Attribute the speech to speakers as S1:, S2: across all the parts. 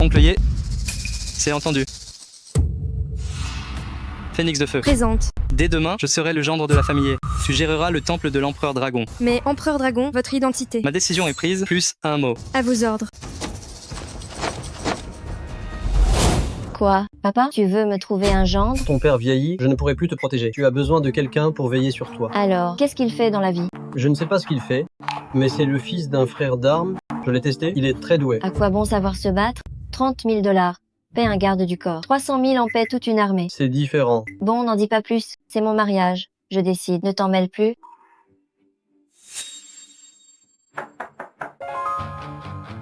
S1: Oncle Ye, c'est entendu. Phénix de feu.
S2: Présente.
S1: Dès demain, je serai le gendre de la famille. Tu géreras le temple de l'empereur dragon.
S2: Mais Empereur Dragon, votre identité.
S1: Ma décision est prise, plus un mot.
S2: À vos ordres.
S3: Quoi? Papa, tu veux me trouver un gendre?
S4: Ton père vieillit, je ne pourrai plus te protéger. Tu as besoin de quelqu'un pour veiller sur toi.
S3: Alors, qu'est-ce qu'il fait dans la vie?
S4: Je ne sais pas ce qu'il fait, mais c'est le fils d'un frère d'armes. Je l'ai testé, il est très doué.
S3: À quoi bon savoir se battre? 30 000 $. Paie un garde du corps. 300 000 en paie toute une armée.
S4: C'est différent.
S3: Bon, n'en dis pas plus. C'est mon mariage. Je décide. Ne t'en mêle plus.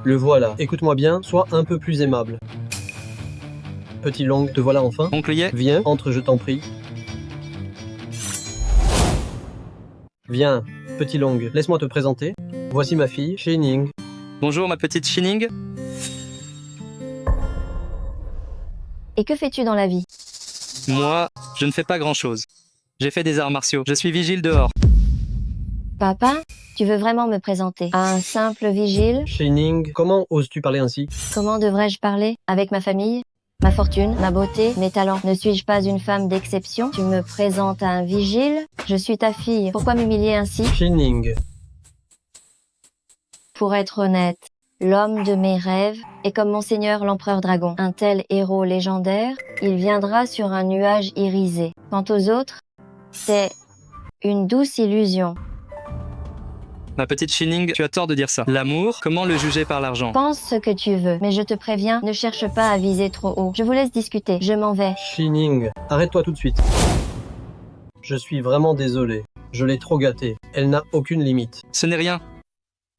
S4: Le voilà. Écoute-moi bien, sois un peu plus aimable. Petit Long, te voilà enfin.
S1: Oncle Ye,
S4: Viens, entre, je t'en prie. Viens, Petit Long, laisse-moi te présenter. Voici ma fille, Shining.
S1: bonjour ma petite Shining.
S3: Et que fais-tu dans la vie?
S1: Moi, je ne fais pas grand-chose. J'ai fait des arts martiaux. Je suis vigile dehors.
S3: Papa, tu veux vraiment me présenter à un simple vigile?
S4: Shining, comment oses-tu parler ainsi?
S3: Comment devrais-je parler? Avec ma famille? Ma fortune, ma beauté, mes talents. Ne suis-je pas une femme d'exception? Tu me présentes à un vigile? Je suis ta fille. Pourquoi m'humilier ainsi?
S4: Shining.
S3: Pour être honnête, l'homme de mes rêves est comme Monseigneur l'Empereur Dragon. Un tel héros légendaire, il viendra sur un nuage irisé. Quant aux autres, c'est une douce illusion.
S1: Ma petite Shining, tu as tort de dire ça. L'amour, comment le juger par l'argent?
S3: Pense ce que tu veux, mais je te préviens, ne cherche pas à viser trop haut. Je vous laisse discuter, je m'en vais.
S4: Shining, arrête-toi tout de suite. Je suis vraiment désolé. Je l'ai trop gâtée. Elle n'a aucune limite.
S1: Ce n'est rien.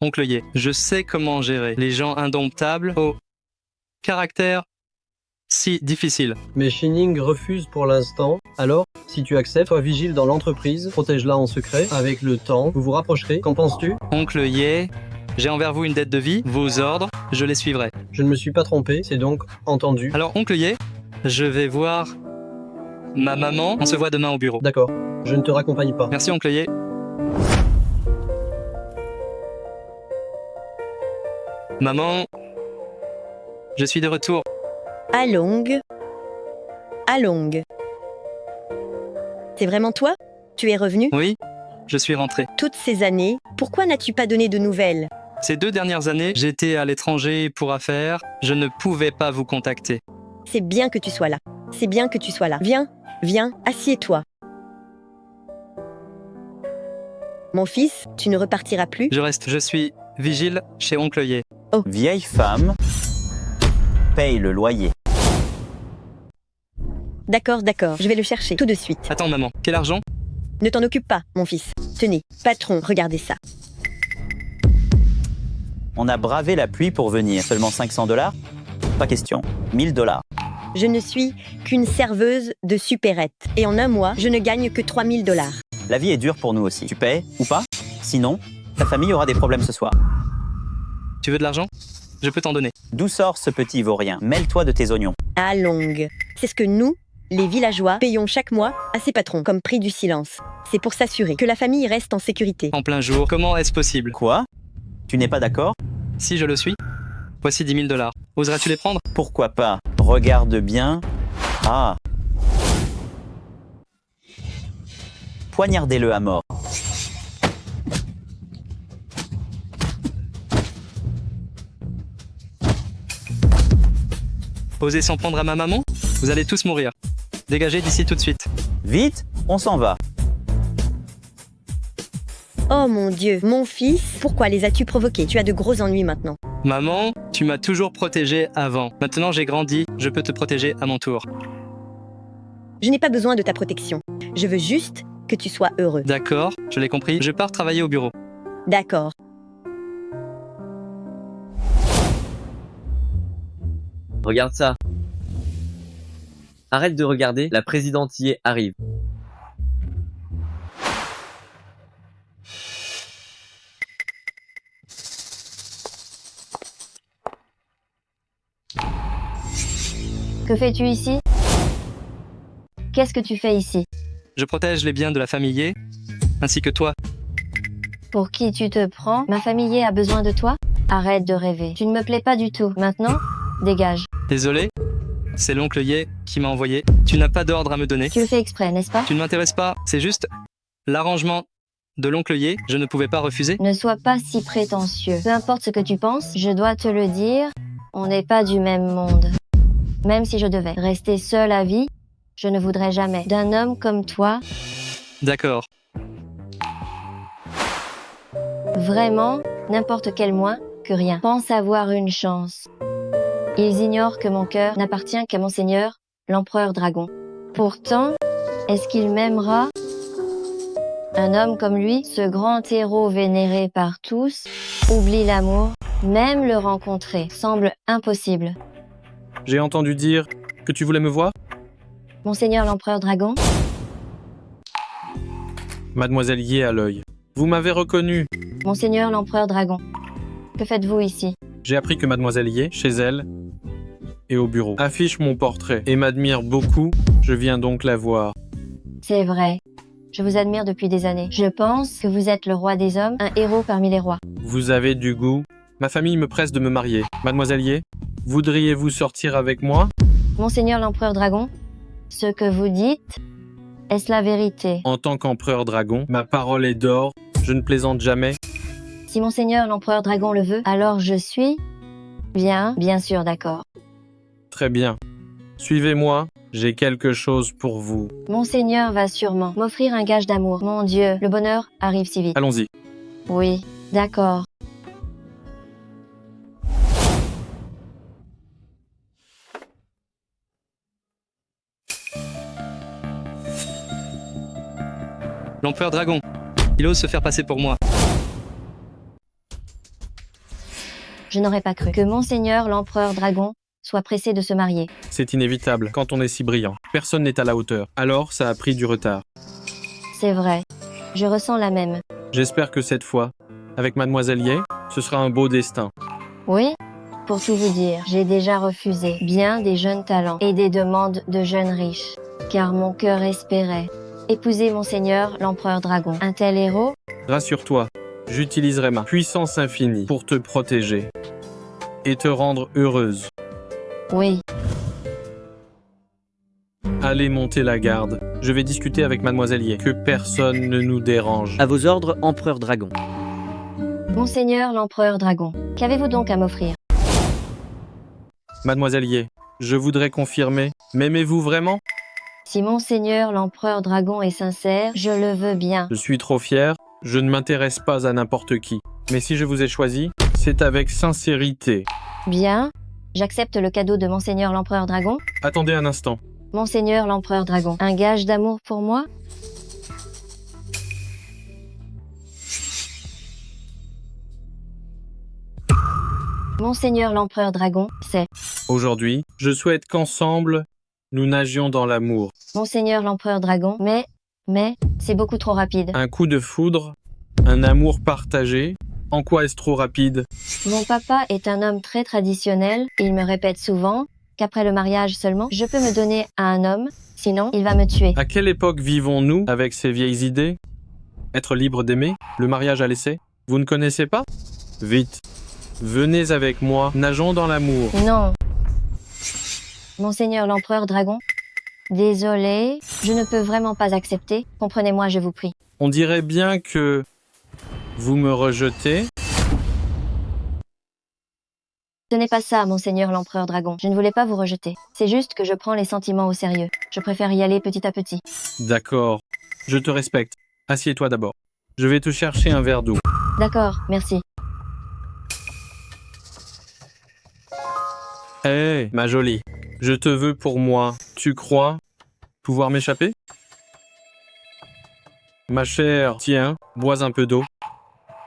S1: Oncle Ye, je sais comment gérer les gens indomptables au caractère si difficile.
S4: Mais Shining refuse pour l'instant. Alors, si tu acceptes, sois vigile dans l'entreprise, protège-la en secret. Avec le temps, vous vous rapprocherez. Qu'en penses-tu?
S1: Oncle Ye, j'ai envers vous une dette de vie. Vos ordres, je les suivrai.
S4: Je ne me suis pas trompé, c'est donc entendu.
S1: Alors, Oncle Ye, je vais voir ma maman. On se voit demain au bureau.
S4: D'accord, je ne te raccompagne pas.
S1: Merci, Oncle Ye. Maman, je suis de retour.
S5: Along. Along. C'est vraiment toi? Tu es revenu?
S1: Oui, je suis rentré.
S5: Toutes ces années, pourquoi n'as-tu pas donné de nouvelles?
S1: Ces 2 dernières années, j'étais à l'étranger pour affaires. Je ne pouvais pas vous contacter.
S5: C'est bien que tu sois là. C'est bien que tu sois là. Viens, viens, assieds-toi. Mon fils, tu ne repartiras plus?
S1: Je reste, je suis vigile chez Oncle Ye.
S6: Vieille femme, paye le loyer.
S5: D'accord, d'accord, je vais le chercher tout de suite.
S1: Attends, maman, quel argent?
S5: Ne t'en occupe pas, mon fils. Tenez, patron, regardez ça.
S6: On a bravé la pluie pour venir. Seulement 500 $? Pas question. 1000 $.
S5: Je ne suis qu'une serveuse de supérette. Et en un mois, je ne gagne que 3000 $.
S6: La vie est dure pour nous aussi. Tu paies ou pas? Sinon, ta famille aura des problèmes ce soir.
S1: Tu veux de l'argent? Je peux t'en donner.
S6: D'où sort ce petit vaurien? Mêle-toi de tes oignons.
S5: Along. C'est ce que nous, les villageois, payons chaque mois à ces patrons comme prix du silence. C'est pour s'assurer que la famille reste en sécurité.
S1: En plein jour, comment est-ce possible?
S6: Quoi? Tu n'es pas d'accord?
S1: Si je le suis, voici 10 000 $. Oseras-tu les prendre?
S6: Pourquoi pas? Regarde bien. Ah. Poignardez-le à mort.
S1: Osez s'en prendre à ma maman? Vous allez tous mourir. Dégagez d'ici tout de suite.
S6: Vite, on s'en va.
S5: Oh mon Dieu, mon fils, pourquoi les as-tu provoqués? Tu as de gros ennuis maintenant.
S1: Maman, tu m'as toujours protégé avant. Maintenant j'ai grandi, je peux te protéger à mon tour.
S5: Je n'ai pas besoin de ta protection. Je veux juste que tu sois heureux.
S1: D'accord, je l'ai compris. Je pars travailler au bureau.
S5: D'accord.
S7: Regarde ça. Arrête de regarder, la présidente Ye arrive.
S3: Que fais-tu ici? Qu'est-ce que tu fais ici?
S1: Je protège les biens de la famille Ye, ainsi que toi.
S3: Pour qui tu te prends? Ma famille a besoin de toi? Arrête de rêver. Tu ne me plais pas du tout. Maintenant, dégage.
S1: Désolé, c'est l'oncle Ye qui m'a envoyé. Tu n'as pas d'ordre à me donner.
S3: Tu le fais exprès, n'est-ce pas?
S1: Tu ne m'intéresses pas, c'est juste l'arrangement de l'oncle Ye, je ne pouvais pas refuser.
S3: Ne sois pas si prétentieux. Peu importe ce que tu penses, je dois te le dire, on n'est pas du même monde. Même si je devais rester seule à vie, je ne voudrais jamais d'un homme comme toi.
S1: D'accord.
S3: Vraiment, n'importe quel moins que rien. Pense avoir une chance. Ils ignorent que mon cœur n'appartient qu'à mon seigneur, l'empereur dragon. Pourtant, est-ce qu'il m'aimera? Un homme comme lui, ce grand héros vénéré par tous, oublie l'amour, même le rencontrer semble impossible.
S8: J'ai entendu dire que tu voulais me voir?
S3: Monseigneur l'empereur dragon,
S8: Mademoiselle Ye à l'œil. Vous m'avez reconnu.
S3: Monseigneur l'empereur dragon, que faites-vous ici?
S8: J'ai appris que Mademoiselle Ye, chez elle, et au bureau, affiche mon portrait et m'admire beaucoup. Je viens donc la voir.
S3: C'est vrai, je vous admire depuis des années. Je pense que vous êtes le roi des hommes, un héros parmi les rois.
S8: Vous avez du goût. Ma famille me presse de me marier. Mademoiselle Ye, voudriez-vous sortir avec moi?
S3: Monseigneur l'empereur dragon, ce que vous dites, est-ce la vérité?
S8: En tant qu'empereur dragon, ma parole est d'or. Je ne plaisante jamais.
S3: Si Monseigneur l'empereur dragon le veut, alors je suis... Bien sûr, d'accord.
S8: Très bien. Suivez-moi. J'ai quelque chose pour vous.
S3: Monseigneur va sûrement m'offrir un gage d'amour. Mon Dieu, le bonheur arrive si vite.
S8: Allons-y.
S3: Oui, d'accord.
S1: L'empereur dragon, il ose se faire passer pour moi.
S3: Je n'aurais pas cru que Monseigneur l'empereur dragon soit pressé de se marier.
S8: C'est inévitable quand on est si brillant. Personne n'est à la hauteur. Alors, ça a pris du retard.
S3: C'est vrai, je ressens la même.
S8: J'espère que cette fois, avec Mademoiselle Ye, ce sera un beau destin.
S3: Oui, pour tout vous dire, j'ai déjà refusé bien des jeunes talents et des demandes de jeunes riches, car mon cœur espérait épouser Monseigneur l'empereur dragon. Un tel héros,
S8: Rassure-toi, j'utiliserai ma puissance infinie pour te protéger et te rendre heureuse.
S3: oui,
S8: Allez monter la garde. Je vais discuter avec Mademoiselle Ye. Que personne ne nous dérange.
S7: À vos ordres, empereur dragon.
S3: Monseigneur l'empereur dragon, qu'avez-vous donc à m'offrir?
S8: Mademoiselle Ye, je voudrais confirmer. M'aimez-vous vraiment?
S3: Si Monseigneur l'empereur dragon est sincère, je le veux bien.
S8: Je suis trop fier. Je ne m'intéresse pas à n'importe qui. Mais si je vous ai choisi, c'est avec sincérité.
S3: Bien, j'accepte le cadeau de Monseigneur l'empereur dragon.
S8: Attendez un instant.
S3: Monseigneur l'empereur dragon, un gage d'amour pour moi? Monseigneur l'empereur dragon, c'est
S8: Aujourd'hui, je souhaite qu'ensemble, nous nagions dans l'amour.
S3: Monseigneur l'empereur dragon, mais, c'est beaucoup trop rapide.
S8: Un coup de foudre, un amour partagé. En quoi est-ce trop rapide?
S3: Mon papa est un homme très traditionnel, il me répète souvent qu'après le mariage seulement, je peux me donner à un homme, sinon il va me tuer.
S8: À quelle époque vivons-nous avec ces vieilles idées? Être libre d'aimer? Le mariage à l'essai? Vous ne connaissez pas? Vite, venez avec moi, nageons dans l'amour.
S3: Non. Monseigneur l'empereur dragon, désolé, je ne peux vraiment pas accepter, comprenez-moi je vous prie.
S8: On dirait bien que vous me rejetez.
S3: Ce n'est pas ça, Monseigneur l'empereur dragon, je ne voulais pas vous rejeter. C'est juste que je prends les sentiments au sérieux. Je préfère y aller petit à petit.
S8: D'accord, je te respecte. Assieds-toi d'abord. Je vais te chercher un verre d'eau.
S3: D'accord, merci.
S8: Hé, ma jolie, je te veux pour moi. Tu crois pouvoir m'échapper? Ma chère, tiens, bois un peu d'eau.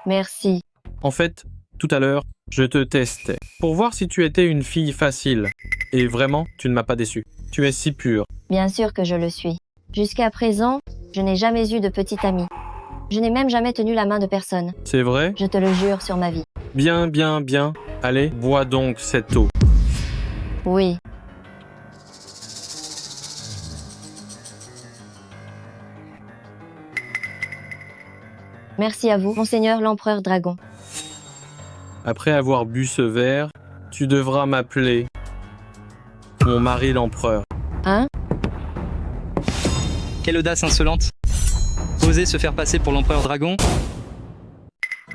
S3: Merci.
S8: En fait, tout à l'heure, je te testais pour voir si tu étais une fille facile. Et vraiment, tu ne m'as pas déçu. Tu es si pure.
S3: Bien sûr que je le suis. Jusqu'à présent, je n'ai jamais eu de petite amie. Je n'ai même jamais tenu la main de personne.
S8: C'est vrai?
S3: Je te le jure sur ma vie.
S8: Bien, bien, bien. Allez, bois donc cette eau.
S3: Oui. Merci à vous, Monseigneur l'empereur dragon.
S8: Après avoir bu ce verre, tu devras m'appeler mon mari l'empereur.
S3: Hein?
S1: Quelle audace insolente. Oser se faire passer pour l'empereur dragon?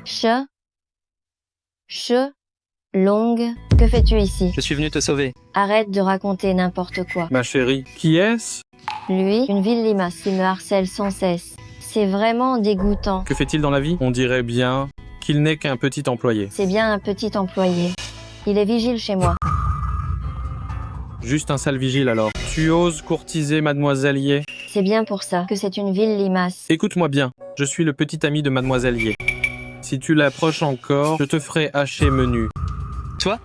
S3: Che? Longue, que fais-tu ici?
S1: Je suis venu te sauver.
S3: Arrête de raconter n'importe quoi.
S8: Ma chérie, qui est-ce?
S3: Lui, une ville limace, il me harcèle sans cesse. C'est vraiment dégoûtant.
S8: Que fait-il dans la vie? On dirait bien qu'il n'est qu'un petit employé.
S3: C'est bien un petit employé. Il est vigile chez moi.
S8: Juste un sale vigile alors. Tu oses courtiser Mademoiselle Yé?
S3: C'est bien pour ça que c'est une ville limace.
S8: Écoute-moi bien, je suis le petit ami de Mademoiselle Yé. Si tu l'approches encore, je te ferai hacher menu.
S1: Toi?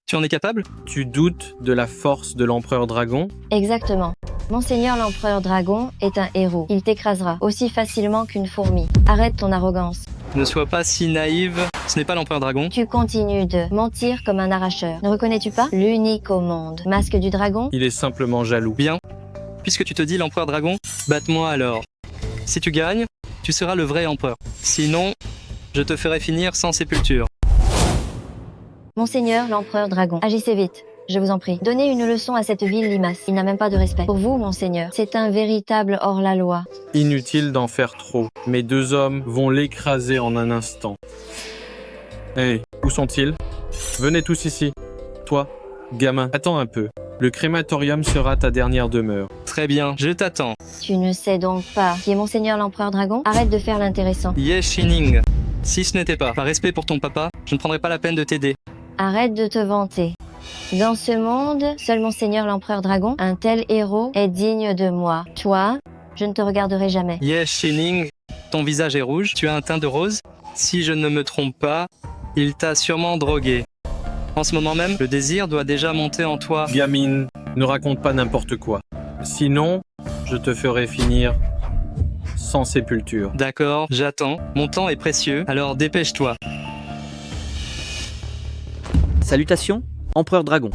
S1: Tu en es capable?
S8: Tu doutes de la force de l'empereur dragon?
S3: Exactement. Monseigneur l'empereur dragon est un héros. Il t'écrasera aussi facilement qu'une fourmi. Arrête ton arrogance.
S1: Ne sois pas si naïve. Ce n'est pas l'empereur dragon.
S3: Tu continues de mentir comme un arracheur. Ne reconnais-tu pas? L'unique au monde. Masque du dragon?
S8: Il est simplement jaloux.
S1: Bien. Puisque tu te dis l'empereur dragon, batte-moi alors. Si tu gagnes, tu seras le vrai empereur. Sinon, je te ferai finir sans sépulture.
S3: Monseigneur l'empereur dragon, agissez vite. Je vous en prie, donnez une leçon à cette ville limace. Il n'a même pas de respect. Pour vous, monseigneur, c'est un véritable hors-la-loi.
S8: Inutile d'en faire trop. Mes deux hommes vont l'écraser en un instant. Hey, où sont-ils? Venez tous ici. Toi, gamin, attends un peu. Le crématorium sera ta dernière demeure.
S1: Très bien, je t'attends.
S3: Tu ne sais donc pas qui est monseigneur l'empereur dragon? Arrête de faire l'intéressant.
S1: Yes, Shining. Si ce n'était pas par respect pour ton papa, je ne prendrais pas la peine de t'aider.
S3: Arrête de te vanter. Dans ce monde, seul monseigneur l'empereur dragon, un tel héros, est digne de moi. Toi, je ne te regarderai jamais.
S1: Yes, Shining. Ton visage est rouge, tu as un teint de rose. Si je ne me trompe pas, il t'a sûrement drogué. En ce moment même, le désir doit déjà monter en toi.
S8: Gamine, ne raconte pas n'importe quoi. Sinon, je te ferai finir sans sépulture.
S1: D'accord, j'attends. Mon temps est précieux, alors dépêche-toi.
S9: Salutations, Empereur Dragon.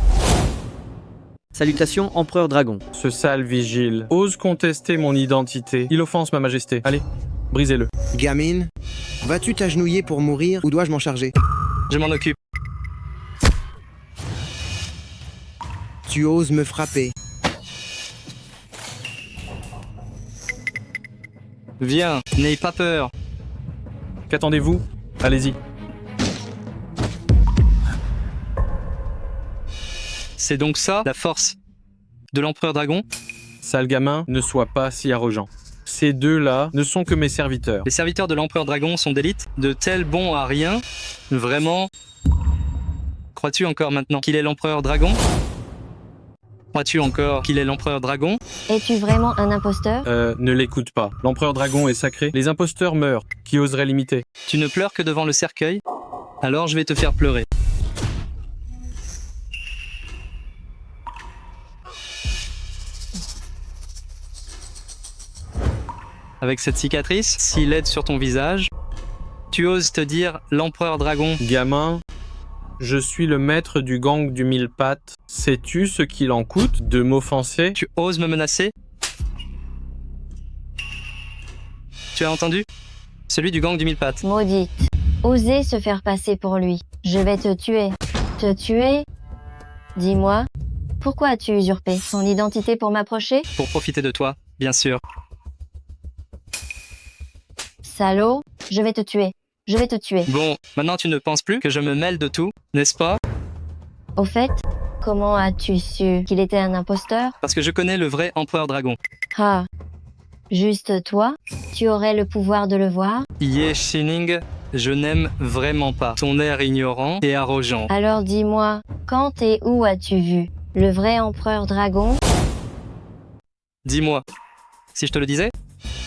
S9: Salutations, Empereur Dragon.
S8: Ce sale vigile ose contester mon identité. Il offense ma majesté. Allez, brisez-le.
S10: Gamine, vas-tu t'agenouiller pour mourir ou dois-je m'en charger?
S1: Je m'en occupe.
S10: Tu oses me frapper.
S1: Viens, n'aie pas peur.
S8: Qu'attendez-vous? Allez-y.
S1: C'est donc ça, la force de l'empereur dragon?
S8: Sale gamin, ne sois pas si arrogant. Ces deux-là ne sont que mes serviteurs.
S1: Les serviteurs de l'empereur dragon sont d'élite, de tels bons à rien. Vraiment? Crois-tu encore maintenant qu'il est l'empereur dragon? Crois-tu encore qu'il est l'empereur dragon?
S3: Es-tu vraiment un imposteur?
S8: Ne l'écoute pas. L'empereur dragon est sacré. Les imposteurs meurent. Qui oserait l'imiter?
S1: Tu ne pleures que devant le cercueil? Alors je vais te faire pleurer. Avec cette cicatrice, si laide sur ton visage, tu oses te dire l'empereur dragon.
S8: Gamin, je suis le maître du gang du mille pattes. Sais-tu ce qu'il en coûte de m'offenser?
S1: Tu oses me menacer? Tu as entendu? Celui du gang du mille pattes.
S3: Maudite. Osez se faire passer pour lui. Je vais te tuer. Te tuer? Dis-moi, pourquoi as-tu usurpé son identité pour m'approcher?
S1: Pour profiter de toi, bien sûr.
S3: Salaud, je vais te tuer. Je vais te tuer.
S1: Bon, maintenant tu ne penses plus que je me mêle de tout, n'est-ce pas?
S3: Au fait, comment as-tu su qu'il était un imposteur?
S1: Parce que je connais le vrai empereur dragon.
S3: Ah, juste toi? Tu aurais le pouvoir de le voir?
S1: Ye Shining, je n'aime vraiment pas ton air ignorant et arrogant.
S3: Alors dis-moi, quand et où as-tu vu le vrai empereur dragon?
S1: Dis-moi, si je te le disais,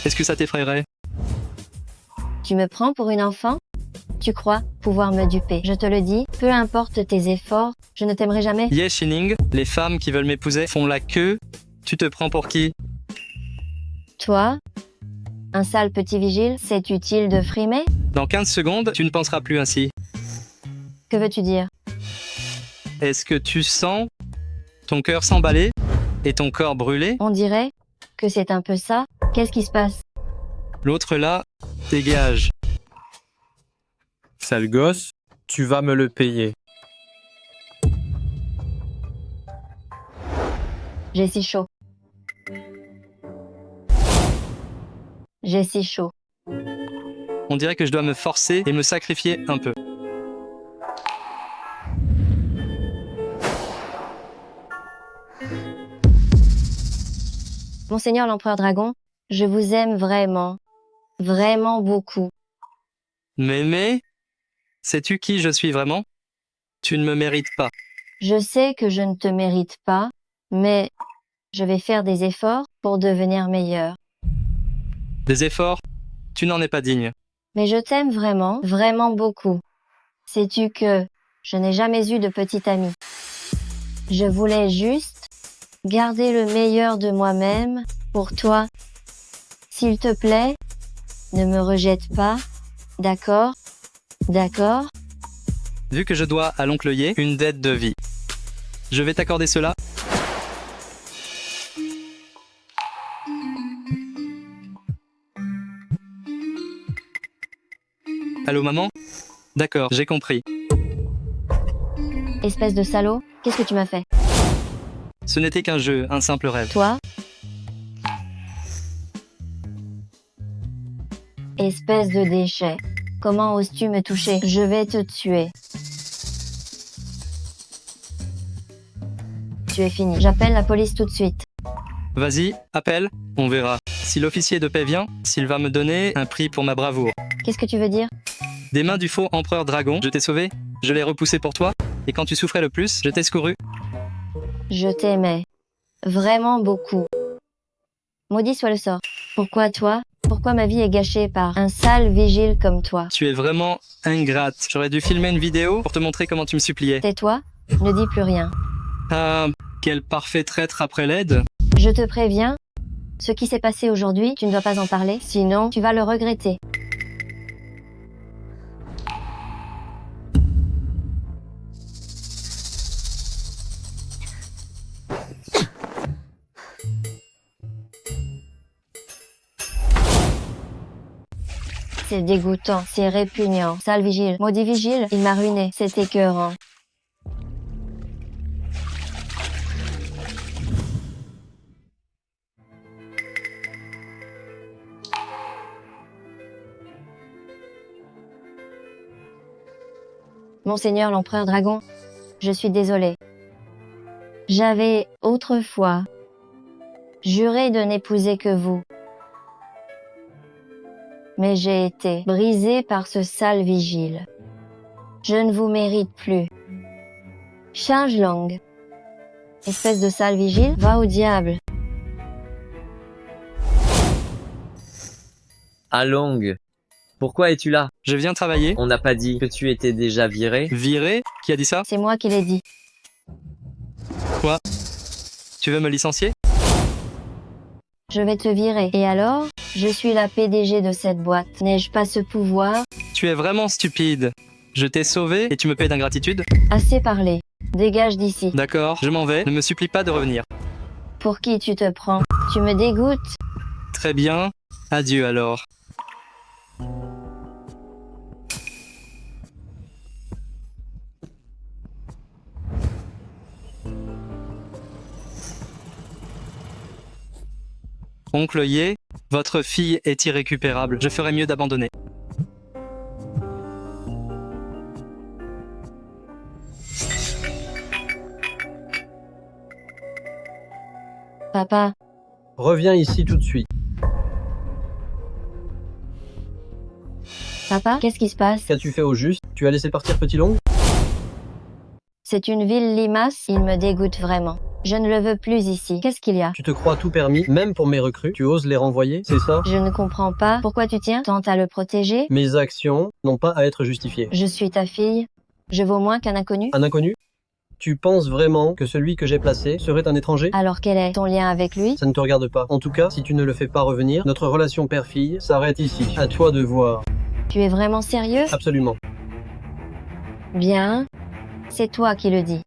S1: est-ce que ça t'effraierait?
S3: Tu me prends pour une enfant? Tu crois pouvoir me duper? Je te le dis, peu importe tes efforts, je ne t'aimerai jamais.
S1: Ye Shining, les femmes qui veulent m'épouser font la queue. Tu te prends pour qui?
S3: Toi? Un sale petit vigile, c'est utile de frimer?
S1: Dans 15 secondes, tu ne penseras plus ainsi.
S3: Que veux-tu dire?
S1: Est-ce que tu sens ton cœur s'emballer et ton corps brûler?
S3: On dirait que c'est un peu ça. Qu'est-ce qui se passe?
S1: L'autre là, dégage.
S8: Sale gosse, tu vas me le payer.
S3: J'ai si chaud. J'ai si chaud.
S1: On dirait que je dois me forcer et me sacrifier un peu.
S3: Monseigneur l'Empereur Dragon, je vous aime vraiment. Vraiment beaucoup.
S1: Mais, sais-tu qui je suis vraiment? Tu ne me mérites pas.
S3: Je sais que je ne te mérite pas, mais je vais faire des efforts pour devenir meilleur.
S1: Des efforts? Tu n'en es pas digne.
S3: Mais je t'aime vraiment, vraiment beaucoup. Sais-tu que je n'ai jamais eu de petit ami. Je voulais juste garder le meilleur de moi-même pour toi. S'il te plaît, ne me rejette pas. D'accord? D'accord?
S1: Vu que je dois à l'oncle Yé une dette de vie, je vais t'accorder cela. Allô maman? D'accord, j'ai compris.
S3: Espèce de salaud, qu'est-ce que tu m'as fait?
S1: Ce n'était qu'un jeu, un simple rêve.
S3: Toi? Espèce de déchet. Comment oses-tu me toucher? Je vais te tuer. Tu es fini. J'appelle la police tout de suite.
S1: Vas-y, appelle, on verra. Si l'officier de paix vient, s'il va me donner un prix pour ma bravoure.
S3: Qu'est-ce que tu veux dire?
S1: Des mains du faux empereur dragon, je t'ai sauvé, je l'ai repoussé pour toi, et quand tu souffrais le plus, je t'ai secouru.
S3: Je t'aimais. Vraiment beaucoup. Maudit soit le sort. Pourquoi toi? Pourquoi ma vie est gâchée par un sale vigile comme toi?
S1: Tu es vraiment ingrate. J'aurais dû filmer une vidéo pour te montrer comment tu me suppliais.
S3: Tais-toi, ne dis plus rien.
S1: Ah, quel parfait traître après l'aide.
S3: Je te préviens, ce qui s'est passé aujourd'hui, tu ne dois pas en parler, sinon tu vas le regretter. C'est dégoûtant, c'est répugnant. Sale vigile, maudit vigile, il m'a ruiné, c'est écœurant. Monseigneur l'Empereur Dragon, je suis désolée. J'avais, autrefois, juré de n'épouser que vous. Mais j'ai été brisée par ce sale vigile. Je ne vous mérite plus. Change langue. Espèce de sale vigile, va au diable.
S7: Along, pourquoi es-tu là?
S1: Je viens travailler.
S7: On n'a pas dit que tu étais déjà viré?
S1: Viré? Qui a dit ça?
S3: C'est moi qui l'ai dit.
S1: Quoi? Tu veux me licencier?
S3: Je vais te virer. Et alors? Je suis la PDG de cette boîte. N'ai-je pas ce pouvoir?
S1: Tu es vraiment stupide. Je t'ai sauvé et tu me payes d'ingratitude?
S3: Assez parlé. Dégage d'ici.
S1: D'accord, je m'en vais. Ne me supplie pas de revenir.
S3: Pour qui tu te prends? Tu me dégoûtes.
S1: Très bien. Adieu alors. Oncle Yé, votre fille est irrécupérable. Je ferais mieux d'abandonner.
S3: Papa,
S4: Reviens ici tout de suite.
S3: papa, qu'est-ce qui se passe?
S4: Qu'as-tu fait au juste? Tu as laissé partir Petit Long?
S3: C'est une ville limace, il me dégoûte vraiment. Je ne le veux plus ici. Qu'est-ce qu'il y a?
S4: Tu te crois tout permis, même pour mes recrues? Tu oses les renvoyer, c'est ça?
S3: Je ne comprends pas. Pourquoi tu tiens tant à le protéger?
S4: Mes actions n'ont pas à être justifiées.
S3: Je suis ta fille. Je vaux moins qu'un inconnu?
S4: Un inconnu? Tu penses vraiment que celui que j'ai placé serait un étranger?
S3: Alors quel est ton lien avec lui?
S4: Ça ne te regarde pas. En tout cas, si tu ne le fais pas revenir, notre relation père-fille s'arrête ici. À toi de voir.
S3: Tu es vraiment sérieux?
S4: Absolument.
S3: Bien. C'est toi qui le dis.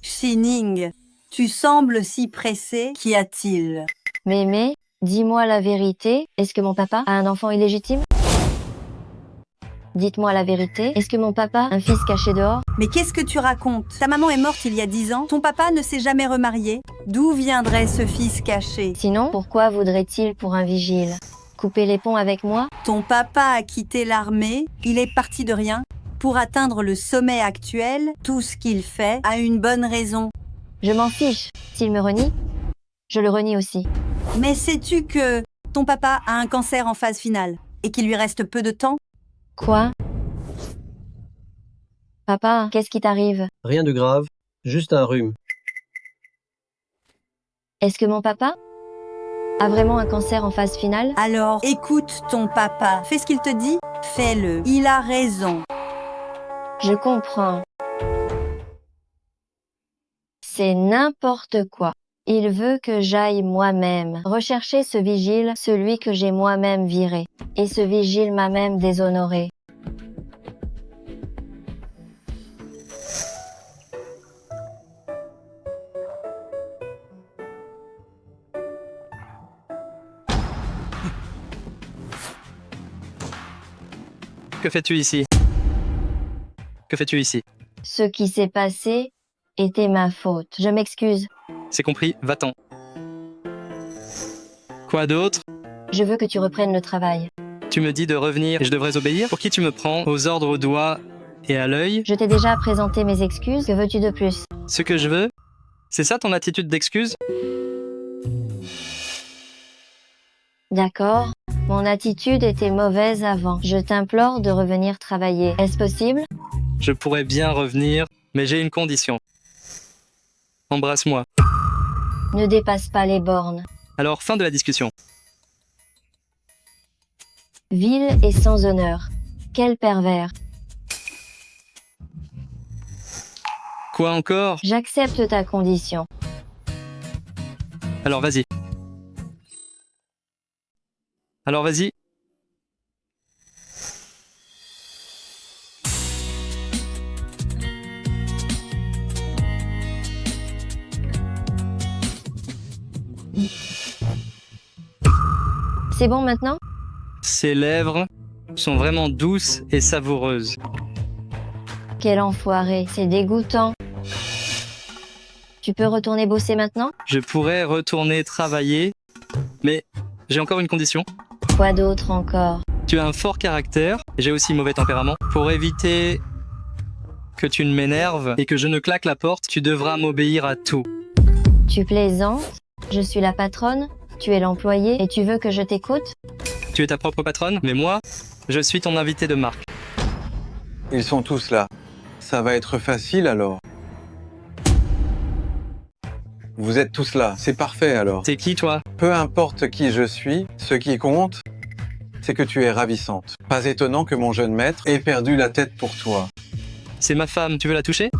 S11: Shining, tu sembles si pressé, qu'y a-t-il?
S3: Mémé, Dis-moi la vérité, est-ce que mon papa a un enfant illégitime? Dites-moi la vérité, est-ce que mon papa a un fils caché dehors?
S11: Mais qu'est-ce que tu racontes? Ta maman est morte il y a 10 ans, ton papa ne s'est jamais remarié. D'où viendrait ce fils caché?
S3: Sinon, pourquoi voudrait-il pour un vigile couper les ponts avec moi?
S11: Ton papa a quitté l'armée, il est parti de rien. Pour atteindre le sommet actuel, tout ce qu'il fait a une bonne raison.
S3: Je m'en fiche. S'il me renie, je le renie aussi.
S11: Mais sais-tu que ton papa a un cancer en phase finale et qu'il lui reste peu de temps?
S3: Quoi? Papa, qu'est-ce qui t'arrive?
S4: Rien de grave, juste un rhume.
S3: Est-ce que mon papa a vraiment un cancer en phase finale?
S11: Alors, écoute ton papa. Fais ce qu'il te dit, fais-le. Il a raison.
S3: Je comprends. C'est n'importe quoi. Il veut que j'aille moi-même rechercher ce vigile, celui que j'ai moi-même viré. Et ce vigile m'a même déshonoré.
S1: Que fais-tu ici? Que fais-tu ici?
S3: Ce qui s'est passé était ma faute. Je m'excuse.
S1: C'est compris, va-t'en. Quoi d'autre?
S3: Je veux que tu reprennes le travail.
S1: Tu me dis de revenir et je devrais obéir? Pour qui tu me prends? Aux ordres au doigt et à l'œil?
S3: Je t'ai déjà présenté mes excuses. Que veux-tu de plus?
S1: Ce que je veux? C'est ça ton attitude d'excuse?
S3: D'accord. Mon attitude était mauvaise avant. Je t'implore de revenir travailler. Est-ce possible?
S1: Je pourrais bien revenir, mais j'ai une condition. Embrasse-moi.
S3: Ne dépasse pas les bornes.
S1: Alors, fin de la discussion.
S3: Vil et sans honneur. Quel pervers.
S1: Quoi encore?
S3: J'accepte ta condition.
S1: Alors vas-y. Alors vas-y.
S3: C'est bon maintenant?
S1: Ses lèvres sont vraiment douces et savoureuses.
S3: Quel enfoiré, c'est dégoûtant. Tu peux retourner bosser maintenant?
S1: Je pourrais retourner travailler, mais j'ai encore une condition.
S3: Quoi d'autre encore?
S1: Tu as un fort caractère, et j'ai aussi mauvais tempérament. Pour éviter que tu ne m'énerves et que je ne claque la porte, tu devras m'obéir à tout.
S3: Tu plaisantes? Je suis la patronne, tu es l'employé et tu veux que je t'écoute?
S1: Tu es ta propre patronne, mais moi, je suis ton invité de marque.
S12: Ils sont tous là. Ça va être facile alors. Vous êtes tous là, c'est parfait alors.
S1: T'es qui toi?
S12: Peu importe qui je suis, ce qui compte, c'est que tu es ravissante. Pas étonnant que mon jeune maître ait perdu la tête pour toi.
S1: C'est ma femme, tu veux la toucher?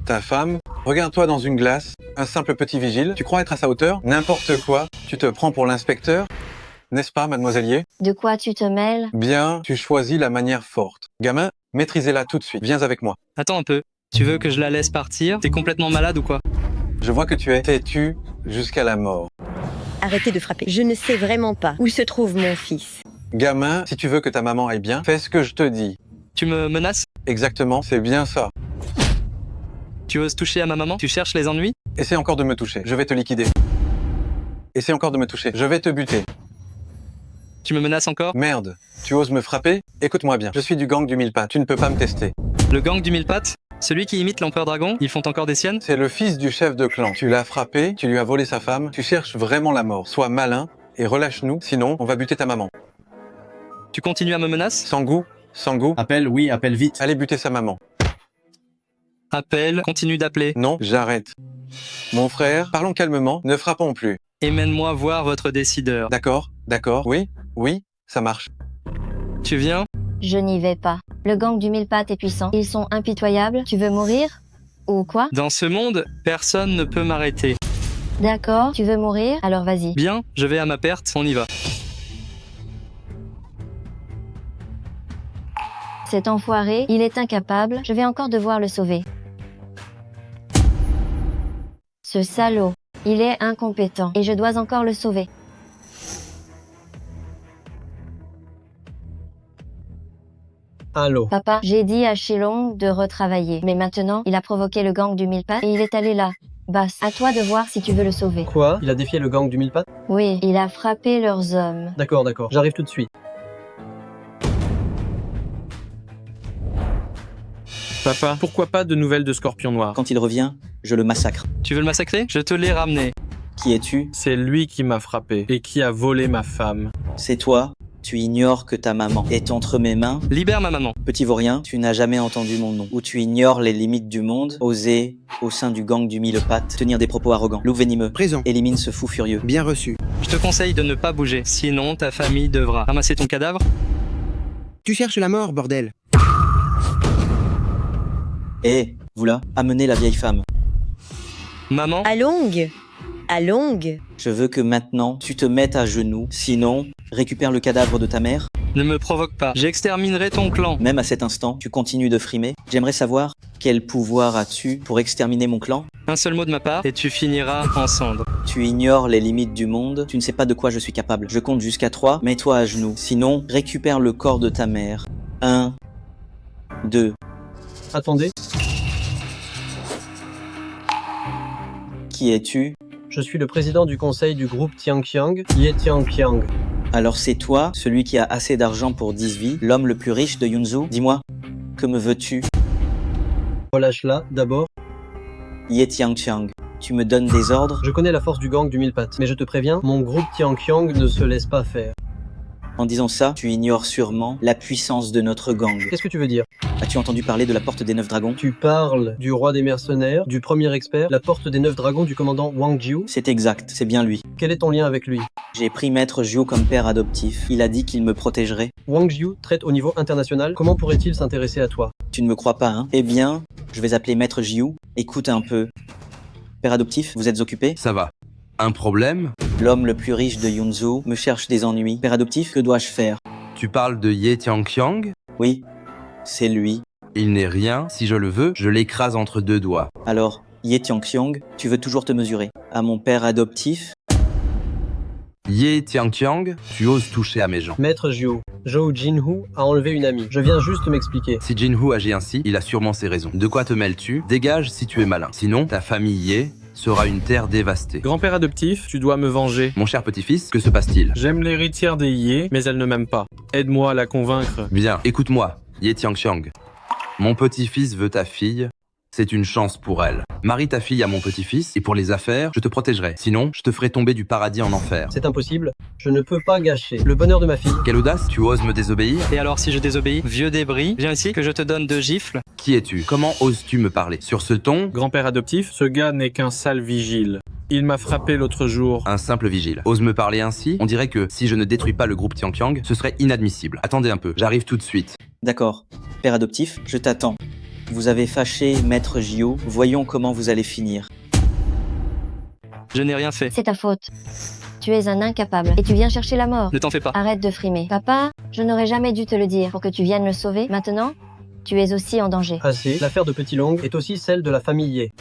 S12: Ta femme, regarde-toi dans une glace, un simple petit vigile, tu crois être à sa hauteur? N'importe quoi, tu te prends pour l'inspecteur? N'est-ce pas, mademoiselle?
S3: De quoi tu te mêles?
S12: Bien, tu choisis la manière forte. Gamin, maîtrisez-la tout de suite, viens avec moi.
S1: Attends un peu, tu veux que je la laisse partir? T'es complètement malade ou quoi?
S12: Je vois que tu es têtu jusqu'à la mort.
S5: Arrêtez de frapper. Je ne sais vraiment pas où se trouve mon fils.
S12: Gamin, si tu veux que ta maman aille bien, fais ce que je te dis.
S1: Tu me menaces?
S12: Exactement, c'est bien ça.
S1: Tu oses toucher à ma maman? Tu cherches les ennuis?
S12: Essaie encore de me toucher, je vais te liquider. Essaie encore de me toucher, je vais te buter.
S1: Tu me menaces encore?
S12: Merde, tu oses me frapper? Écoute-moi bien, je suis du gang du mille pattes, tu ne peux pas me tester.
S1: Le gang du mille pattes? Celui qui imite l'empereur dragon? Ils font encore des siennes?
S12: C'est le fils du chef de clan. Tu l'as frappé, tu lui as volé sa femme, tu cherches vraiment la mort. Sois malin et relâche-nous, sinon on va buter ta maman.
S1: Tu continues à me menacer?
S12: Sangu, Sangu,
S6: Appelle, oui, appelle vite.
S12: allez buter sa maman.
S1: Appelle, continue d'appeler.
S12: Non, j'arrête. Mon frère, parlons calmement, ne frappons plus.
S1: Et mène-moi voir votre décideur.
S12: D'accord, d'accord, oui, oui, ça marche.
S1: Tu viens?
S3: Je n'y vais pas. Le gang du mille pattes est puissant. Ils sont impitoyables. Tu veux mourir? Ou quoi?
S1: Dans ce monde, personne ne peut m'arrêter.
S3: D'accord, tu veux mourir? Alors vas-y.
S1: Bien, je vais à ma perte, on y va.
S3: Cet enfoiré, il est incapable. Je vais encore devoir le sauver. Ce salaud, il est incompétent et je dois encore le sauver.
S4: Allô.
S3: Papa, j'ai dit à Shilong de retravailler. Mais maintenant, il a provoqué le gang du mille pattes et il est allé là. Bass, à toi de voir si tu veux le sauver.
S4: Quoi? Il a défié le gang du mille pattes?
S3: Oui, il a frappé leurs hommes.
S4: D'accord, d'accord. J'arrive tout de suite.
S8: Papa, pourquoi pas de nouvelles de Scorpion Noir?
S6: Quand il revient, je le massacre.
S1: Tu veux le massacrer? Je te l'ai ramené.
S6: Qui es-tu?
S8: C'est lui qui m'a frappé et qui a volé ma femme.
S6: C'est toi. Tu ignores que ta maman est entre mes mains.
S1: Libère ma maman.
S6: Petit vaurien, tu n'as jamais entendu mon nom. Ou tu ignores les limites du monde. Oser, au sein du gang du mille pattes, tenir des propos arrogants. Loup venimeux.
S10: Présent.
S6: Élimine ce fou furieux.
S10: Bien reçu.
S1: Je te conseille de ne pas bouger. Sinon, ta famille devra ramasser ton cadavre.
S10: Tu cherches la mort, bordel.
S6: Eh, vous là, amenez la vieille femme.
S1: Maman,
S5: Allong. Allong.
S6: Je veux que maintenant, tu te mettes à genoux. Sinon, récupère le cadavre de ta mère.
S1: ne me provoque pas. J'exterminerai ton clan.
S6: Même à cet instant, tu continues de frimer. J'aimerais savoir, quel pouvoir as-tu pour exterminer mon clan?
S1: Un seul mot de ma part et tu finiras en cendres.
S6: Tu ignores les limites du monde. Tu ne sais pas de quoi je suis capable. Je compte jusqu'à 3. Mets-toi à genoux. Sinon, récupère le corps de ta mère. 1, 2.
S4: Attendez,
S6: Qui es-tu?
S4: je suis le président du conseil du groupe Tianqiang, Ye Tianqiang.
S6: Alors c'est toi, celui qui a assez d'argent pour 10 vies, l'homme le plus riche de Yunzhou? Dis-moi, que me veux-tu?
S4: Relâche-la, d'abord.
S6: Ye Tianqiang, tu me donnes des ordres?
S4: Je connais la force du gang du mille pattes, mais je te préviens, mon groupe Tianqiang ne se laisse pas faire.
S6: En disant ça, tu ignores sûrement la puissance de notre gang.
S4: Qu'est-ce que tu veux dire?
S6: As-tu entendu parler de la porte des 9 dragons?
S4: Tu parles du roi des mercenaires, du premier expert, la porte des 9 dragons du commandant Wang Jiu?
S6: C'est exact, c'est bien lui.
S4: Quel est ton lien avec lui?
S6: J'ai pris Maître Jiu comme père adoptif. Il a dit qu'il me protégerait.
S4: Wang Jiu traite au niveau international, comment pourrait-il s'intéresser à toi?
S6: Tu ne me crois pas, hein? Eh bien, je vais appeler Maître Jiu. Écoute un peu. Père adoptif, vous êtes occupé?
S13: Ça va. Un problème?
S6: L'homme le plus riche de Yunzhou me cherche des ennuis. Père adoptif, que dois-je faire?
S13: Tu parles de Ye Tianqiang?
S6: Oui, c'est lui.
S13: Il n'est rien. Si je le veux, je l'écrase entre deux doigts.
S6: Alors, Ye Tianqiang, tu veux toujours te mesurer à mon père adoptif?
S13: Ye Tianqiang, tu oses toucher à mes gens.
S4: Maître Jiu, Zhou Jinhu a enlevé une amie. Je viens juste m'expliquer.
S13: Si Jinhu agit ainsi, il a sûrement ses raisons. De quoi te mêles-tu? Dégage si tu es malin. Sinon, ta famille Ye sera une terre dévastée.
S8: Grand-père adoptif, tu dois me venger.
S13: Mon cher petit-fils, que se passe-t-il?
S8: J'aime l'héritière des Yé, mais elle ne m'aime pas. Aide-moi à la convaincre.
S13: Bien, écoute-moi, Ye Tianqiang. Mon petit-fils veut ta fille. C'est une chance pour elle. Marie ta fille à mon petit-fils, et pour les affaires, je te protégerai. Sinon, je te ferai tomber du paradis en enfer.
S4: C'est impossible. Je ne peux pas gâcher le bonheur de ma fille.
S13: Quelle audace, tu oses me désobéir?
S1: Et alors si je désobéis, vieux débris, viens ici que je te donne 2 gifles.
S13: Qui es-tu? Comment oses-tu me parler? Sur ce ton,
S8: Grand-père adoptif, ce gars n'est qu'un sale vigile. Il m'a frappé l'autre jour.
S13: un simple vigile. Ose me parler ainsi? On dirait que si je ne détruis pas le groupe Tianqiang, ce serait inadmissible. Attendez un peu, j'arrive tout de suite.
S6: D'accord. Père adoptif, je t'attends. Vous avez fâché Maître Jiu. Voyons comment vous allez finir.
S1: Je n'ai rien fait.
S3: C'est ta faute. Tu es un incapable et tu viens chercher la mort.
S1: Ne t'en fais pas.
S3: Arrête de frimer. Papa, je n'aurais jamais dû te le dire pour que tu viennes le sauver. Maintenant, tu es aussi en danger.
S4: Assez. L'affaire de Petit Long est aussi celle de la famille Ye.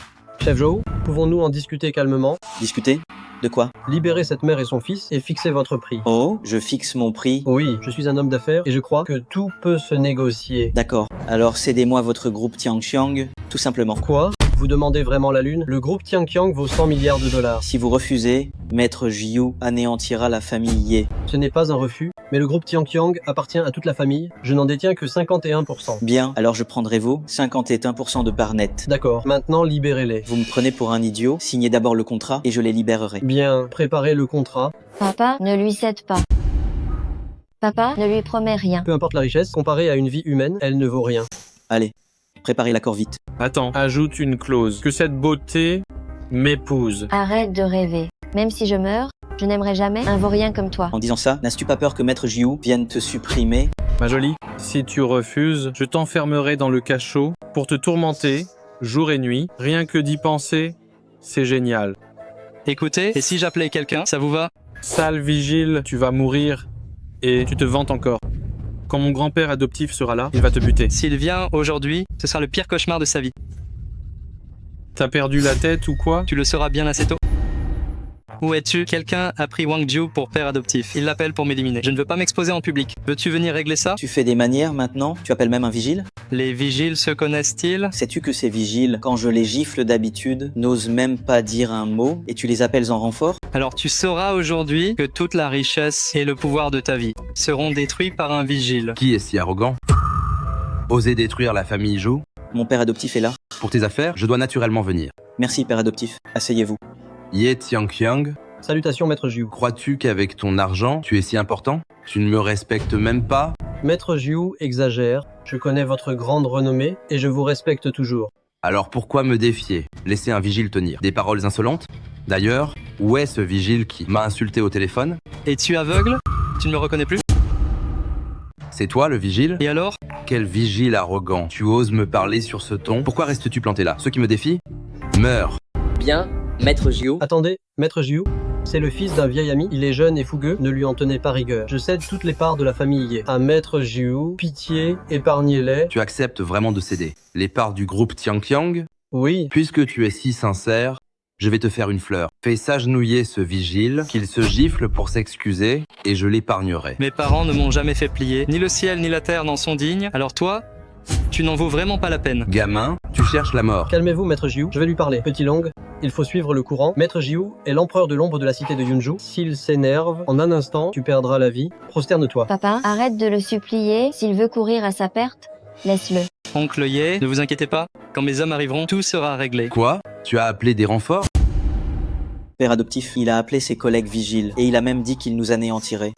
S4: Chef Zhou, pouvons-nous en discuter calmement?
S6: Discuter? De quoi?
S4: Libérez cette mère et son fils et fixez votre prix.
S6: Oh, je fixe mon prix.
S4: Oui, je suis un homme d'affaires et je crois que tout peut se négocier.
S6: D'accord. Alors cédez-moi votre groupe Tianqiang, tout simplement.
S4: Quoi? Vous demandez vraiment la lune? Le groupe Tianqiang vaut 100 milliards de dollars.
S6: Si vous refusez, Maître Jiu anéantira la famille Ye.
S4: Ce n'est pas un refus, mais le groupe Tianqiang appartient à toute la famille. Je n'en détiens que 51%.
S6: Bien, alors je prendrai vos 51% de part nette.
S4: D'accord, maintenant libérez-les.
S6: Vous me prenez pour un idiot, signez d'abord le contrat et je les libérerai.
S4: Bien, préparez le contrat.
S3: Papa, ne lui cède pas. Papa, ne lui promets rien.
S4: Peu importe la richesse, comparée à une vie humaine, elle ne vaut rien.
S6: Allez, préparez l'accord vite.
S8: Attends, ajoute une clause. Que cette beauté m'épouse.
S3: Arrête de rêver. Même si je meurs, je n'aimerai jamais un vaurien comme toi.
S6: En disant ça, n'as-tu pas peur que Maître Jiu vienne te supprimer?
S8: Ma jolie, si tu refuses, je t'enfermerai dans le cachot pour te tourmenter, jour et nuit. Rien que d'y penser, c'est génial.
S1: Écoutez, et si j'appelais quelqu'un, ça vous va?
S8: Sale vigile, tu vas mourir et tu te vantes encore. Quand mon grand-père adoptif sera là, il va te buter.
S1: S'il vient aujourd'hui, ce sera le pire cauchemar de sa vie.
S8: T'as perdu la tête ou quoi?
S1: Tu le sauras bien assez tôt. Où es-tu? Quelqu'un a pris Wang Jiu pour père adoptif. Il l'appelle pour m'éliminer. Je ne veux pas m'exposer en public. Veux-tu venir régler ça?
S6: Tu fais des manières maintenant? Tu appelles même un vigile?
S1: Les vigiles se connaissent-ils?
S6: Sais-tu que ces vigiles, quand je les gifle d'habitude, n'osent même pas dire un mot et tu les appelles en renfort?
S1: Alors tu sauras aujourd'hui que toute la richesse et le pouvoir de ta vie seront détruits par un vigile.
S13: Qui est si arrogant? Oser détruire la famille Zhou?
S6: Mon père adoptif est là.
S13: Pour tes affaires, je dois naturellement venir.
S6: Merci, père adoptif. Asseyez-vous.
S13: Ye Tianqiang,
S4: Salutations, maître Jiu.
S13: crois-tu qu'avec ton argent, tu es si important? Tu ne me respectes même pas?
S4: Maître Jiu exagère. Je connais votre grande renommée et je vous respecte toujours.
S13: Alors pourquoi me défier? Laisser un vigile tenir des paroles insolentes? D'ailleurs, où est ce vigile qui m'a insulté au téléphone?
S1: Es-tu aveugle? Tu ne me reconnais plus?
S13: C'est toi le vigile?
S1: Et alors?
S13: Quel vigile arrogant. Tu oses me parler sur ce ton? Pourquoi restes-tu planté là? Ceux qui me défient meurent.
S7: Bien, maître Gio.
S4: Attendez, maître Jiu, c'est le fils d'un vieil ami. Il est jeune et fougueux, ne lui en tenez pas rigueur. Je cède toutes les parts de la famille Ye. À maître Jiu, pitié, épargnez-les.
S13: Tu acceptes vraiment de céder les parts du groupe Tianqiang?
S4: Oui,
S13: Puisque tu es si sincère, je vais te faire une fleur. Fais s'agenouiller ce vigile, qu'il se gifle pour s'excuser, et je l'épargnerai.
S1: Mes parents ne m'ont jamais fait plier. Ni le ciel ni la terre n'en sont dignes. Alors toi, tu n'en vaux vraiment pas la peine.
S13: Gamin, tu cherches la mort.
S4: calmez-vous, maître Jiu. Je vais lui parler. Petit Long, il faut suivre le courant. Maître Jiu est l'empereur de l'ombre de la cité de Yunju. S'il s'énerve, en un instant, tu perdras la vie. Prosterne-toi.
S3: Papa, arrête de le supplier. S'il veut courir à sa perte, laisse-le.
S1: Oncle Ye, ne vous inquiétez pas. Quand mes hommes arriveront, tout sera réglé.
S13: Quoi? Tu as appelé des renforts?
S6: Père adoptif, il a appelé ses collègues vigiles et il a même dit qu'il nous anéantirait.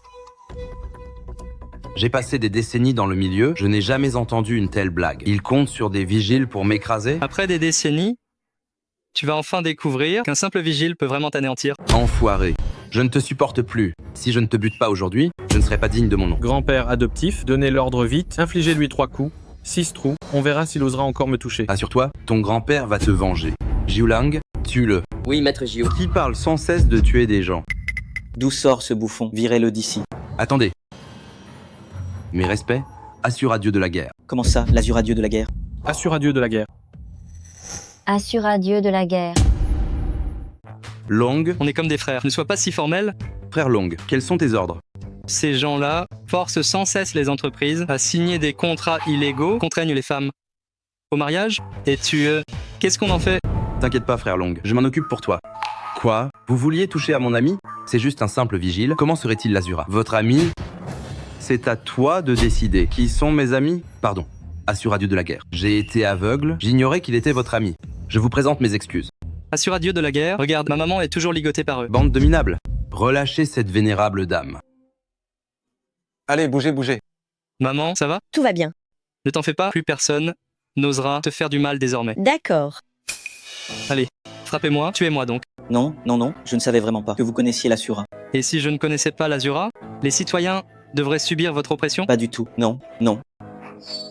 S13: J'ai passé des décennies dans le milieu, je n'ai jamais entendu une telle blague. Il compte sur des vigiles pour m'écraser?
S1: Après des décennies, tu vas enfin découvrir qu'un simple vigile peut vraiment t'anéantir.
S13: Enfoiré. Je ne te supporte plus. Si je ne te bute pas aujourd'hui, je ne serai pas digne de mon nom.
S8: Grand-père adoptif, donnez l'ordre vite, infligez-lui 3 coups, 6 trous, on verra s'il osera encore me toucher.
S13: Assure-toi, ton grand-père va te venger. Jiulang, tue-le.
S7: Oui, maître Gio.
S13: Qui parle sans cesse de tuer des gens?
S6: D'où sort ce bouffon? Virez-le d'ici.
S13: Attendez. Mes respects, assure à Dieu de la guerre.
S6: Comment ça, l'azur à Dieu de la guerre?
S8: Assure à Dieu de la guerre.
S3: Assure à Dieu de la guerre.
S13: Long,
S1: On est comme des frères. Ne sois pas si formel.
S13: frère Long, quels sont tes ordres?
S1: Ces gens-là forcent sans cesse les entreprises à signer des contrats illégaux, contraignent les femmes au mariage. Et qu'est-ce qu'on en fait?
S13: T'inquiète pas, frère Long, je m'en occupe pour toi. Quoi? Vous vouliez toucher à mon ami? C'est juste un simple vigile. Comment serait-il l'Azura? Votre ami? C'est à toi de décider. Qui sont mes amis? Pardon. Assure à Dieu de la guerre. J'ai été aveugle, j'ignorais qu'il était votre ami. Je vous présente mes excuses.
S1: Assure à Dieu de la guerre. Regarde, ma maman est toujours ligotée par eux.
S13: Bande de minables. Relâchez cette vénérable dame.
S12: Allez, bougez, bougez.
S1: Maman, ça va?
S5: Tout va bien.
S1: Ne t'en fais pas, plus personne n'osera te faire du mal désormais.
S5: D'accord.
S1: Allez, frappez-moi, tuez-moi donc.
S6: Non, non, non, je ne savais vraiment pas que vous connaissiez l'Asura.
S1: Et si je ne connaissais pas l'Azura, les citoyens devraient subir votre oppression?
S6: Pas du tout. Non, non.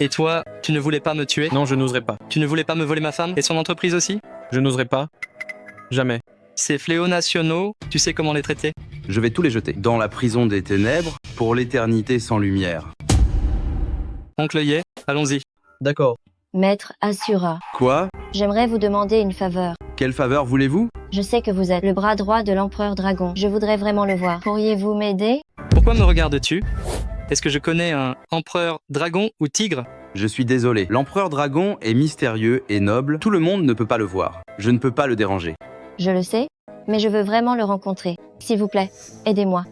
S1: Et toi, tu ne voulais pas me tuer?
S8: Non, je n'oserais pas.
S1: Tu ne voulais pas me voler ma femme et son entreprise aussi?
S8: Je n'oserais pas. Jamais.
S1: Ces fléaux nationaux, tu sais comment les traiter?
S13: Je vais tous les jeter dans la prison des ténèbres pour l'éternité sans lumière.
S1: Oncle Ye, allons-y.
S4: d'accord.
S3: Maître Assura,
S13: Quoi?
S3: j'aimerais vous demander une faveur.
S13: Quelle faveur voulez-vous?
S3: Je sais que vous êtes le bras droit de l'empereur dragon. Je voudrais vraiment le voir. Pourriez-vous m'aider?
S1: Pourquoi me regardes-tu? Est-ce que je connais un empereur dragon ou tigre?
S13: Je suis désolé. L'empereur dragon est mystérieux et noble. Tout le monde ne peut pas le voir. Je ne peux pas le déranger.
S3: Je le sais, mais je veux vraiment le rencontrer. S'il vous plaît, aidez-moi.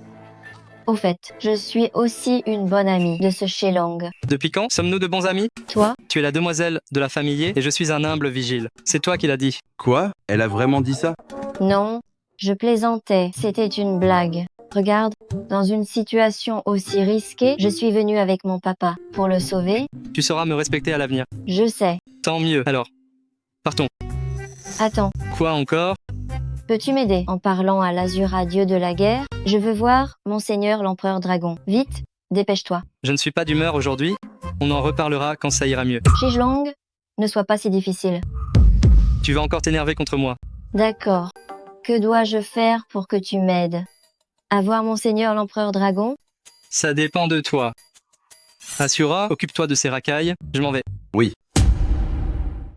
S3: Au fait, je suis aussi une bonne amie de ce Shelong.
S1: Depuis quand sommes-nous de bons amis?
S3: Toi,
S1: Tu es la demoiselle de la famille Ye et je suis un humble vigile. C'est toi qui l'as dit.
S13: Quoi? Elle a vraiment dit ça?
S3: non, je plaisantais, c'était une blague. Regarde, dans une situation aussi risquée, je suis venue avec mon papa. Pour le sauver,
S1: Tu sauras me respecter à l'avenir.
S3: je sais.
S1: Tant mieux. Alors, partons.
S3: Attends,
S1: Quoi encore?
S3: peux-tu m'aider en parlant à l'Azura dieu de la guerre? Je veux voir Monseigneur l'empereur dragon. Vite, dépêche-toi.
S1: Je ne suis pas d'humeur aujourd'hui. On en reparlera quand ça ira mieux.
S3: Shijlong, ne sois pas si difficile.
S1: Tu vas encore t'énerver contre moi.
S3: D'accord. Que dois-je faire pour que tu m'aides? Avoir Monseigneur l'empereur dragon?
S1: Ça dépend de toi. Assura, occupe-toi de ces racailles. Je m'en vais.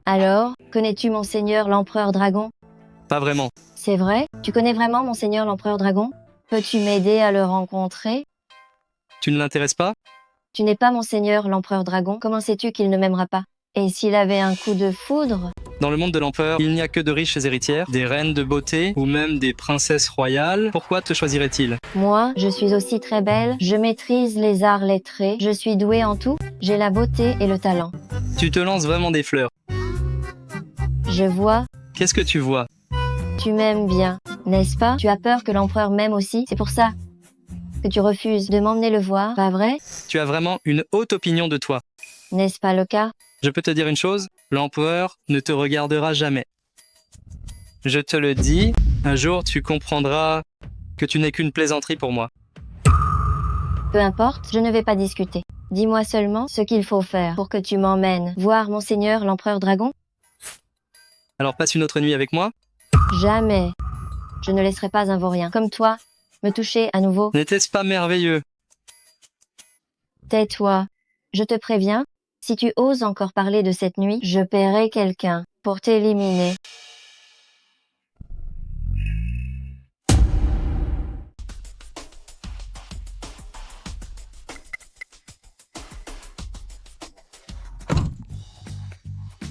S3: Alors, connais-tu Monseigneur l'empereur dragon?
S1: Pas vraiment.
S3: C'est vrai? Tu connais vraiment Monseigneur l'Empereur Dragon? Peux-tu m'aider à le rencontrer?
S1: Tu ne l'intéresses pas?
S3: Tu n'es pas Monseigneur l'Empereur Dragon, comment sais-tu qu'il ne m'aimera pas? Et s'il avait un coup de foudre?
S1: Dans le monde de l'empereur, il n'y a que de riches héritières, des reines de beauté ou même des princesses royales. Pourquoi te choisirait-il?
S3: Moi, je suis aussi très belle, je maîtrise les arts lettrés, je suis douée en tout, j'ai la beauté et le talent.
S1: Tu te lances vraiment des fleurs.
S3: Je vois,
S1: Qu'est-ce que tu vois?
S3: tu m'aimes bien, n'est-ce pas? Tu as peur que l'empereur m'aime aussi, c'est pour ça que tu refuses de m'emmener le voir, pas vrai?
S1: Tu as vraiment une haute opinion de toi.
S3: N'est-ce pas le cas?
S1: Je peux te dire une chose, l'empereur ne te regardera jamais. Je te le dis, un jour tu comprendras que tu n'es qu'une plaisanterie pour moi.
S3: Peu importe, je ne vais pas discuter. Dis-moi seulement ce qu'il faut faire pour que tu m'emmènes voir Monseigneur l'Empereur Dragon.
S1: Alors passe une autre nuit avec moi?
S3: Jamais. Je ne laisserai pas un vaurien comme toi me toucher à nouveau.
S1: N'était-ce pas merveilleux?
S3: Tais-toi. Je te préviens, si tu oses encore parler de cette nuit, je paierai quelqu'un pour t'éliminer.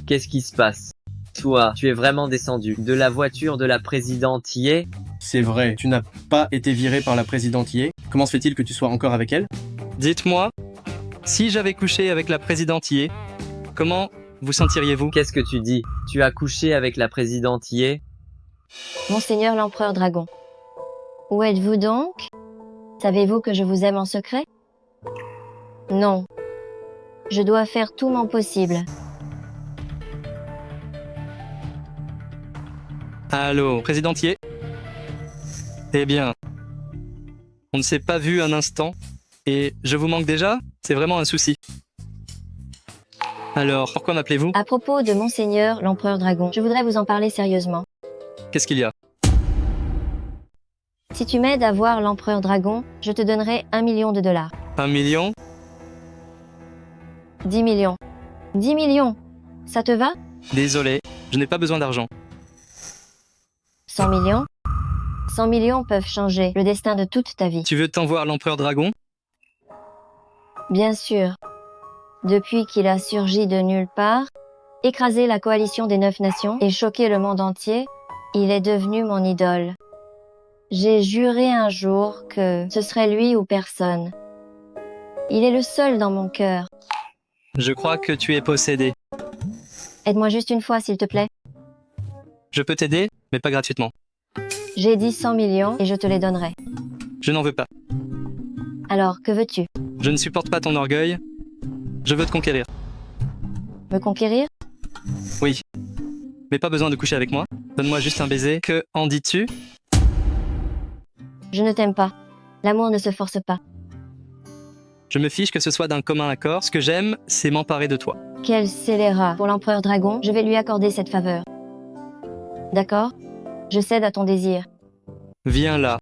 S7: Qu'est-ce qui se passe? Toi, tu es vraiment descendu de la voiture de la présidente y est?
S4: C'est vrai, tu n'as pas été viré par la présidente hier. Comment se fait-il que tu sois encore avec elle?
S1: Dites-moi, si j'avais couché avec la présidente hier, comment vous sentiriez-vous?
S7: Qu'est-ce que tu dis? Tu as couché avec la présidente y est?
S3: Monseigneur l'Empereur Dragon. Où êtes-vous donc? Savez-vous que je vous aime en secret? Non. Je dois faire tout mon possible.
S1: Allô, présidentier? Eh bien, on ne s'est pas vu un instant, et je vous manque déjà? C'est vraiment un souci. Alors, pourquoi m'appelez-vous?
S3: À propos de Monseigneur l'Empereur Dragon, je voudrais vous en parler sérieusement.
S1: Qu'est-ce qu'il y a?
S3: Si tu m'aides à voir l'Empereur Dragon, je te donnerai 1 million de dollars.
S1: 1 million?
S3: 10 millions. 10 millions! Ça te va?
S1: Désolé, je n'ai pas besoin d'argent.
S3: 100 millions? 100 millions peuvent changer le destin de toute ta vie.
S1: Tu veux t'en voir l'empereur dragon?
S3: Bien sûr. Depuis qu'il a surgi de nulle part, écrasé la coalition des 9 nations et choqué le monde entier, il est devenu mon idole. J'ai juré un jour que ce serait lui ou personne. Il est le seul dans mon cœur.
S1: Je crois que tu es possédé.
S3: Aide-moi juste une fois, s'il te plaît.
S1: Je peux t'aider, mais pas gratuitement.
S3: J'ai dit 100 millions et je te les donnerai.
S1: Je n'en veux pas.
S3: Alors, que veux-tu?
S1: Je ne supporte pas ton orgueil. Je veux te conquérir.
S3: Me conquérir?
S1: Oui. Mais pas besoin de coucher avec moi. Donne-moi juste un baiser. Que en dis-tu?
S3: Je ne t'aime pas. L'amour ne se force pas.
S1: Je me fiche que ce soit d'un commun accord. Ce que j'aime, c'est m'emparer de toi.
S3: Quel scélérat! Pour l'Empereur Dragon, je vais lui accorder cette faveur. D'accord? Je cède à ton désir.
S1: Viens là.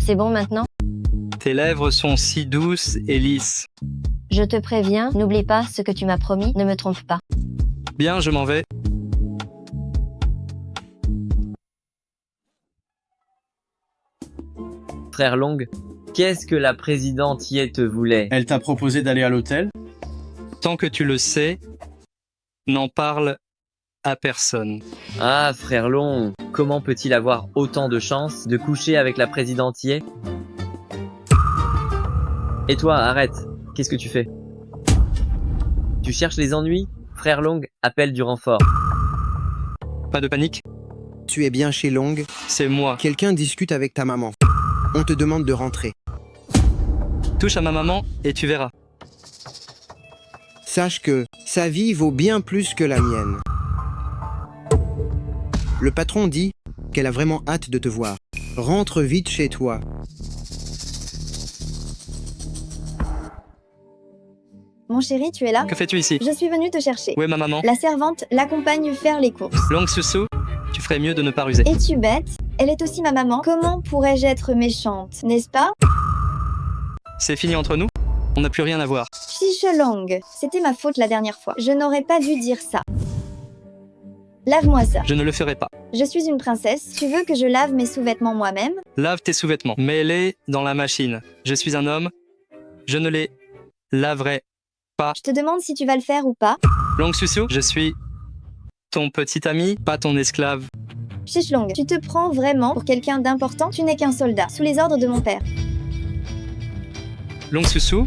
S3: C'est bon maintenant?
S1: Tes lèvres sont si douces et lisses.
S3: Je te préviens, n'oublie pas ce que tu m'as promis, ne me trompe pas.
S1: Bien, je m'en vais.
S7: Frère Long, qu'est-ce que la présidente y est te voulait?
S4: Elle t'a proposé d'aller à l'hôtel?
S1: Tant que tu le sais, n'en parle à personne.
S7: Ah, frère Long, comment peut-il avoir autant de chance de coucher avec la présidente y est? Et toi, arrête. Qu'est-ce que tu fais? Tu cherches les ennuis? Frère Long, appelle du renfort.
S1: Pas de panique,
S10: Tu es bien chez Long.
S1: c'est moi.
S10: Quelqu'un discute avec ta maman. On te demande de rentrer.
S1: Touche à ma maman et tu verras.
S10: Sache que sa vie vaut bien plus que la mienne. Le patron dit qu'elle a vraiment hâte de te voir. Rentre vite chez toi.
S2: Mon chéri, tu es là?
S1: Que fais-tu ici?
S2: Je suis venue te chercher.
S1: Où est ma maman?
S2: La servante l'accompagne faire les courses.
S1: Long Susu, tu ferais mieux de ne pas ruser.
S2: Es-tu bête? Elle est aussi ma maman. Comment pourrais-je être méchante, n'est-ce pas?
S1: C'est fini entre nous? On n'a plus rien à voir.
S2: Chichelong, c'était ma faute la dernière fois. Je n'aurais pas dû dire ça. Lave-moi ça.
S1: Je ne le ferai pas.
S2: Je suis une princesse. Tu veux que je lave mes sous-vêtements moi-même?
S1: Lave tes sous-vêtements. Mets-les dans la machine. Je suis un homme. Je ne les laverai pas.
S2: Je te demande si tu vas le faire ou pas.
S1: Long Susu, je suis ton petit ami, pas ton esclave.
S2: Chichelong, tu te prends vraiment pour quelqu'un d'important? Tu n'es qu'un soldat, sous les ordres de mon père.
S1: Long Susu,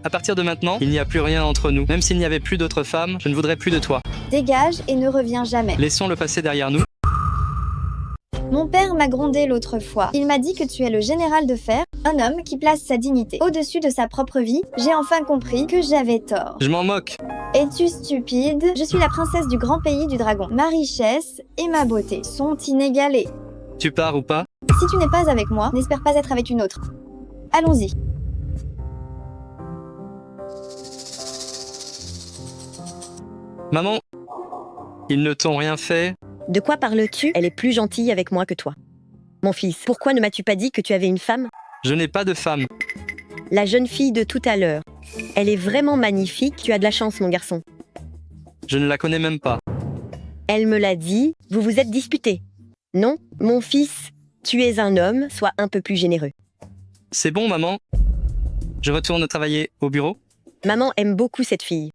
S1: à partir de maintenant, il n'y a plus rien entre nous. Même s'il n'y avait plus d'autres femmes, je ne voudrais plus de toi.
S2: Dégage et ne reviens jamais.
S1: Laissons le passé derrière nous.
S2: Mon père m'a grondé l'autre fois. Il m'a dit que tu es le général de fer, un homme qui place sa dignité au-dessus de sa propre vie. J'ai enfin compris que j'avais tort.
S1: Je m'en moque.
S2: Es-tu stupide? Je suis la princesse du grand pays du dragon. Ma richesse et ma beauté sont inégalées.
S1: Tu pars ou pas?
S2: Si tu n'es pas avec moi, n'espère pas être avec une autre. Allons-y.
S1: Maman, ils ne t'ont rien fait?
S5: De quoi parles-tu? Elle est plus gentille avec moi que toi. Mon fils, pourquoi ne m'as-tu pas dit que tu avais une femme?
S1: Je n'ai pas de femme.
S5: La jeune fille de tout à l'heure. Elle est vraiment magnifique, tu as de la chance mon garçon.
S1: Je ne la connais même pas.
S5: Elle me l'a dit, vous vous êtes disputés. Non, mon fils, tu es un homme, sois un peu plus généreux.
S1: C'est bon, maman. Je retourne travailler au bureau.
S5: Maman aime beaucoup cette fille.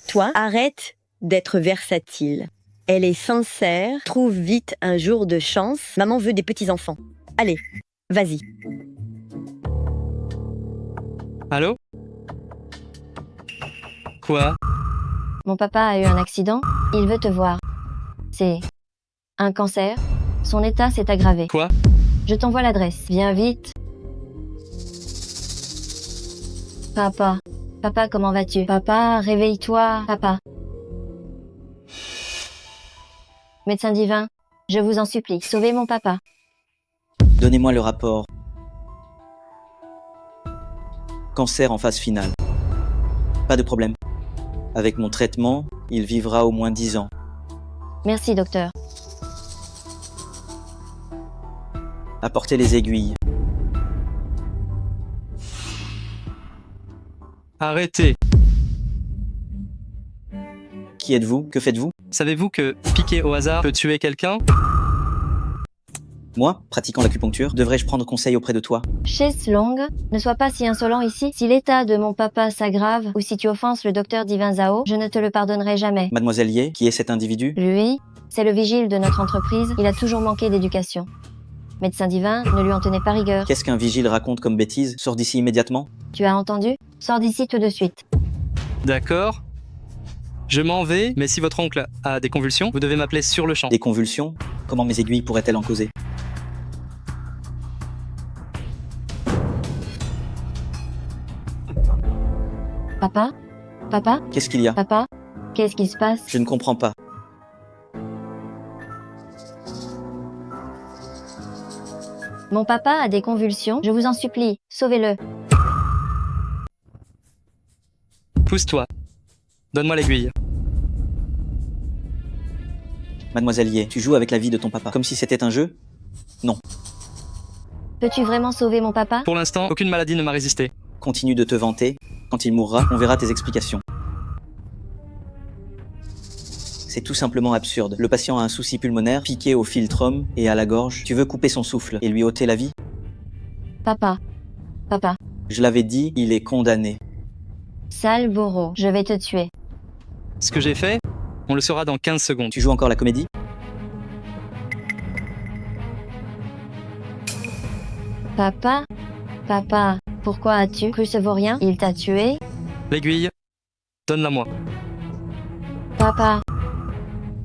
S5: Toi, arrête d'être versatile. Elle est sincère, trouve vite un jour de chance. Maman veut des petits-enfants. Allez, vas-y.
S1: Allô? Quoi?
S3: Mon papa a eu un accident, il veut te voir. C'est un cancer, son état s'est aggravé.
S1: Quoi?
S3: Je t'envoie l'adresse, viens vite. Papa, papa, comment vas-tu? Papa, réveille-toi, papa. Médecin divin, je vous en supplie, sauvez mon papa.
S6: Donnez-moi le rapport. Cancer en phase finale. Pas de problème. Avec mon traitement, il vivra au moins 10 ans.
S3: Merci, docteur.
S6: Apportez les aiguilles.
S1: Arrêtez.
S6: Qui êtes-vous? Que faites-vous?
S1: Savez-vous que piquer au hasard peut tuer quelqu'un?
S6: Moi, pratiquant l'acupuncture, devrais-je prendre conseil auprès de toi?
S3: Chichelong, ne sois pas si insolent ici. Si l'état de mon papa s'aggrave ou si tu offenses le docteur Divin Zhao, je ne te le pardonnerai jamais.
S6: Mademoiselle Ye, qui est cet individu?
S3: Lui, c'est le vigile de notre entreprise. Il a toujours manqué d'éducation. Médecin divin, ne lui en tenez pas rigueur.
S6: Qu'est-ce qu'un vigile raconte comme bêtise? Sors d'ici immédiatement.
S3: Tu as entendu? Sors d'ici tout de suite.
S1: D'accord. Je m'en vais, mais si votre oncle a des convulsions, vous devez m'appeler sur le champ.
S6: Des convulsions? Comment mes aiguilles pourraient-elles en causer?
S3: Papa? Papa?
S6: Qu'est-ce qu'il y a?
S3: Papa? Qu'est-ce qui se passe?
S6: Je ne comprends pas.
S3: Mon papa a des convulsions, je vous en supplie, sauvez-le.
S1: Pousse-toi. Donne-moi l'aiguille.
S6: Mademoiselle Ye, tu joues avec la vie de ton papa, comme si c'était un jeu? Non.
S3: Peux-tu vraiment sauver mon papa?
S1: Pour l'instant, aucune maladie ne m'a résisté.
S6: Continue de te vanter. Quand il mourra, on verra tes explications. C'est tout simplement absurde. Le patient a un souci pulmonaire, piqué au philtrum et à la gorge. Tu veux couper son souffle et lui ôter la vie?
S3: Papa. Papa.
S6: Je l'avais dit, il est condamné.
S3: Sale bourreau, je vais te tuer.
S1: Ce que j'ai fait, on le saura dans 15 secondes.
S6: Tu joues encore la comédie?
S3: Papa? Papa, pourquoi as-tu cru ce vaurien? Il t'a tué?
S1: L'aiguille, donne-la-moi.
S3: Papa.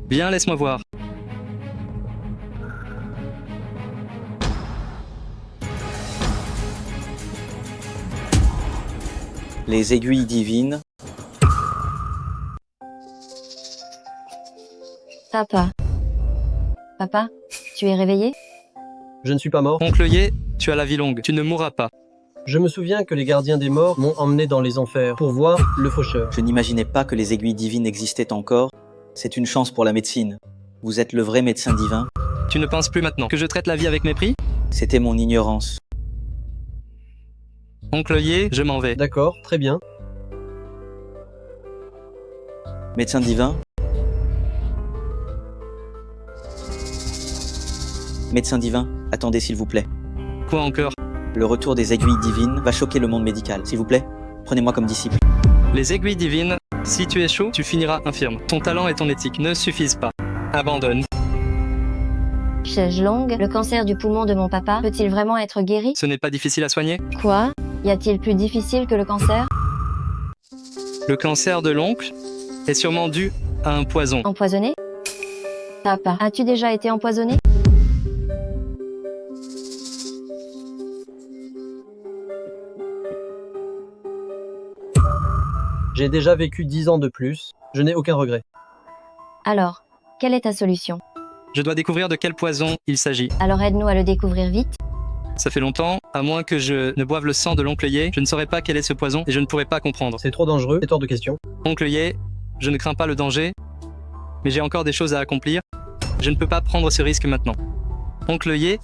S1: Viens, laisse-moi voir.
S6: Les aiguilles divines.
S3: Papa. Papa, tu es réveillé?
S4: Je ne suis pas mort.
S1: Oncle Ye, tu as la vie longue. Tu ne mourras pas.
S4: Je me souviens que les gardiens des morts m'ont emmené dans les enfers pour voir le faucheur.
S6: Je n'imaginais pas que les aiguilles divines existaient encore. C'est une chance pour la médecine. Vous êtes le vrai médecin divin.
S1: Tu ne penses plus maintenant que je traite la vie avec mépris?
S6: C'était mon ignorance.
S1: Oncle Ye, je m'en vais.
S4: D'accord, très bien.
S6: Médecin divin. Médecin divin, attendez s'il vous plaît.
S1: Quoi encore?
S6: Le retour des aiguilles divines va choquer le monde médical. S'il vous plaît, prenez-moi comme disciple.
S1: Les aiguilles divines, si tu es chaud, tu finiras infirme. Ton talent et ton éthique ne suffisent pas. Abandonne.
S3: Shenlong, le cancer du poumon de mon papa peut-il vraiment être guéri?
S1: Ce n'est pas difficile à soigner.
S3: Quoi? Y a-t-il plus difficile que le cancer?
S1: Le cancer de l'oncle est sûrement dû à un poison.
S3: Empoisonné? Papa, as-tu déjà été empoisonné?
S4: J'ai déjà vécu 10 ans de plus. Je n'ai aucun regret.
S3: Alors, quelle est ta solution?
S1: Je dois découvrir de quel poison il s'agit.
S3: Alors aide-nous à le découvrir vite.
S1: Ça fait longtemps, à moins que je ne boive le sang de l'oncle Ye, je ne saurais pas quel est ce poison et je ne pourrais pas comprendre.
S4: C'est trop dangereux, c'est hors de question.
S1: Oncle Ye, je ne crains pas le danger, mais j'ai encore des choses à accomplir. Je ne peux pas prendre ce risque maintenant. Oncle Ye,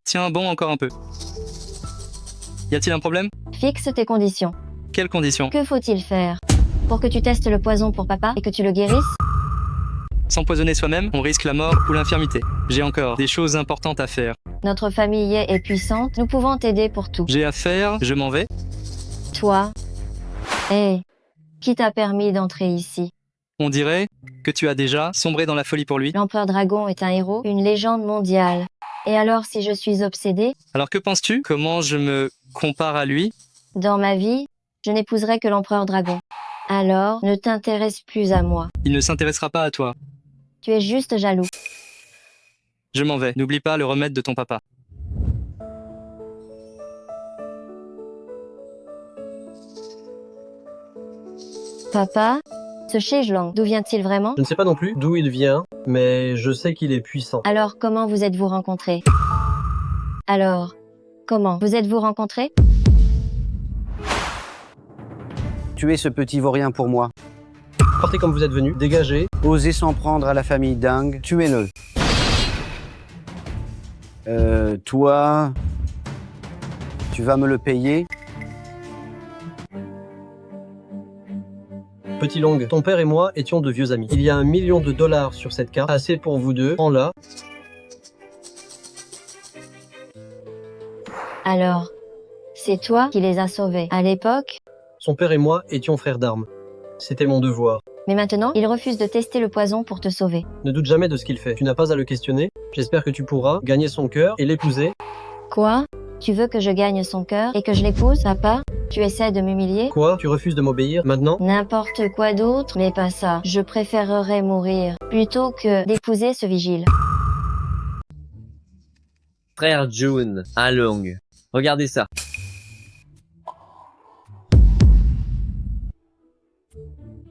S1: tiens bon encore un peu. Y a-t-il un problème?
S3: Fixe tes conditions.
S1: Quelles conditions?
S3: Que faut-il faire? Pour que tu testes le poison pour papa et que tu le guérisses?
S1: S'empoisonner soi-même, on risque la mort ou l'infirmité. J'ai encore des choses importantes à faire.
S3: Notre famille est puissante, nous pouvons t'aider pour tout.
S1: J'ai à faire, je m'en vais.
S3: Toi? Hé, qui t'a permis d'entrer ici?
S1: On dirait que tu as déjà sombré dans la folie pour lui.
S3: L'empereur Dragon est un héros, une légende mondiale. Et alors si je suis obsédée?
S1: Alors que penses-tu? Comment je me compare à lui?
S3: Dans ma vie, je n'épouserai que l'empereur Dragon. Alors, ne t'intéresse plus à moi.
S1: Il ne s'intéressera pas à toi.
S3: Tu es juste jaloux.
S1: Je m'en vais. N'oublie pas le remède de ton papa.
S3: Papa? Ce Shenlong, d'où vient-il vraiment?
S4: Je ne sais pas non plus d'où il vient, mais je sais qu'il est puissant.
S3: Alors, comment vous êtes-vous rencontrés? Alors, comment vous êtes-vous rencontrés?
S14: Tuez ce petit vaurien pour moi.
S4: Partez comme vous êtes venu, dégagez.
S14: Osez s'en prendre à la famille Deng, tuez-le. Toi... Tu vas me le payer?
S4: Petit Long, ton père et moi étions de vieux amis. Il y a $1 million sur cette carte, assez pour vous deux. Prends-la.
S3: Alors, c'est toi qui les as sauvés. À l'époque,
S4: Son père et moi étions frères d'armes. C'était mon devoir.
S3: mais maintenant, il refuse de tester le poison pour te sauver.
S4: Ne doute jamais de ce qu'il fait. Tu n'as pas à le questionner. J'espère que tu pourras gagner son cœur et l'épouser.
S3: Quoi? Tu veux que je gagne son cœur et que je l'épouse, papa? Tu essaies de m'humilier?
S4: Quoi? Tu refuses de m'obéir maintenant?
S3: N'importe quoi d'autre, mais pas ça. Je préférerais mourir plutôt que d'épouser ce vigile.
S7: Frère June, un long. Regardez ça.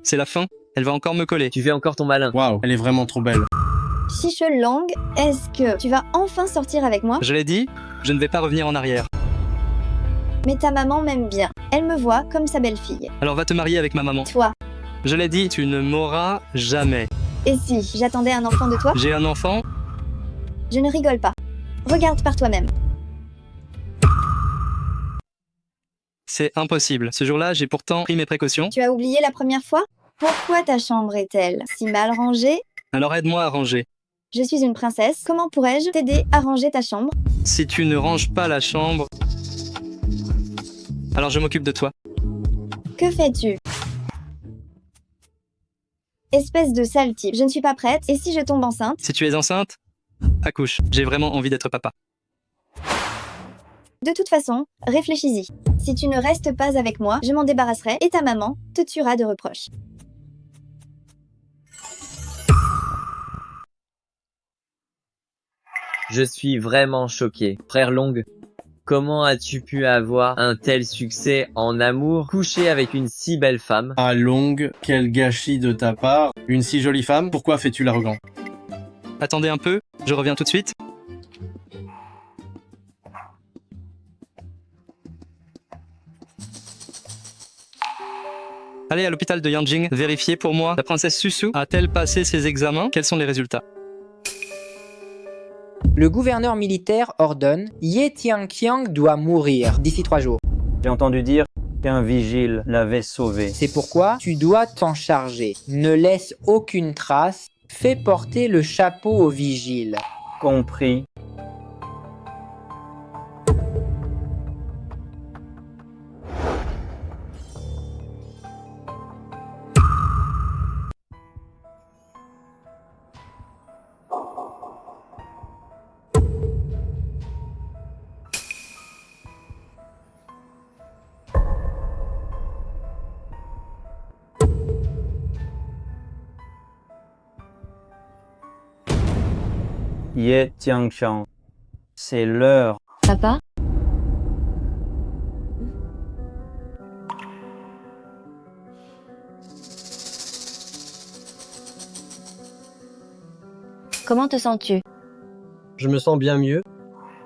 S1: C'est la fin. Elle va encore me coller.
S7: Tu fais encore ton malin.
S8: Waouh, elle est vraiment trop belle.
S2: Shenlong, est-ce que tu vas enfin sortir avec moi?
S1: Je l'ai dit, je ne vais pas revenir en arrière.
S2: Mais ta maman m'aime bien. Elle me voit comme sa belle-fille.
S1: Alors va te marier avec ma maman.
S2: Toi,
S1: Je l'ai dit, tu ne m'auras jamais.
S2: et si j'attendais un enfant de toi?
S1: J'ai un enfant.
S2: Je ne rigole pas. Regarde par toi-même.
S1: C'est impossible. Ce jour-là, j'ai pourtant pris mes précautions.
S2: Tu as oublié la première fois? Pourquoi ta chambre est-elle si mal rangée?
S1: Alors aide-moi à ranger.
S2: Je suis une princesse. Comment pourrais-je t'aider à ranger ta chambre?
S1: Si tu ne ranges pas la chambre, alors je m'occupe de toi.
S2: Que fais-tu? Espèce de sale type. Je ne suis pas prête. Et si je tombe enceinte?
S1: Si tu es enceinte, accouche. J'ai vraiment envie d'être papa.
S2: De toute façon, réfléchis-y. Si tu ne restes pas avec moi, je m'en débarrasserai et ta maman te tuera de reproches.
S7: Je suis vraiment choqué. Frère Long, comment as-tu pu avoir un tel succès en amour, coucher avec une si belle femme?
S8: Ah Long, quel gâchis de ta part. Une si jolie femme, pourquoi fais-tu l'arrogant?
S1: Attendez un peu, je reviens tout de suite. Allez à l'hôpital de Yanjing, vérifiez pour moi. La princesse Susu a-t-elle passé ses examens? Quels sont les résultats?
S15: Le gouverneur militaire ordonne Ye Tianqiang doit mourir d'ici 3 jours.
S14: J'ai entendu dire qu'un vigile l'avait sauvé.
S15: C'est pourquoi tu dois t'en charger. Ne laisse aucune trace. Fais porter le chapeau au vigile.
S14: Compris. Ye Tiangchang, c'est l'heure.
S3: Papa? Comment te sens-tu?
S4: Je me sens bien mieux.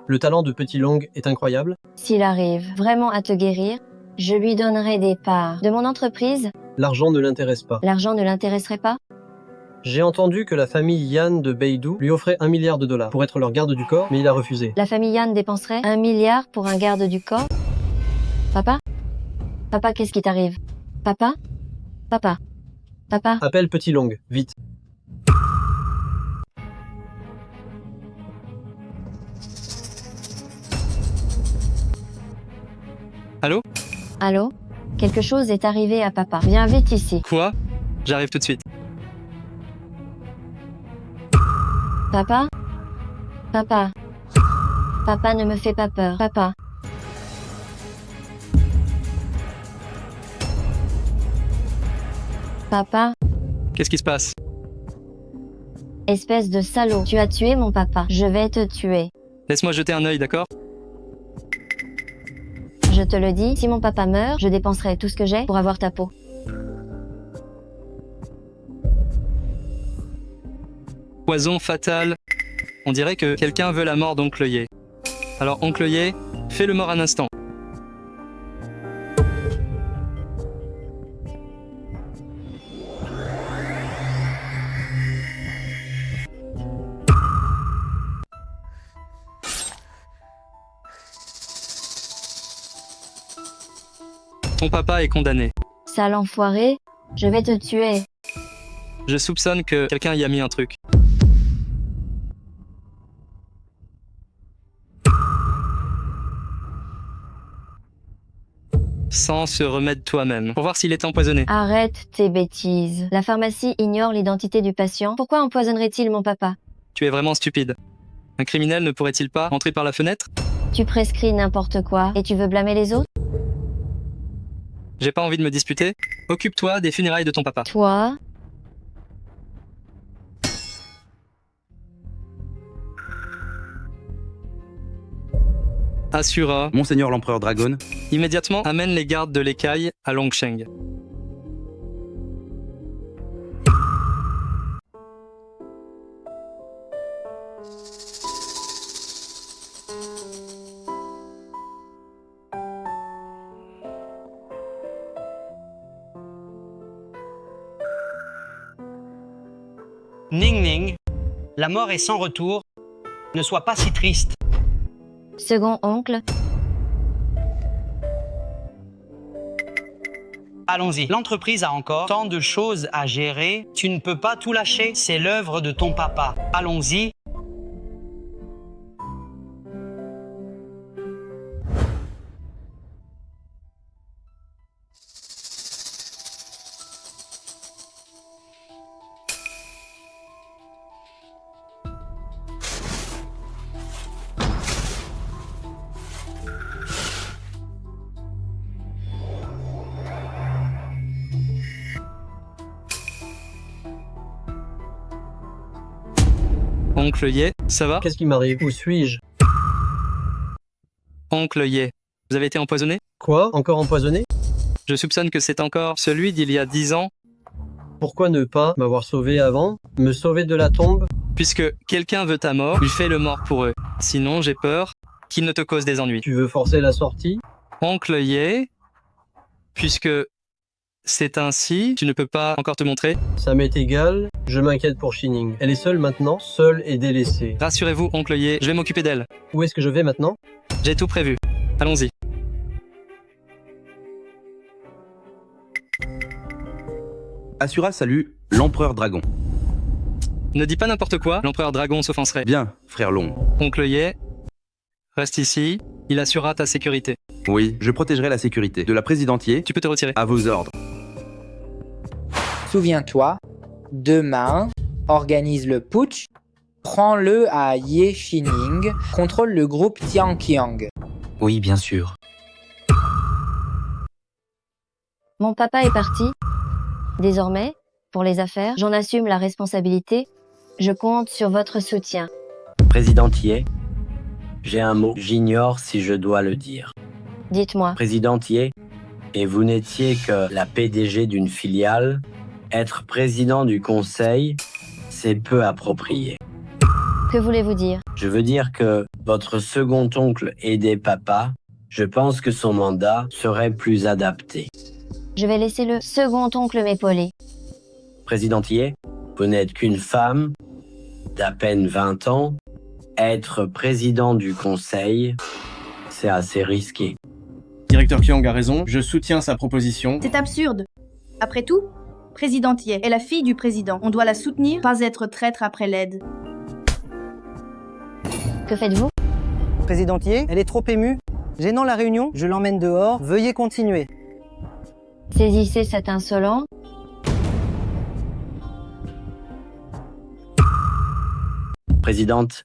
S4: Le talent de Petit Long est incroyable.
S3: S'il arrive vraiment à te guérir, je lui donnerai des parts de mon entreprise.
S4: L'argent ne l'intéresse pas.
S3: L'argent ne l'intéresserait pas?
S4: J'ai entendu que la famille Yan de Beidou lui offrait $1 milliard pour être leur garde du corps, mais il a refusé.
S3: La famille Yan dépenserait 1 milliard pour un garde du corps? Papa? Papa, qu'est-ce qui t'arrive? Papa? Papa? Papa?
S4: Appelle Petit Long, vite.
S1: Allô?
S3: Allô? Quelque chose est arrivé à papa. Viens vite ici.
S1: Quoi? J'arrive tout de suite.
S3: Papa? Papa? Papa, ne me fais pas peur. Papa? Papa?
S1: Qu'est-ce qui se passe?
S3: Espèce de salaud. Tu as tué mon papa. Je vais te tuer.
S1: Laisse-moi jeter un œil, d'accord?
S3: Je te le dis, si mon papa meurt, je dépenserai tout ce que j'ai pour avoir ta peau.
S1: Poison fatal. On dirait que quelqu'un veut la mort d'Oncle Ye. Alors Oncle Ye, fais le mort un instant. Ton papa est condamné.
S3: Sale enfoiré, je vais te tuer.
S1: Je soupçonne que quelqu'un y a mis un truc. Sans se remettre toi-même, pour voir s'il est empoisonné.
S3: Arrête tes bêtises. La pharmacie ignore l'identité du patient. Pourquoi empoisonnerait-il mon papa?
S1: Tu es vraiment stupide. Un criminel ne pourrait-il pas entrer par la fenêtre?
S3: Tu prescris n'importe quoi et tu veux blâmer les autres?
S1: J'ai pas envie de me disputer. Occupe-toi des funérailles de ton papa.
S3: Toi?
S1: Assura.
S13: Monseigneur l'Empereur Dragon.
S1: Immédiatement, amène les gardes de l'écaille à Longsheng.
S16: Ning Ning, la mort est sans retour. Ne sois pas si triste.
S3: Second oncle.
S16: Allons-y. L'entreprise a encore tant de choses à gérer. Tu ne peux pas tout lâcher. C'est l'œuvre de ton papa. Allons-y.
S1: Oncle Ye, ça va?
S4: Qu'est-ce qui m'arrive? Où suis-je?
S1: Oncle Ye, vous avez été empoisonné?
S4: Quoi? Encore empoisonné?
S1: Je soupçonne que c'est encore celui d'il y a 10 ans.
S4: Pourquoi ne pas m'avoir sauvé avant? Me sauver de la tombe?
S1: Puisque quelqu'un veut ta mort, il fait le mort pour eux. Sinon, j'ai peur qu'il ne te cause des ennuis.
S4: Tu veux forcer la sortie?
S1: Oncle Ye, puisque c'est ainsi, tu ne peux pas encore te montrer?
S4: Ça m'est égal, je m'inquiète pour Shining. Elle est seule maintenant, seule et délaissée.
S1: Rassurez-vous, Oncle Ye, je vais m'occuper d'elle.
S4: Où est-ce que je vais maintenant?
S1: J'ai tout prévu. Allons-y.
S13: Asura salue l'empereur dragon.
S1: Ne dis pas n'importe quoi, l'empereur dragon s'offenserait.
S13: Bien, frère Long.
S1: Oncle Ye, reste ici, il assurera ta sécurité.
S13: Oui, je protégerai la sécurité de la présidente Ye.
S1: Tu peux te retirer.
S13: À vos ordres.
S15: Souviens-toi, demain, organise le putsch, prends-le à Ye Xining, contrôle le groupe Tianqiang.
S17: Oui, bien sûr.
S3: Mon papa est parti. Désormais, pour les affaires, j'en assume la responsabilité. Je compte sur votre soutien.
S17: Président Ye, j'ai un mot. J'ignore si je dois le dire.
S3: Dites-moi.
S17: Président Ye, et vous n'étiez que la PDG d'une filiale. Être président du conseil, c'est peu approprié.
S3: Que voulez-vous dire?
S17: Je veux dire que votre second oncle aidait papa. Je pense que son mandat serait plus adapté.
S3: Je vais laisser le second oncle m'épauler.
S17: Président Ye, vous n'êtes qu'une femme d'à peine 20 ans. Être président du conseil, c'est assez risqué.
S18: Directeur Kyong a raison, je soutiens sa proposition.
S19: C'est absurde. Après tout, Président Ye est la fille du président. On doit la soutenir, pas être traître après l'aide.
S3: Que faites-vous?
S20: Président Ye, elle est trop émue. Gênant la réunion, je l'emmène dehors. Veuillez continuer.
S3: Saisissez cet insolent.
S17: Présidente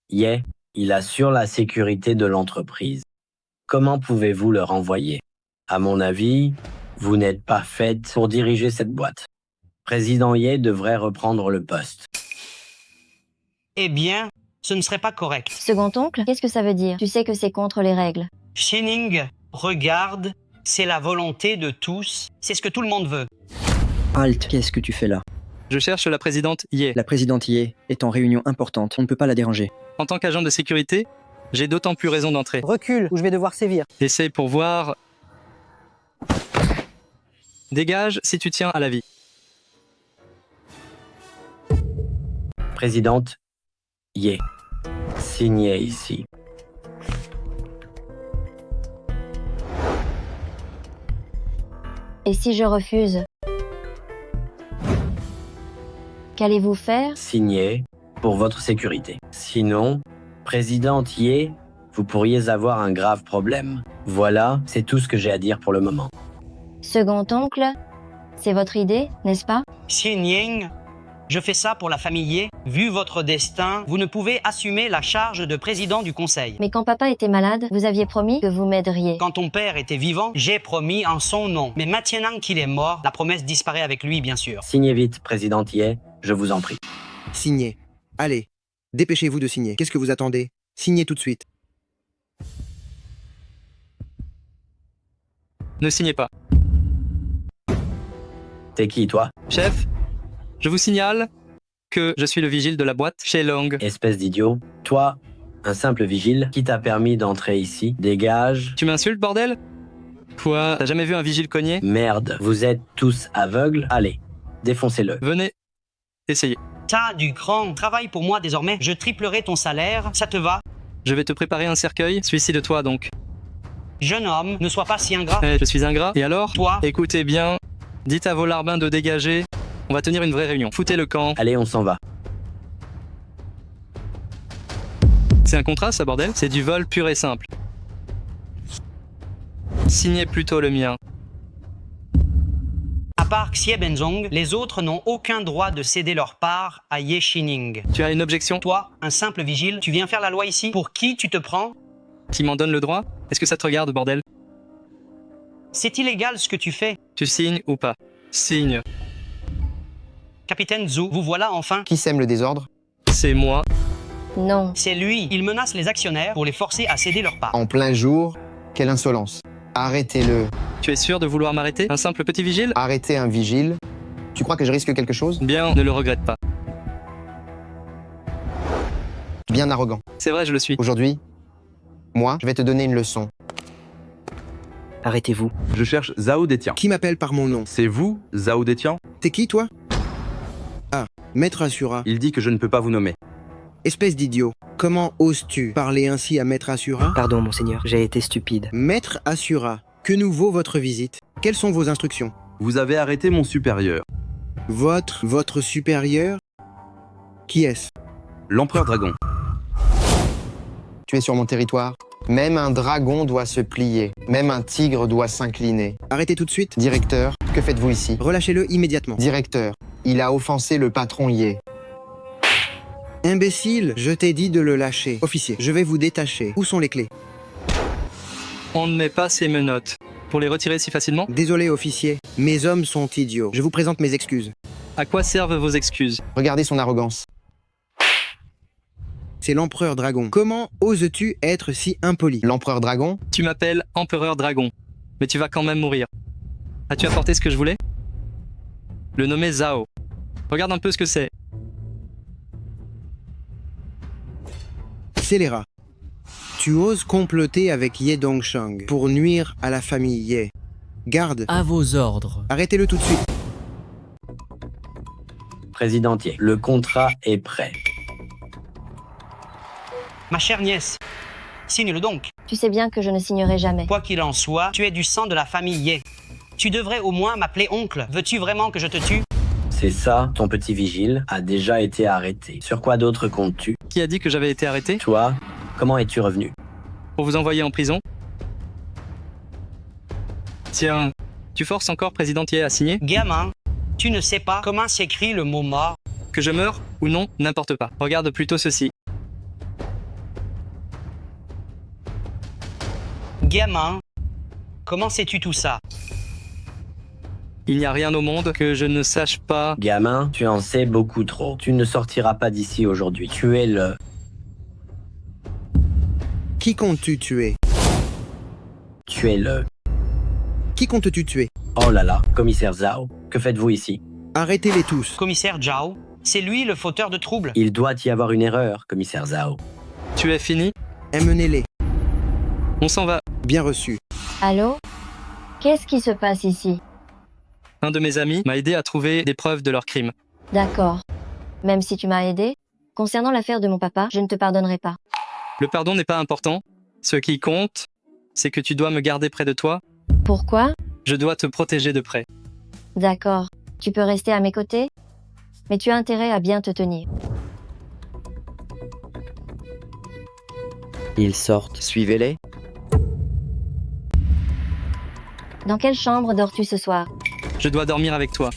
S17: Ye, il assure la sécurité de l'entreprise. Comment pouvez-vous le renvoyer? À mon avis, vous n'êtes pas faite pour diriger cette boîte. Président Ye devrait reprendre le poste.
S16: Eh bien, ce ne serait pas correct.
S3: Second oncle, qu'est-ce que ça veut dire? Tu sais que c'est contre les règles.
S16: Xining, regarde, c'est la volonté de tous, c'est ce que tout le monde veut.
S21: Halt, qu'est-ce que tu fais là?
S1: Je cherche la présidente Ye.
S21: La présidente Ye est en réunion importante, on ne peut pas la déranger.
S1: En tant qu'agent de sécurité, j'ai d'autant plus raison d'entrer.
S20: Recule, ou je vais devoir sévir.
S1: Essaye pour voir. Dégage si tu tiens à la vie.
S17: Présidente Ye, signez ici.
S3: Et si je refuse? Qu'allez-vous faire?
S17: Signez pour votre sécurité. Sinon, présidente Ye, vous pourriez avoir un grave problème. Voilà, c'est tout ce que j'ai à dire pour le moment.
S3: Second oncle, c'est votre idée, n'est-ce pas?
S16: Xining, je fais ça pour la famille Ye. Vu votre destin, vous ne pouvez assumer la charge de président du conseil.
S3: Mais quand papa était malade, vous aviez promis que vous m'aideriez.
S16: Quand ton père était vivant, j'ai promis en son nom. Mais maintenant qu'il est mort, la promesse disparaît avec lui, bien sûr.
S17: Signez vite, présidente Ye, je vous en prie.
S10: Signez. Allez, dépêchez-vous de signer. Qu'est-ce que vous attendez? Signez tout de suite.
S1: Ne signez pas.
S17: T'es qui, toi?
S1: Chef, je vous signale que je suis le vigile de la boîte chez Long.
S17: Espèce d'idiot. Toi, un simple vigile, qui t'a permis d'entrer ici? Dégage.
S1: Tu m'insultes, bordel? Quoi? T'as jamais vu un vigile cogner?
S17: Merde, vous êtes tous aveugles? Allez, défoncez-le.
S1: Venez, essayez.
S16: T'as du cran. Travaille pour moi désormais. Je triplerai ton salaire. Ça te va?
S1: Je vais te préparer un cercueil. Suicide-toi donc.
S16: Jeune homme, ne sois pas si ingrat.
S1: Je suis ingrat. Et alors?
S16: Toi?
S1: Écoutez bien. Dites à vos larbins de dégager. On va tenir une vraie réunion. Foutez le camp.
S17: Allez, on s'en va.
S1: C'est un contrat, ça, bordel? C'est du vol pur et simple. Signez plutôt le mien.
S16: À part Xie Benzong, les autres n'ont aucun droit de céder leur part à Ye Xining.
S1: Tu as une objection?
S16: Toi, un simple vigile, tu viens faire la loi ici? Pour qui tu te prends?
S1: Qui m'en donne le droit? Est-ce que ça te regarde, bordel?
S16: C'est illégal ce que tu fais.
S1: Tu signes ou pas? Signe.
S16: Capitaine Zhu, vous voilà enfin.
S10: Qui sème le désordre?
S1: C'est moi.
S3: Non.
S16: C'est lui. Il menace les actionnaires pour les forcer à céder leur part.
S10: En plein jour, quelle insolence. Arrêtez-le.
S1: Tu es sûr de vouloir m'arrêter? Un simple petit vigile?
S10: Arrêtez un vigile. Tu crois que je risque quelque chose?
S1: Bien, ne le regrette pas.
S10: Bien arrogant.
S1: C'est vrai, je le suis.
S10: Aujourd'hui, moi, je vais te donner une leçon.
S21: Arrêtez-vous.
S13: Je cherche Zhao Detian.
S10: Qui m'appelle par mon nom?
S13: C'est vous, Zhao Detian?
S10: T'es qui, toi? Ah, Maître Asura.
S13: Il dit que je ne peux pas vous nommer.
S10: Espèce d'idiot. Comment oses-tu parler ainsi à Maître Asura?
S21: Pardon, monseigneur, j'ai été stupide.
S10: Maître Asura, que nous vaut votre visite? Quelles sont vos instructions?
S13: Vous avez arrêté mon supérieur.
S10: Votre supérieur? Qui est-ce?
S13: L'empereur dragon.
S9: Tu es sur mon territoire. Même un dragon doit se plier. Même un tigre doit s'incliner.
S10: Arrêtez tout de suite.
S9: Directeur, que faites-vous ici?
S10: Relâchez-le immédiatement.
S9: Directeur, il a offensé le patron Ye.
S10: Imbécile, je t'ai dit de le lâcher. Officier, je vais vous détacher. Où sont les clés?
S1: On ne met pas ces menottes. Pour les retirer si facilement?
S10: Désolé, officier. Mes hommes sont idiots. Je vous présente mes excuses.
S1: À quoi servent vos excuses?
S9: Regardez son arrogance.
S10: C'est l'empereur dragon. Comment oses-tu être si impoli?
S9: L'empereur dragon?
S1: Tu m'appelles empereur dragon. Mais tu vas quand même mourir. As-tu apporté ce que je voulais? Le nommer Zhao. Regarde un peu ce que c'est.
S10: Scélérat. Tu oses comploter avec Ye Dongshang pour nuire à la famille Ye. Garde.
S22: À vos ordres.
S10: Arrêtez-le tout de suite.
S17: Président Ye, le contrat est prêt.
S16: Ma chère nièce, signe-le donc.
S3: Tu sais bien que je ne signerai jamais.
S16: Quoi qu'il en soit, tu es du sang de la famille Ye. Tu devrais au moins m'appeler oncle. Veux-tu vraiment que je te tue?
S17: C'est ça, ton petit vigile a déjà été arrêté. Sur quoi d'autre comptes-tu?
S1: Qui a dit que j'avais été arrêté?
S17: Toi, comment es-tu revenu?
S1: Pour vous envoyer en prison? Tiens, tu forces encore président Ye à signer?
S16: Gamin, tu ne sais pas comment s'écrit le mot mort?
S1: Que je meure ou non, n'importe pas. Regarde plutôt ceci.
S16: Gamin, comment sais-tu tout ça?
S1: Il n'y a rien au monde que je ne sache pas.
S17: Gamin, tu en sais beaucoup trop. Tu ne sortiras pas d'ici aujourd'hui. Tu es le...
S10: Qui comptes-tu tuer?
S17: Tu es le...
S10: Qui comptes-tu tuer?
S17: Oh là là, commissaire Zhao, que faites-vous ici?
S10: Arrêtez-les tous.
S16: Commissaire Zhao, c'est lui le fauteur de troubles.
S17: Il doit y avoir une erreur, commissaire Zhao.
S1: Tu es fini?
S10: Emmenez-les.
S1: On s'en va.
S10: Bien reçu.
S3: Allô? Qu'est-ce qui se passe ici?
S1: Un de mes amis m'a aidé à trouver des preuves de leur crime.
S3: D'accord. Même si tu m'as aidé, concernant l'affaire de mon papa, je ne te pardonnerai pas.
S1: Le pardon n'est pas important. Ce qui compte, c'est que tu dois me garder près de toi.
S3: Pourquoi?
S1: Je dois te protéger de près.
S3: D'accord. Tu peux rester à mes côtés, mais tu as intérêt à bien te tenir.
S21: Ils sortent. Suivez-les.
S3: Dans quelle chambre dors-tu ce soir?
S1: Je dois dormir avec toi.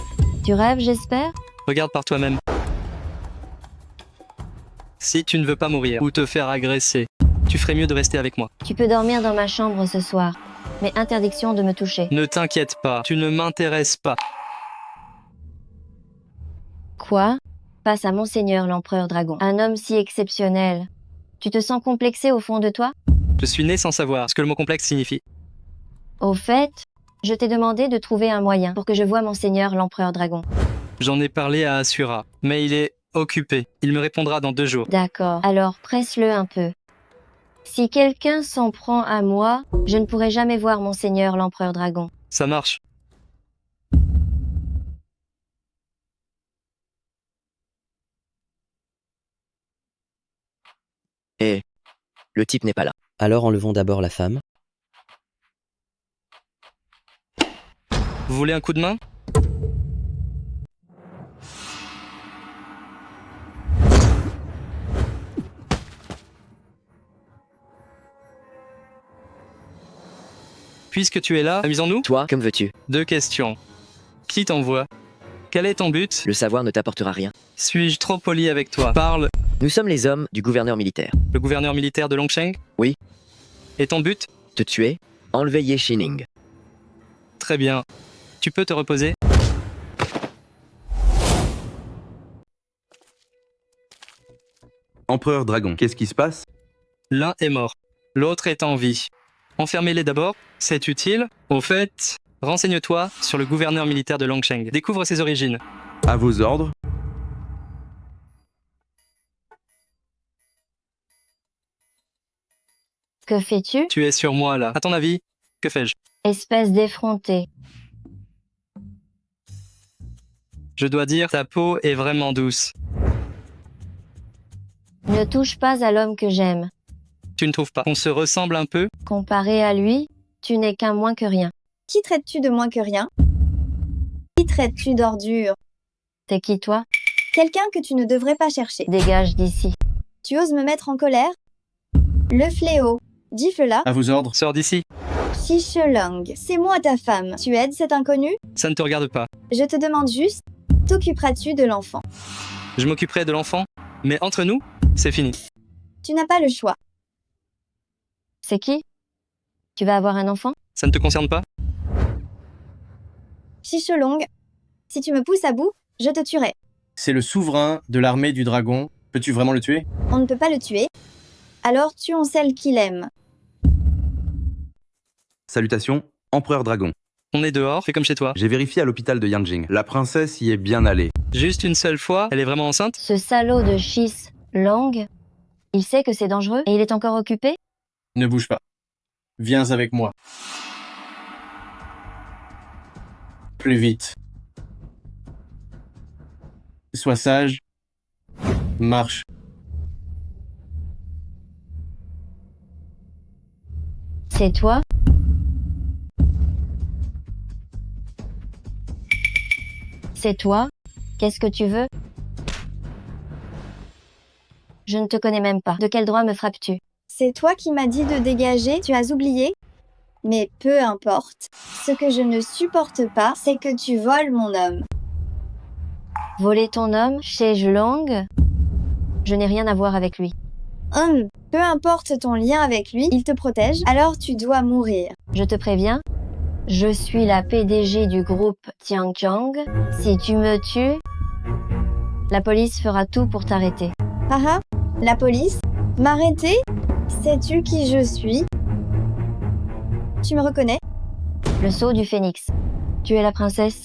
S3: Tu rêves, j'espère?
S1: Regarde par toi-même. Si tu ne veux pas mourir ou te faire agresser, tu ferais mieux de rester avec moi.
S3: Tu peux dormir dans ma chambre ce soir, mais interdiction de me toucher.
S1: Ne t'inquiète pas, tu ne m'intéresses pas.
S3: Quoi? Face à Monseigneur l'Empereur Dragon, un homme si exceptionnel. Tu te sens complexé au fond de toi?
S1: Je suis né sans savoir ce que le mot complexe signifie.
S3: Au fait, je t'ai demandé de trouver un moyen pour que je voie Monseigneur l'Empereur Dragon.
S1: J'en ai parlé à Asura, mais il est occupé. Il me répondra dans 2 jours.
S3: D'accord, alors presse-le un peu. Si quelqu'un s'en prend à moi, je ne pourrai jamais voir Monseigneur l'Empereur Dragon.
S1: Ça marche.
S21: Eh, le type n'est pas là. Alors enlevons d'abord la femme.
S1: Vous voulez un coup de main? Puisque tu es là, amusons-nous?
S21: Toi, comme veux-tu?
S1: 2 questions. Qui t'envoie? Quel est ton but?
S21: Le savoir ne t'apportera rien.
S1: Suis-je trop poli avec toi? Parle.
S21: Nous sommes les hommes du gouverneur militaire.
S1: Le gouverneur militaire de Longsheng?
S21: Oui.
S1: Et ton but?
S21: Te tuer, enlever Ye Shining.
S1: Très bien. Tu peux te reposer?
S13: Empereur dragon, qu'est-ce qui se passe?
S1: L'un est mort. L'autre est en vie. Enfermez-les d'abord. C'est utile. Au fait, renseigne-toi sur le gouverneur militaire de Longsheng. Découvre ses origines.
S13: À vos ordres.
S3: Que fais-tu?
S1: Tu es sur moi là. À ton avis, que fais-je?
S3: Espèce d'effronté.
S1: Je dois dire, ta peau est vraiment douce.
S3: Ne touche pas à l'homme que j'aime.
S1: Tu ne trouves pas qu'on se ressemble un peu?
S3: Comparé à lui, tu n'es qu'un moins que rien.
S2: Qui traites-tu de moins que rien? Qui traites-tu d'ordure?
S3: T'es qui toi?
S2: Quelqu'un que tu ne devrais pas chercher.
S3: Dégage d'ici.
S2: Tu oses me mettre en colère? Le fléau. Gifle-la.
S18: À vos ordres.
S1: Sors d'ici.
S2: Xishelong, c'est moi ta femme. Tu aides cet inconnu?
S1: Ça ne te regarde pas.
S2: Je te demande juste, t'occuperas-tu de l'enfant?
S1: Je m'occuperai de l'enfant, mais entre nous, c'est fini.
S2: Tu n'as pas le choix.
S3: C'est qui? Tu vas avoir un enfant?
S1: Ça ne te concerne pas?
S2: Xishelong, si tu me pousses à bout, je te tuerai.
S18: C'est le souverain de l'armée du dragon. Peux-tu vraiment le tuer?
S2: On ne peut pas le tuer. Alors tuons celle qu'il aime.
S13: Salutations, Empereur Dragon.
S1: On est dehors, fais comme chez toi.
S13: J'ai vérifié à l'hôpital de Yanjing. La princesse y est bien allée.
S1: Juste une seule fois, elle est vraiment enceinte?
S3: Ce salaud de Shis Long, il sait que c'est dangereux et il est encore occupé?
S18: Ne bouge pas. Viens avec moi. Plus vite. Sois sage. Marche.
S3: C'est toi? C'est toi? Qu'est-ce que tu veux? Je ne te connais même pas. De quel droit me frappes-tu?
S2: C'est toi qui m'as dit de dégager, tu as oublié? Mais peu importe. Ce que je ne supporte pas, c'est que tu voles mon homme.
S3: Voler ton homme, Xishelong? Je n'ai rien à voir avec lui.
S2: Peu importe ton lien avec lui, il te protège, alors tu dois mourir.
S3: Je te préviens, je suis la PDG du groupe Tianqiang. Si tu me tues, la police fera tout pour t'arrêter.
S2: Ah, la police? M'arrêter? Sais-tu qui je suis? Tu me reconnais?
S3: Le sceau du phénix. Tu es la princesse?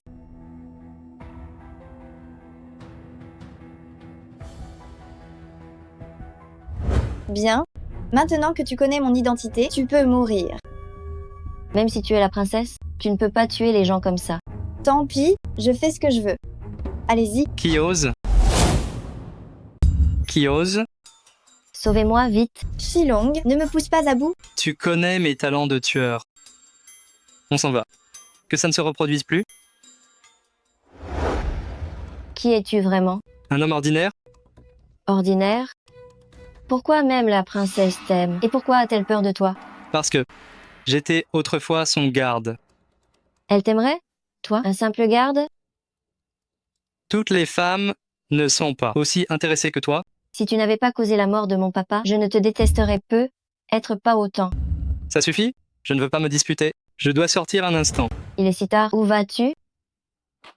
S2: Bien. Maintenant que tu connais mon identité, tu peux mourir.
S3: Même si tu es la princesse, tu ne peux pas tuer les gens comme ça.
S2: Tant pis, je fais ce que je veux. Allez-y.
S1: Qui ose? Qui ose?
S3: Sauvez-moi, vite.
S2: Xilong, ne me pousse pas à bout.
S1: Tu connais mes talents de tueur. On s'en va. Que ça ne se reproduise plus.
S3: Qui es-tu vraiment?
S1: Un homme ordinaire?
S3: Ordinaire? Pourquoi même la princesse t'aime? Et pourquoi a-t-elle peur de toi?
S1: Parce que j'étais autrefois son garde.
S3: Elle t'aimerait? Toi, un simple garde?
S1: Toutes les femmes ne sont pas aussi intéressées que toi.
S3: Si tu n'avais pas causé la mort de mon papa, je ne te détesterais peu, être pas autant.
S1: Ça suffit? Je ne veux pas me disputer. Je dois sortir un instant.
S3: Il est si tard, où vas-tu?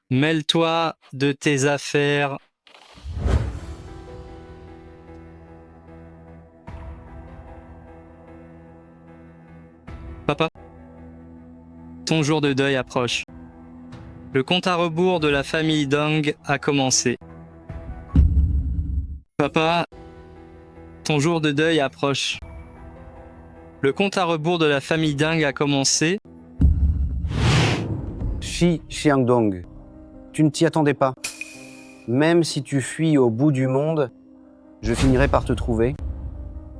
S1: Mêle-toi de tes affaires. Papa, ton jour de deuil approche. Le compte à rebours de la famille Dong a commencé. Papa, ton jour de deuil approche. Le compte à rebours de la famille Dong a commencé.
S11: Shi Xiangdong, tu ne t'y attendais pas. Même si tu fuis au bout du monde, je finirai par te trouver.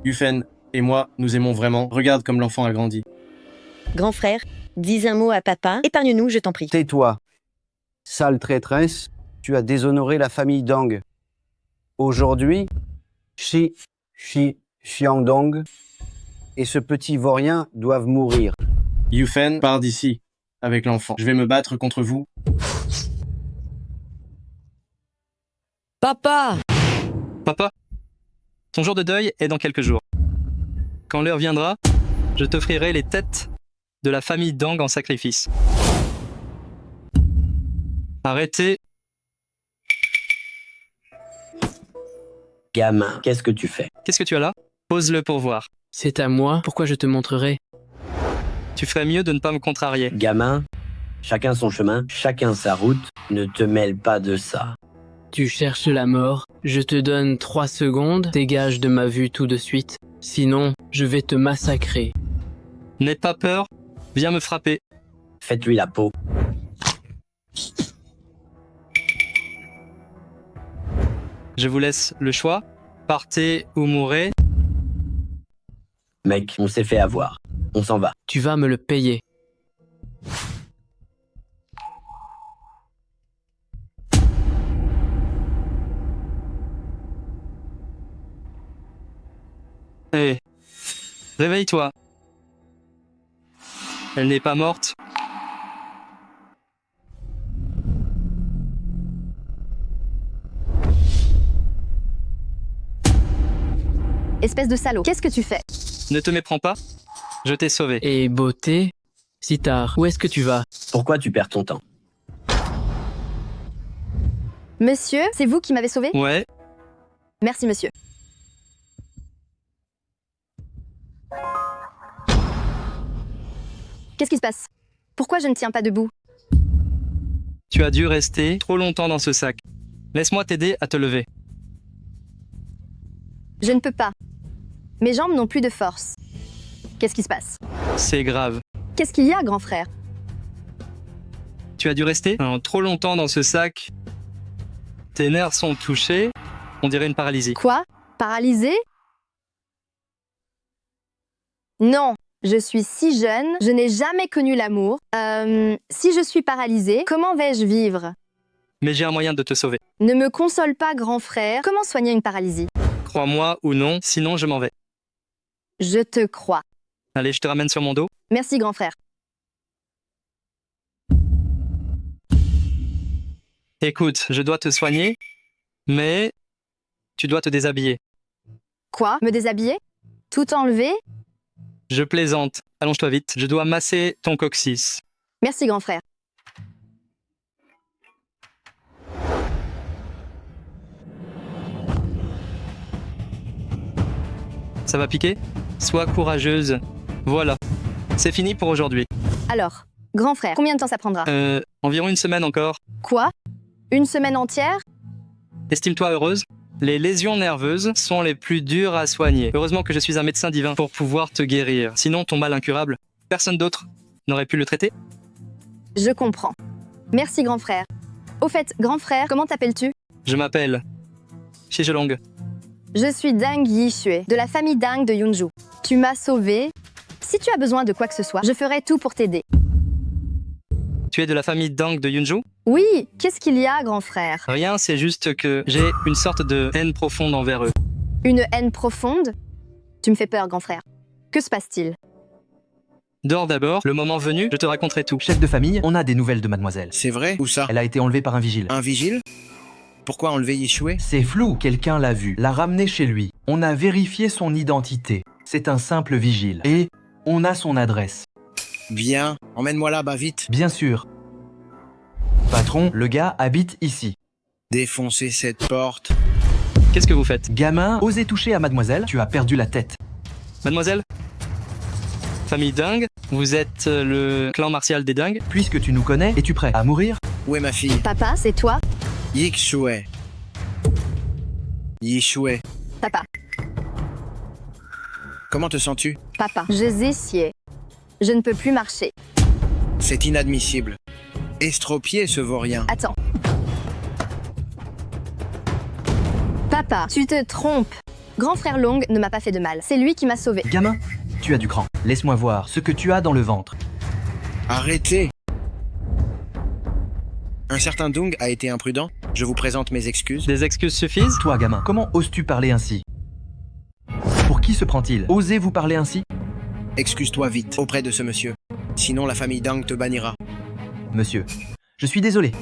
S18: Yufen et moi, nous aimons vraiment. Regarde comme l'enfant a grandi.
S5: Grand frère, dis un mot à papa. Épargne-nous, je t'en prie.
S11: Tais-toi. Sale traîtresse, tu as déshonoré la famille Dong. Aujourd'hui, Shi Xiangdong et ce petit vaurien doivent mourir.
S18: Yufen, pars d'ici avec l'enfant. Je vais me battre contre vous.
S22: Papa!
S1: Papa, ton jour de deuil est dans quelques jours. Quand l'heure viendra, je t'offrirai les têtes de la famille Dong en sacrifice. Arrêtez.
S17: Gamin, qu'est-ce que tu fais?
S1: Qu'est-ce que tu as là? Pose-le pour voir.
S22: C'est à moi, pourquoi je te montrerai?
S1: Tu ferais mieux de ne pas me contrarier.
S17: Gamin, chacun son chemin, chacun sa route, ne te mêle pas de ça.
S22: Tu cherches la mort, je te donne 3 secondes, dégage de ma vue tout de suite. Sinon, je vais te massacrer.
S1: N'aie pas peur, viens me frapper.
S17: Faites-lui la peau.
S1: Je vous laisse le choix. Partez ou mourrez.
S17: Mec, on s'est fait avoir. On s'en va.
S22: Tu vas me le payer.
S1: Hé, réveille-toi. Elle n'est pas morte.
S6: Espèce de salaud, qu'est-ce que tu fais?
S1: Ne te méprends pas. Je t'ai sauvé.
S22: Et beauté, si tard, où est-ce que tu vas?
S17: Pourquoi tu perds ton temps?
S6: Monsieur, c'est vous qui m'avez sauvé?
S1: Ouais,
S6: Merci, monsieur. Qu'est-ce qui se passe? Pourquoi je ne tiens pas debout?
S1: tu as dû rester trop longtemps dans ce sac. Laisse-moi t'aider à te lever.
S6: Je ne peux pas. Mes jambes n'ont plus de force. Qu'est-ce qui se passe?
S1: C'est grave.
S6: Qu'est-ce qu'il y a, grand frère?
S1: Tu as dû rester trop longtemps dans ce sac. Tes nerfs sont touchés. On dirait une paralysie.
S6: Quoi? Paralysé? Non, je suis si jeune, je n'ai jamais connu l'amour. Si je suis paralysée, comment vais-je vivre?
S1: Mais j'ai un moyen de te sauver.
S6: Ne me console pas, grand frère. Comment soigner une paralysie?
S1: Crois-moi ou non, sinon je m'en vais.
S6: Je te crois.
S1: Allez, je te ramène sur mon dos.
S6: Merci, grand frère.
S1: Écoute, je dois te soigner, mais tu dois te déshabiller.
S6: Quoi? Me déshabiller? Tout enlever?
S1: Je plaisante. Allonge-toi vite. Je dois masser ton coccyx.
S6: Merci, grand frère.
S1: Ça va piquer? Sois courageuse. Voilà. C'est fini pour aujourd'hui.
S6: Alors, grand frère, combien de temps ça prendra?
S1: Environ une semaine encore.
S6: Quoi? Une semaine entière?
S1: Estime-toi heureuse. Les lésions nerveuses sont les plus dures à soigner. Heureusement que je suis un médecin divin pour pouvoir te guérir. Sinon, ton mal incurable, personne d'autre n'aurait pu le traiter.
S6: Je comprends. Merci, grand frère. Au fait, grand frère, comment t'appelles-tu?
S1: Je m'appelle Shijelong.
S6: Je suis Dang Yixue, de la famille Dang de Yunju. Tu m'as sauvé. Si tu as besoin de quoi que ce soit, je ferai tout pour t'aider.
S1: Tu es de la famille Dang de Yunju?
S6: Oui, qu'est-ce qu'il y a, grand frère?
S1: Rien, c'est juste que j'ai une sorte de haine profonde envers eux.
S6: Une haine profonde? Tu me fais peur, grand frère. Que se passe-t-il?
S1: Dors d'abord, le moment venu, je te raconterai tout.
S12: Chef de famille, on a des nouvelles de mademoiselle.
S9: C'est vrai? Où ça?
S12: Elle a été enlevée par un vigile.
S9: Un vigile? Pourquoi enlever Yishue?
S12: C'est flou, quelqu'un l'a vue, l'a ramenée chez lui. On a vérifié son identité. C'est un simple vigile. Et on a son adresse.
S9: Bien, emmène-moi là-bas vite.
S12: Bien sûr. Patron, le gars habite ici.
S9: Défoncez cette porte.
S1: Qu'est-ce que vous faites?
S12: Gamin, osez toucher à mademoiselle, tu as perdu la tête.
S1: Mademoiselle? Famille Dang, vous êtes le clan martial des dingues?
S12: Puisque tu nous connais, es-tu prêt à mourir?
S9: Où est ma fille?
S6: Papa, c'est toi?
S9: Yixue. Yishue.
S6: Papa.
S9: Comment te sens-tu?
S6: Papa. Je zessier. Je ne peux plus marcher.
S9: C'est inadmissible. Estropié ce vaurien.
S6: Attends. Papa, tu te trompes. Grand frère Long ne m'a pas fait de mal. C'est lui qui m'a sauvé.
S12: Gamin, tu as du cran. Laisse-moi voir ce que tu as dans le ventre.
S9: Arrêtez. Un certain Dung a été imprudent. Je vous présente mes excuses.
S1: Des excuses suffisent?
S12: Toi, gamin, comment oses-tu parler ainsi? Pour qui se prend-il? Osez-vous parler ainsi?
S9: Excuse-toi vite auprès de ce monsieur. Sinon la famille Dang te bannira.
S12: Monsieur, je suis désolé.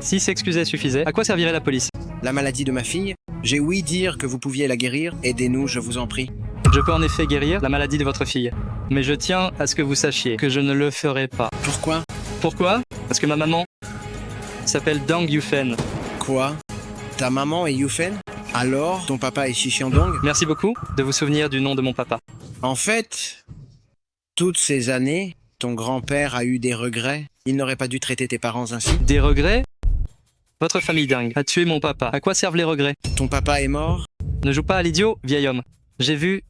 S1: Si s'excuser suffisait, à quoi servirait la police?
S9: La maladie de ma fille? J'ai ouï dire que vous pouviez la guérir. Aidez-nous, je vous en prie.
S1: Je peux en effet guérir la maladie de votre fille. Mais je tiens à ce que vous sachiez que je ne le ferai pas.
S9: Pourquoi?
S1: Pourquoi? Parce que ma maman s'appelle Dang Yufen.
S9: Quoi? Ta maman est Yufen? Alors, ton papa est Xixiandong?
S1: Merci beaucoup de vous souvenir du nom de mon papa.
S9: En fait, toutes ces années, ton grand-père a eu des regrets. Il n'aurait pas dû traiter tes parents ainsi.
S1: Des regrets? Votre famille Dang a tué mon papa. À quoi servent les regrets?
S9: Ton papa est mort?
S1: Ne joue pas à l'idiot, vieil homme. J'ai vu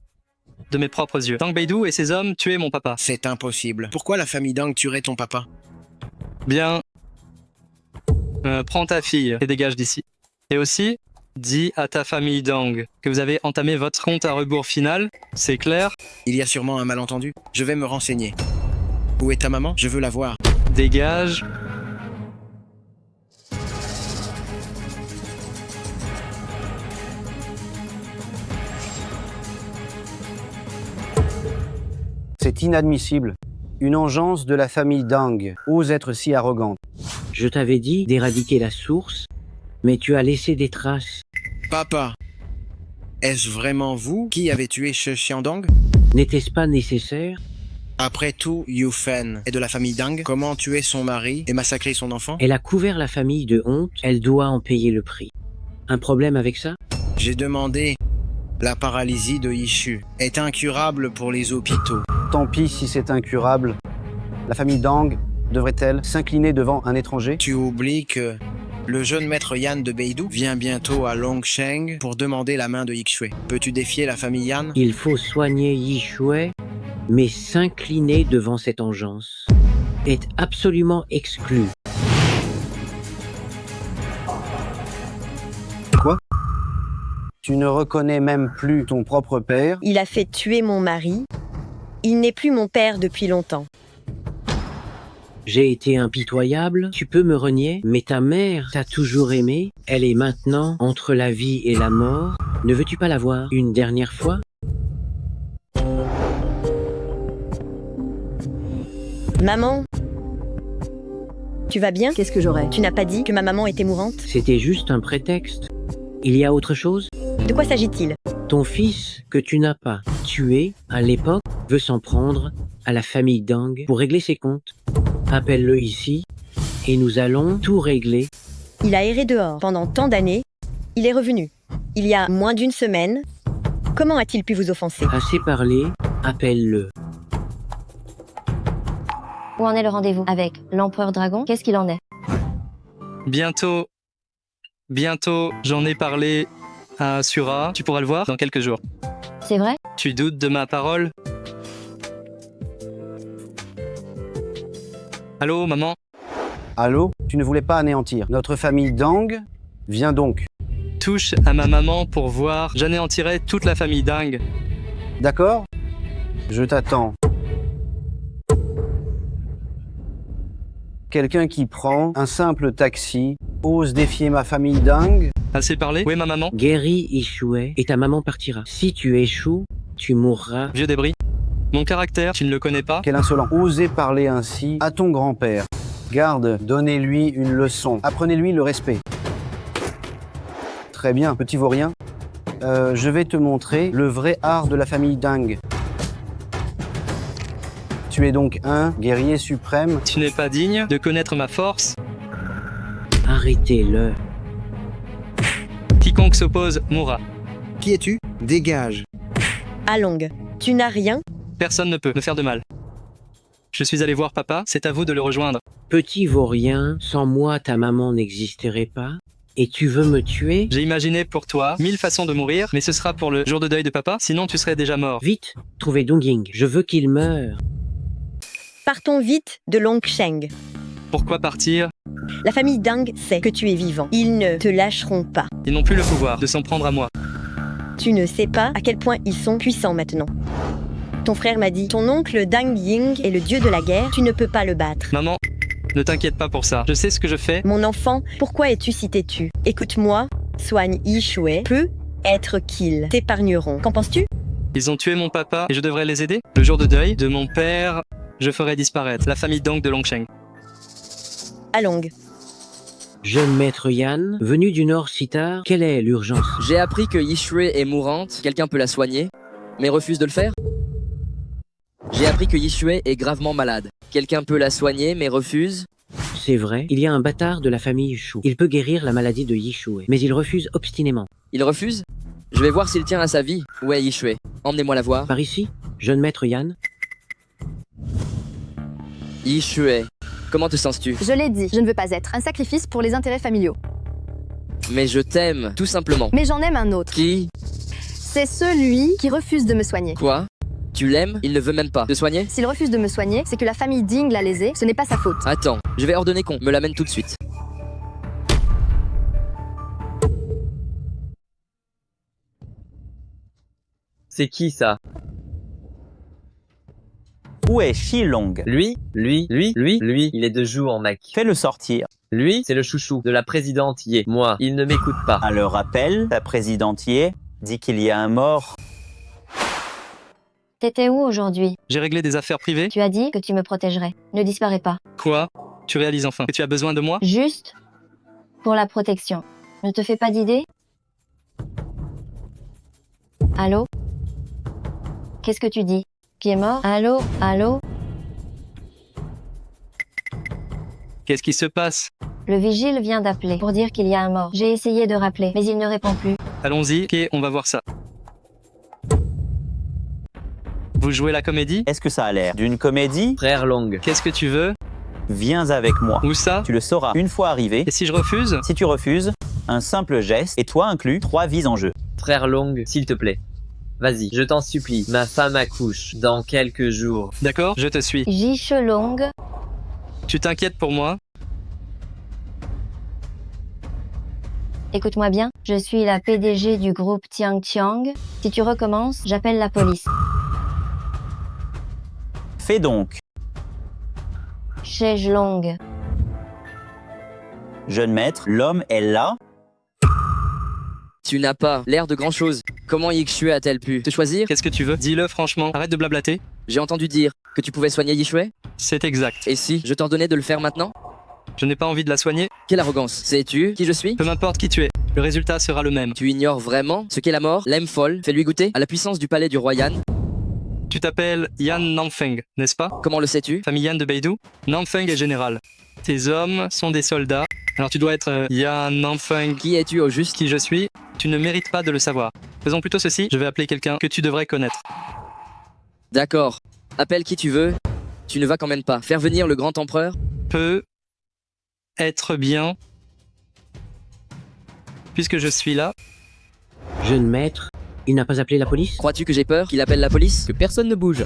S1: de mes propres yeux Dang Beidou et ses hommes tuer mon papa.
S9: C'est impossible. Pourquoi la famille Dang tuerait ton papa?
S1: Bien. Prends ta fille et dégage d'ici. Et aussi, dis à ta famille Dang que vous avez entamé votre compte à rebours final. C'est clair?
S9: Il y a sûrement un malentendu. Je vais me renseigner. Où est ta maman? Je veux la voir.
S1: Dégage.
S11: C'est inadmissible. Une engeance de la famille Dang ose être si arrogante.
S7: Je t'avais dit d'éradiquer la source, mais tu as laissé des traces.
S9: Papa, est-ce vraiment vous qui avez tué Shi Xiandong?
S7: N'était-ce pas nécessaire?
S9: Après tout, Yu Fen est de la famille Dang. Comment tuer son mari et massacrer son enfant?
S7: Elle a couvert la famille de honte, elle doit en payer le prix. Un problème avec ça?
S9: J'ai demandé. La paralysie de Yishu est incurable pour les hôpitaux.
S11: Tant pis si c'est incurable. La famille Dang devrait-elle s'incliner devant un étranger?
S9: Tu oublies que le jeune maître Yan de Beidou vient bientôt à Longsheng pour demander la main de Yixue. Peux-tu défier la famille Yan?
S7: Il faut soigner Yixue, mais s'incliner devant cette engeance est absolument exclu.
S11: Quoi? Tu ne reconnais même plus ton propre père?
S5: Il a fait tuer mon mari. Il n'est plus mon père depuis longtemps.
S7: J'ai été impitoyable, tu peux me renier, mais ta mère t'a toujours aimé, elle est maintenant entre la vie et la mort. Ne veux-tu pas la voir une dernière fois?
S5: Maman, tu vas bien?
S6: Qu'est-ce que j'aurais?
S5: Tu n'as pas dit que ma maman était mourante?
S7: C'était juste un prétexte. Il y a autre chose?
S5: De quoi s'agit-il?
S7: Ton fils, que tu n'as pas tué à l'époque, veut s'en prendre à la famille Dang pour régler ses comptes. Appelle-le ici et nous allons tout régler.
S5: Il a erré dehors pendant tant d'années. Il est revenu. Il y a moins d'une semaine. Comment a-t-il pu vous offenser?
S7: Assez parlé, appelle-le.
S3: Où en est le rendez-vous avec l'empereur dragon? Qu'est-ce qu'il en est?
S1: Bientôt, j'en ai parlé à Sura. Tu pourras le voir dans quelques jours.
S3: C'est vrai?
S1: Tu doutes de ma parole? Allô, maman?
S11: Allô? Tu ne voulais pas anéantir notre famille Dang? Viens donc.
S1: Touche à ma maman pour voir. J'anéantirai toute la famille Dang.
S11: D'accord? Je t'attends. Quelqu'un qui prend un simple taxi ose défier ma famille Dang?
S1: Assez parlé? Où est ma maman?
S7: Guéris Yixue et ta maman partira. Si tu échoues, tu mourras.
S1: Vieux débris. Mon caractère, tu ne le connais pas?
S11: Quel insolent. Osez parler ainsi à ton grand-père. Garde, donnez-lui une leçon. Apprenez-lui le respect. Très bien, petit vaurien. Je vais te montrer le vrai art de la famille Dang. Tu es donc un guerrier suprême.
S1: Tu n'es pas digne de connaître ma force?
S7: Arrêtez-le.
S1: Quiconque s'oppose mourra.
S10: Qui es-tu? Dégage.
S5: Along, tu n'as rien?
S1: Personne ne peut me faire de mal. Je suis allé voir papa, c'est à vous de le rejoindre.
S7: Petit vaurien, sans moi ta maman n'existerait pas. Et tu veux me tuer?
S1: J'ai imaginé pour toi 1000 façons de mourir, mais ce sera pour le jour de deuil de papa, sinon tu serais déjà mort.
S7: Vite, trouvez Dongying. Je veux qu'il meure.
S5: Partons vite de Longsheng.
S1: Pourquoi partir?
S5: La famille Dang sait que tu es vivant. Ils ne te lâcheront pas.
S1: Ils n'ont plus le pouvoir de s'en prendre à moi.
S5: Tu ne sais pas à quel point ils sont puissants maintenant. Ton frère m'a dit, ton oncle Dang Ying est le dieu de la guerre, tu ne peux pas le battre.
S1: Maman, ne t'inquiète pas pour ça. Je sais ce que je fais.
S5: Mon enfant, pourquoi es-tu si têtu? Écoute-moi, soigne Yixue, peut être qu'ils t'épargneront. Qu'en penses-tu?
S1: Ils ont tué mon papa et je devrais les aider? Le jour de deuil de mon père, je ferai disparaître la famille Dang de Longsheng.
S5: Along.
S7: Jeune maître Yan, venu du nord si tard, quelle est l'urgence?
S8: J'ai appris que Yixue est mourante, quelqu'un peut la soigner, mais refuse de le faire. J'ai appris que Yixue est gravement malade. Quelqu'un peut la soigner, mais refuse.
S7: C'est vrai, il y a un bâtard de la famille Shu. Il peut guérir la maladie de Yixue, mais il refuse obstinément.
S8: Il refuse? Je vais voir s'il tient à sa vie. Où est Yixue? Emmenez-moi la voir.
S7: Par ici, jeune maître Yan.
S8: Yixue, comment te sens-tu?
S6: Je l'ai dit, je ne veux pas être un sacrifice pour les intérêts familiaux.
S8: Mais je t'aime, tout simplement.
S6: Mais j'en aime un autre.
S8: Qui?
S6: C'est celui qui refuse de me soigner.
S8: Quoi? Tu l'aimes? Il ne veut même pas te soigner?
S6: S'il refuse de me soigner, c'est que la famille Ding l'a lésé, ce n'est pas sa faute.
S8: Attends, je vais ordonner qu'on me l'amène tout de suite.
S23: C'est qui ça?
S14: Où est Shilong?
S23: Lui, il est de jour, mec.
S14: Fais-le sortir.
S23: Lui, c'est le chouchou de la présidente Ye. Moi, il ne m'écoute pas.
S14: À leur appel, la présidente Ye dit qu'il y a un mort.
S3: T'étais où aujourd'hui?
S1: J'ai réglé des affaires privées.
S3: Tu as dit que tu me protégerais. Ne disparais pas.
S1: Quoi? Tu réalises enfin que tu as besoin de moi?
S3: Juste pour la protection. Ne te fais pas d'idées? Allô? Qu'est-ce que tu dis? Qui est mort? Allô? Allô?
S1: Qu'est-ce qui se passe?
S3: Le vigile vient d'appeler pour dire qu'il y a un mort. J'ai essayé de rappeler, mais il ne répond plus.
S1: Allons-y, ok, on va voir ça. Vous jouez la comédie?
S14: Est-ce que ça a l'air d'une comédie?
S23: Frère Long.
S1: Qu'est-ce que tu veux?
S14: Viens avec moi.
S1: Où ça?
S14: Tu le sauras une fois arrivé.
S1: Et si je refuse?
S14: Si tu refuses, un simple geste, et toi inclus, 3 vies en jeu.
S23: Frère Long, s'il te plaît. Vas-y, je t'en supplie. Ma femme accouche dans quelques jours.
S1: D'accord, je te suis.
S3: Jichelong,
S1: Tu t'inquiètes pour moi?
S3: écoute-moi bien. Je suis la PDG du groupe Tiang Tiang. Si tu recommences, j'appelle la police.
S14: Fais donc.
S3: Chejelong.
S14: Jeune maître, l'homme est là.
S8: Tu n'as pas l'air de grand-chose. Comment Yixue a-t-elle pu te choisir?
S1: Qu'est-ce que tu veux? Dis-le franchement, arrête de blablater.
S8: J'ai entendu dire que tu pouvais soigner Yixue.
S1: C'est exact.
S8: Et si je t'ordonnais de le faire maintenant?
S1: Je n'ai pas envie de la soigner.
S8: Quelle arrogance. Sais-tu qui je suis?
S1: Peu m'importe qui tu es, le résultat sera le même.
S8: Tu ignores vraiment ce qu'est la mort? L'âme folle, fais-lui goûter à la puissance du palais du roi Yan.
S1: Tu t'appelles Yan Nanfeng, n'est-ce pas?
S8: Comment le sais-tu?
S1: Famille Yan de Beidou. Nanfeng est général. Tes hommes sont des soldats. Alors tu dois être Yan Nanfeng.
S8: Qui es-tu au juste?
S1: Qui je suis? Tu ne mérites pas de le savoir. Faisons plutôt ceci, je vais appeler quelqu'un que tu devrais connaître.
S8: D'accord. Appelle qui tu veux. Tu ne vas quand même pas faire venir le grand empereur?
S1: Peut être bien. Puisque je suis là.
S7: Jeune maître, il n'a pas appelé la police?
S8: Crois-tu que j'ai peur qu'il appelle la police?
S23: Que personne ne bouge.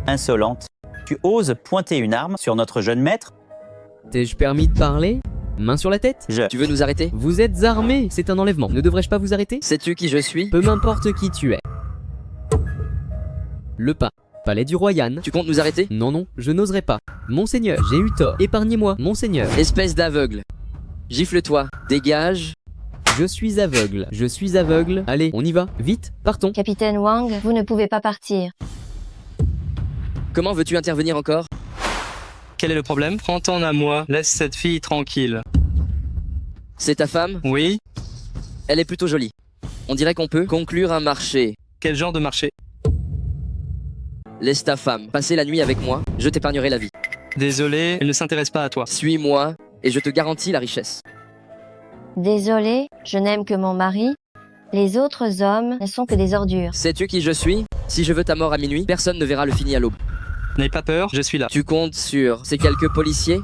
S14: Insolente. Tu oses pointer une arme sur notre jeune maître?
S23: T'ai-je permis de parler? Main sur la tête?
S8: Tu veux nous arrêter?
S23: Vous êtes armés, c'est un enlèvement. Ne devrais-je pas vous arrêter?
S8: Sais-tu qui je suis?
S23: Peu m'importe qui tu es. Le pas. Palais du roi Yan.
S8: Tu comptes nous arrêter?
S23: Non, non, je n'oserais pas. Monseigneur, j'ai eu tort. Épargnez-moi, monseigneur.
S8: Espèce d'aveugle. Gifle-toi. Dégage.
S23: Je suis aveugle. Je suis aveugle. Allez, on y va. Vite, partons.
S3: Capitaine Wang, vous ne pouvez pas partir.
S8: Comment veux-tu intervenir encore?
S1: Quel est le problème? Prends-t'en à moi, laisse cette fille tranquille.
S8: C'est ta femme?
S1: Oui?
S8: Elle est plutôt jolie. On dirait qu'on peut conclure un marché.
S1: Quel genre de marché?
S8: Laisse ta femme passer la nuit avec moi, je t'épargnerai la vie.
S1: Désolé, elle ne s'intéresse pas à toi.
S8: Suis-moi, et je te garantis la richesse.
S3: Désolé, je n'aime que mon mari. Les autres hommes ne sont que des ordures.
S8: Sais-tu qui je suis? Si je veux ta mort à minuit, personne ne verra le fini à l'aube.
S1: N'aie pas peur, je suis là.
S8: Tu comptes sur ces quelques policiers?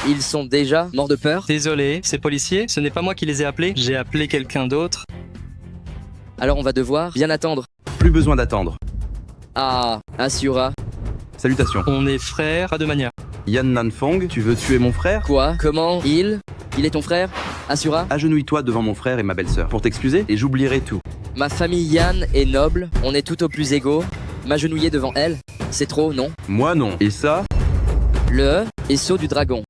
S8: Ils sont déjà morts de peur?
S1: Désolé, ces policiers, ce n'est pas moi qui les ai appelés, j'ai appelé quelqu'un d'autre.
S8: Alors on va devoir bien attendre.
S13: Plus besoin d'attendre.
S8: Ah, Asura.
S13: Salutations.
S1: On est frères, pas de manière.
S13: Yan Nanfeng, tu veux tuer mon frère?
S8: Quoi? Comment? Il est ton frère? Asura?
S13: Agenouille-toi devant mon frère et ma belle-sœur pour t'excuser et j'oublierai tout.
S8: Ma famille Yan est noble, on est tout au plus égaux. M'agenouiller devant elle, c'est trop, non?
S13: Moi non. Et ça?
S8: Le est sceau du dragon.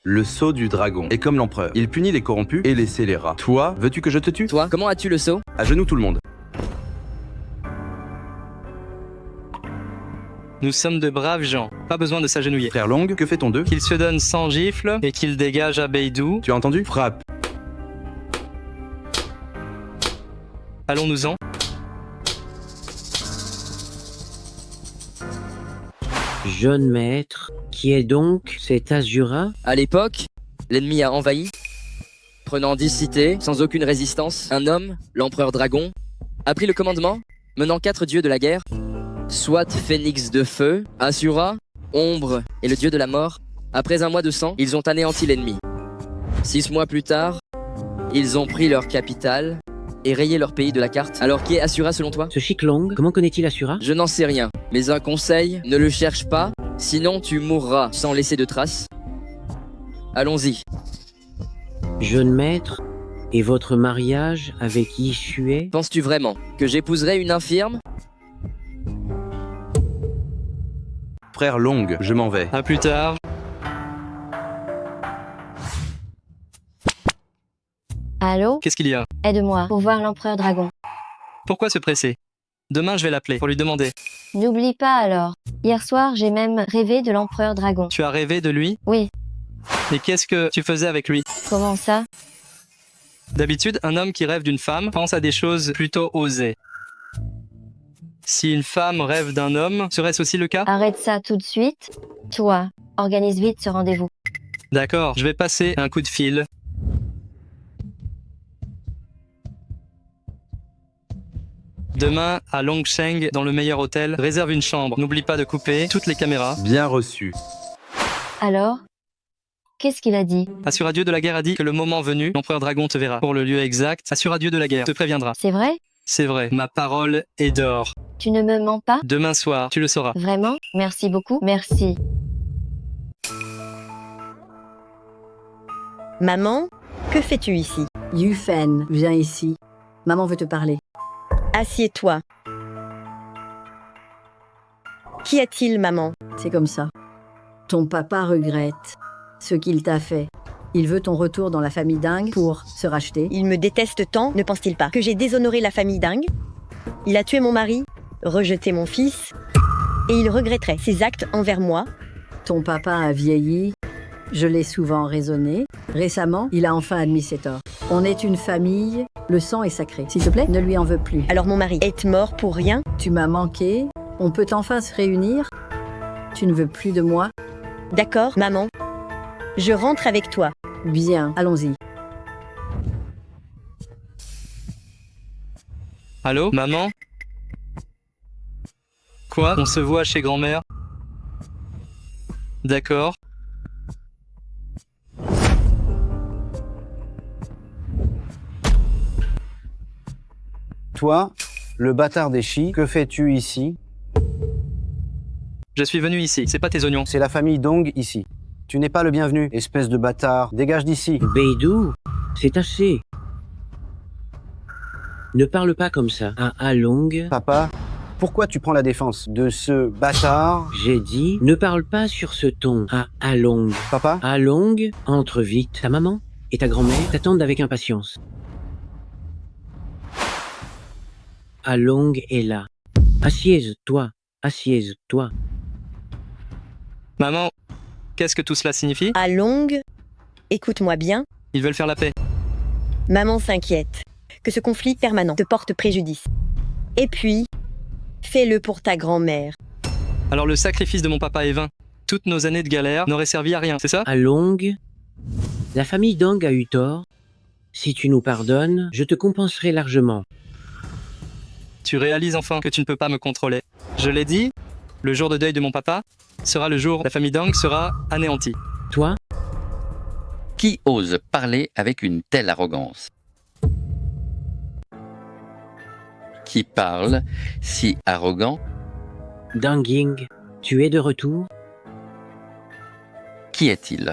S13: Le sceau du dragon est comme l'empereur. Il punit les corrompus et les scélérats. Toi, veux-tu que je te tue?
S8: Toi, comment as-tu le sceau?
S13: À genoux tout le monde.
S1: Nous sommes de braves gens, pas besoin de s'agenouiller.
S13: Frère Long, que fait-on d'eux?
S1: Qu'il se donne 100 gifles et qu'il dégage à Beidou.
S13: Tu as entendu? Frappe.
S1: Allons-nous-en.
S7: Jeune maître, qui est donc cet Asura?
S8: À l'époque, l'ennemi a envahi, prenant 10 cités, sans aucune résistance. Un homme, l'empereur dragon, a pris le commandement, menant 4 dieux de la guerre, soit Phénix de feu, Asura, Ombre et le dieu de la mort. Après un mois de sang, ils ont anéanti l'ennemi. 6 mois plus tard, ils ont pris leur capitale et rayé leur pays de la carte. Alors qui est Asura selon toi?
S7: Ce Chiklong, comment connaît-il Asura?
S8: Je n'en sais rien, mais un conseil, ne le cherche pas, sinon tu mourras sans laisser de traces. Allons-y.
S7: Jeune maître, et votre mariage avec Yixue?
S8: Penses-tu vraiment que j'épouserai une infirme?
S13: Frère Long, je m'en vais.
S1: À plus tard.
S3: Allô?
S1: Qu'est-ce qu'il y a?
S3: Aide-moi pour voir l'empereur dragon.
S1: Pourquoi se presser? Demain, je vais l'appeler pour lui demander.
S3: N'oublie pas alors. Hier soir, j'ai même rêvé de l'empereur dragon.
S1: Tu as rêvé de lui?
S3: Oui.
S1: Et qu'est-ce que tu faisais avec lui?
S3: Comment ça?
S1: D'habitude, un homme qui rêve d'une femme pense à des choses plutôt osées. Si une femme rêve d'un homme, serait-ce aussi le cas?
S3: Arrête ça tout de suite. Toi, organise vite ce rendez-vous.
S1: D'accord, je vais passer un coup de fil. Demain, à Longsheng, dans le meilleur hôtel, réserve une chambre. N'oublie pas de couper toutes les caméras.
S13: Bien reçu.
S3: Alors? Qu'est-ce qu'il a dit?
S1: Assura-Dieu de la guerre a dit que le moment venu, l'empereur dragon te verra. Pour le lieu exact, Assura-Dieu de la guerre te préviendra.
S3: C'est vrai?
S1: C'est vrai, ma parole est d'or.
S3: Tu ne me mens pas?
S1: Demain soir, tu le sauras.
S3: Vraiment? Merci beaucoup. Merci.
S5: Maman, que fais-tu ici?
S4: Yufen, viens ici. Maman veut te parler.
S5: Assieds-toi. Qu'y a-t-il, maman?
S4: C'est comme ça. Ton papa regrette ce qu'il t'a fait. Il veut ton retour dans la famille dingue pour se racheter.
S5: Il me déteste tant, ne pense-t-il pas, que j'ai déshonoré la famille dingue? Il a tué mon mari, rejeté mon fils, et il regretterait ses actes envers moi.
S4: Ton papa a vieilli. Je l'ai souvent raisonné. Récemment, il a enfin admis ses torts. On est une famille, le sang est sacré. S'il te plaît, ne lui en veux plus.
S5: Alors mon mari est mort pour rien?
S4: Tu m'as manqué. On peut enfin se réunir? Tu ne veux plus de moi?
S5: D'accord, maman. Je rentre avec toi.
S4: Bien, allons-y.
S1: Allô, maman? Quoi? On se voit chez grand-mère? D'accord.
S11: Toi, le bâtard des Chi, que fais-tu ici?
S1: Je suis venu ici, c'est pas tes oignons.
S11: C'est la famille Dong ici. Tu n'es pas le bienvenu, espèce de bâtard. Dégage d'ici.
S7: Beidou, c'est assez. Ne parle pas comme ça à Along.
S11: Papa, pourquoi tu prends la défense de ce bâtard?
S7: J'ai dit, ne parle pas sur ce ton à Along.
S11: Papa?
S7: Along, entre vite. Ta maman et ta grand-mère t'attendent avec impatience. Along est là. Assieds-toi, assieds-toi.
S1: Maman, qu'est-ce que tout cela signifie?
S5: Along, écoute-moi bien.
S1: Ils veulent faire la paix.
S5: Maman s'inquiète que ce conflit permanent te porte préjudice. Et puis, fais-le pour ta grand-mère.
S1: Alors le sacrifice de mon papa est vain. Toutes nos années de galère n'auraient servi à rien, c'est ça?
S7: Along, la famille Dong a eu tort. Si tu nous pardonnes, je te compenserai largement.
S1: Tu réalises enfin que tu ne peux pas me contrôler. Je l'ai dit, le jour de deuil de mon papa sera le jour où la famille Dong sera anéantie.
S7: Toi?
S15: Qui ose parler avec une telle arrogance? Qui parle si arrogant?
S7: Dang Ying, tu es de retour?
S15: Qui est-il?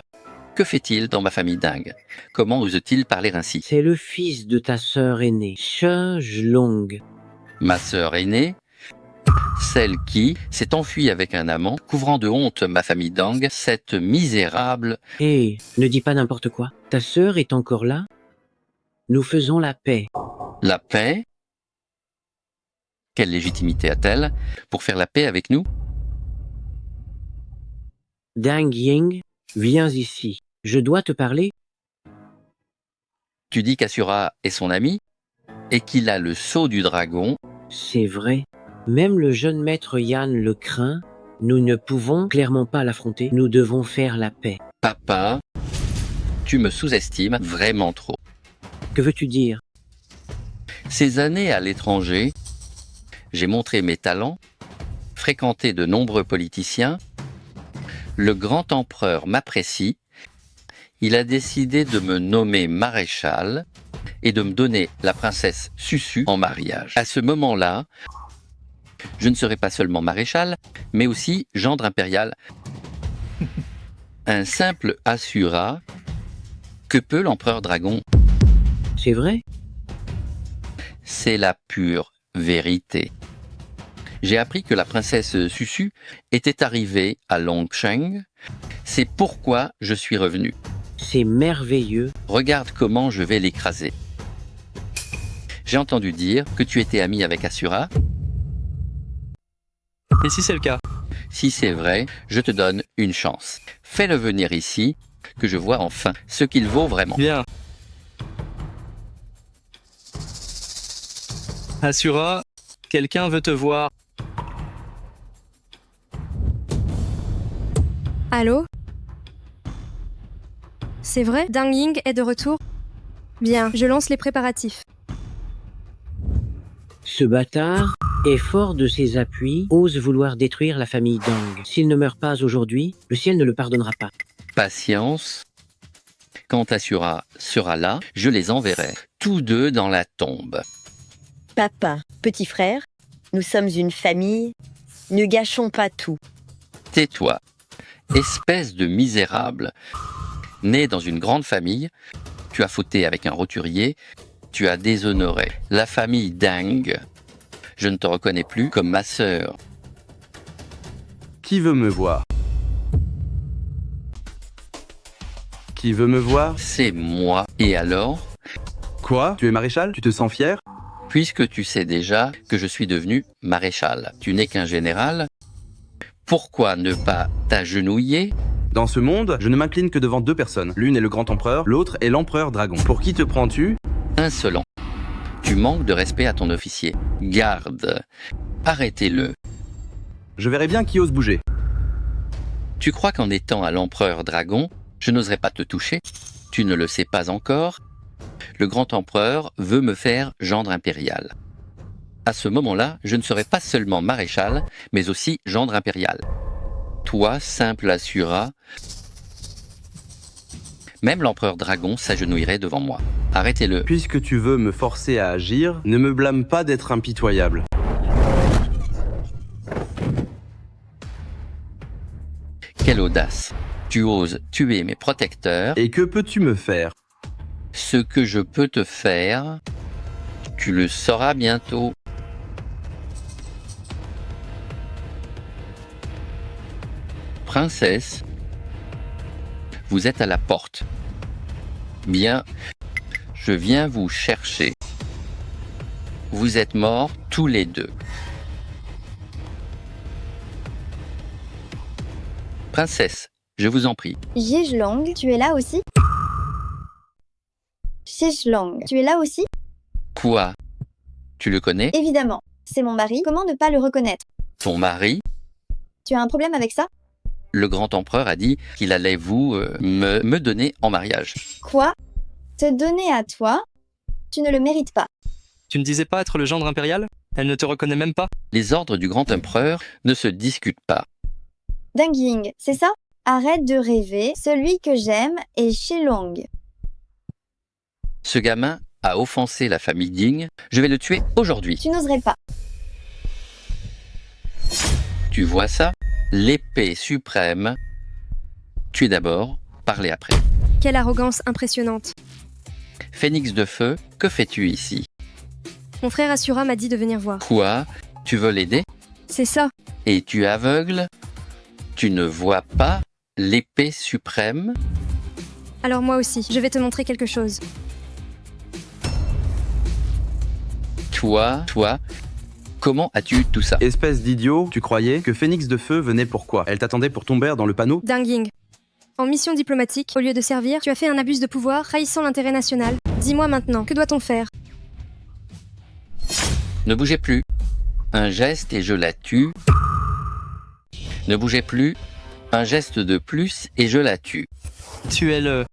S15: Que fait-il dans ma famille dingue? Comment ose-t-il parler ainsi?
S7: C'est le fils de ta sœur aînée, She Zhlong.
S15: Ma sœur aînée, celle qui s'est enfuie avec un amant, couvrant de honte ma famille Dang, cette misérable...
S7: Hé, ne dis pas n'importe quoi. Ta sœur est encore là? Nous faisons la paix.
S15: La paix? Quelle légitimité a-t-elle pour faire la paix avec nous?
S7: Dang Ying, viens ici. Je dois te parler.
S15: Tu dis qu'Asura est son ami et qu'il a le sceau du dragon.
S7: C'est vrai. Même le jeune maître Yan le craint. Nous ne pouvons clairement pas l'affronter. Nous devons faire la paix.
S15: Papa, tu me sous-estimes vraiment trop.
S7: Que veux-tu dire?
S15: Ces années à l'étranger, j'ai montré mes talents, fréquenté de nombreux politiciens. Le grand empereur m'apprécie. Il a décidé de me nommer maréchal et de me donner la princesse Susu en mariage. À ce moment-là, je ne serai pas seulement maréchal, mais aussi gendre impérial. Un simple Asura. Que peut l'empereur dragon?
S7: C'est vrai?
S15: C'est la pure vérité. J'ai appris que la princesse Susu était arrivée à Longsheng. C'est pourquoi je suis revenu.
S7: C'est merveilleux.
S15: Regarde comment je vais l'écraser. J'ai entendu dire que tu étais ami avec Asura.
S1: Et si c'est le cas?
S15: Si c'est vrai, je te donne une chance. Fais-le venir ici, que je vois enfin ce qu'il vaut vraiment.
S1: Bien. Asura, quelqu'un veut te voir.
S16: Allô? C'est vrai? Dang Ying est de retour? Bien, je lance les préparatifs.
S7: Ce bâtard est fort de ses appuis, ose vouloir détruire la famille Dang. S'il ne meurt pas aujourd'hui, le ciel ne le pardonnera pas.
S15: Patience. Quand Asura sera là, je les enverrai, tous deux dans la tombe.
S5: Papa, petit frère, nous sommes une famille. Ne gâchons pas tout.
S15: Tais-toi, espèce de misérable. Né dans une grande famille, tu as fauté avec un roturier, tu as déshonoré la famille Dang. Je ne te reconnais plus comme ma sœur.
S13: Qui veut me voir? Qui veut me voir?
S15: C'est moi. Et alors?
S13: Quoi? Tu es maréchal? Tu te sens fier?
S15: Puisque tu sais déjà que je suis devenu maréchal, tu n'es qu'un général, pourquoi ne pas t'agenouiller?
S13: Dans ce monde, je ne m'incline que devant deux personnes. L'une est le grand empereur, l'autre est l'empereur dragon. Pour qui te prends-tu?
S15: Insolent. Tu manques de respect à ton officier. Garde. Arrêtez-le.
S13: Je verrai bien qui ose bouger.
S15: Tu crois qu'en étant à l'empereur dragon, je n'oserais pas te toucher? Tu ne le sais pas encore. Le grand empereur veut me faire gendre impérial. À ce moment-là, je ne serai pas seulement maréchal, mais aussi gendre impérial. Toi, simple Asura, même l'empereur dragon s'agenouillerait devant moi. Arrêtez-le.
S13: Puisque tu veux me forcer à agir, ne me blâme pas d'être impitoyable.
S15: Quelle audace! Tu oses tuer mes protecteurs.
S13: Et que peux-tu me faire?
S15: Ce que je peux te faire, tu le sauras bientôt. Princesse, vous êtes à la porte. Bien, je viens vous chercher. Vous êtes morts tous les deux. Princesse, je vous en prie.
S2: Zhizhlong, tu es là aussi? Zhizhlong, tu es là aussi?
S15: Quoi? Tu le connais?
S2: Évidemment, c'est mon mari, comment ne pas le reconnaître?
S15: Ton mari?
S2: Tu as un problème avec ça?
S15: Le grand empereur a dit qu'il allait me donner en mariage.
S2: Quoi? Te donner à toi? Tu ne le mérites pas.
S1: Tu ne disais pas être le gendre impérial? Elle ne te reconnaît même pas?
S15: Les ordres du grand empereur ne se discutent pas.
S2: Dang Ying, c'est ça? Arrête de rêver, celui que j'aime est Shilong.
S15: Ce gamin a offensé la famille Ding. Je vais le tuer aujourd'hui.
S2: Tu n'oserais pas.
S15: Tu vois ça? L'épée suprême. Tuez d'abord, parlez après.
S16: Quelle arrogance impressionnante.
S15: Phénix de feu, que fais-tu ici?
S16: Mon frère Asura m'a dit de venir voir.
S15: Quoi? Tu veux l'aider?
S16: C'est ça.
S15: Et tu es aveugle? Tu ne vois pas l'épée suprême?
S16: Alors moi aussi, je vais te montrer quelque chose.
S15: Toi, comment as-tu tout ça?
S13: Espèce d'idiot, tu croyais que Phénix de Feu venait pour quoi? Elle t'attendait pour tomber dans le panneau?
S16: Dang Ying. En mission diplomatique, au lieu de servir, tu as fait un abus de pouvoir, trahissant l'intérêt national. Dis-moi maintenant, que doit-on faire?
S15: Ne bougez plus. Un geste et je la tue. Ne bougez plus. Un geste de plus et je la tue.
S1: Tuez-le.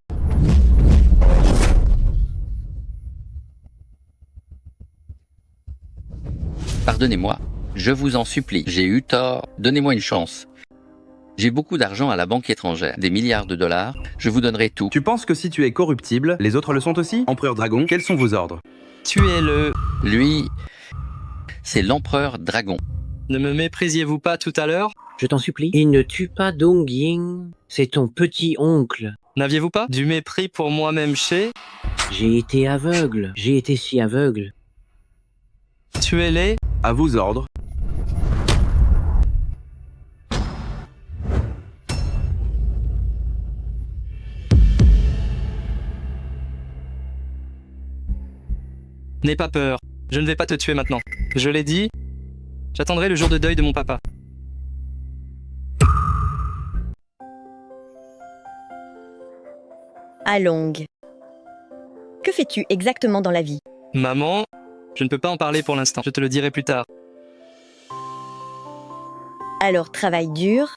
S15: Pardonnez-moi, je vous en supplie, j'ai eu tort, donnez-moi une chance. J'ai beaucoup d'argent à la banque étrangère, des milliards de dollars, je vous donnerai tout.
S13: Tu penses que si tu es corruptible, les autres le sont aussi? Empereur Dragon, quels sont vos ordres?
S1: Tuez-le.
S15: Lui, c'est l'empereur Dragon.
S1: Ne me méprisiez-vous pas tout à l'heure?
S7: Je t'en supplie. Il ne tue pas Dong Ying. C'est ton petit oncle.
S1: N'aviez-vous pas du mépris pour moi-même chez?
S7: J'ai été aveugle. J'ai été si aveugle.
S1: Tuez-les.
S13: À vos ordres.
S1: N'aie pas peur. Je ne vais pas te tuer maintenant. Je l'ai dit, j'attendrai le jour de deuil de mon papa.
S5: Along. Que fais-tu exactement dans la vie?
S1: Maman, je ne peux pas en parler pour l'instant. Je te le dirai plus tard.
S5: Alors travaille dur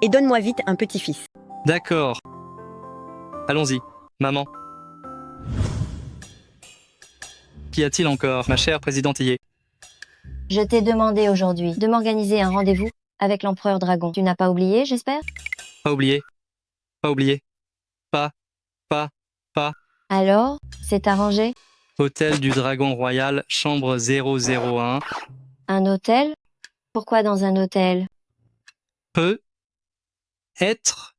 S5: et donne-moi vite un petit-fils.
S1: D'accord. Allons-y, maman. Qu'y a-t-il encore, ma chère présidente Yé?
S3: Je t'ai demandé aujourd'hui de m'organiser un rendez-vous avec l'empereur dragon. Tu n'as pas oublié, j'espère?
S1: Pas oublié. Pas oublié. Pas.
S3: Alors, c'est arrangé?
S1: Hôtel du Dragon Royal, chambre 001.
S3: Un hôtel? Pourquoi dans un hôtel?
S1: Peut être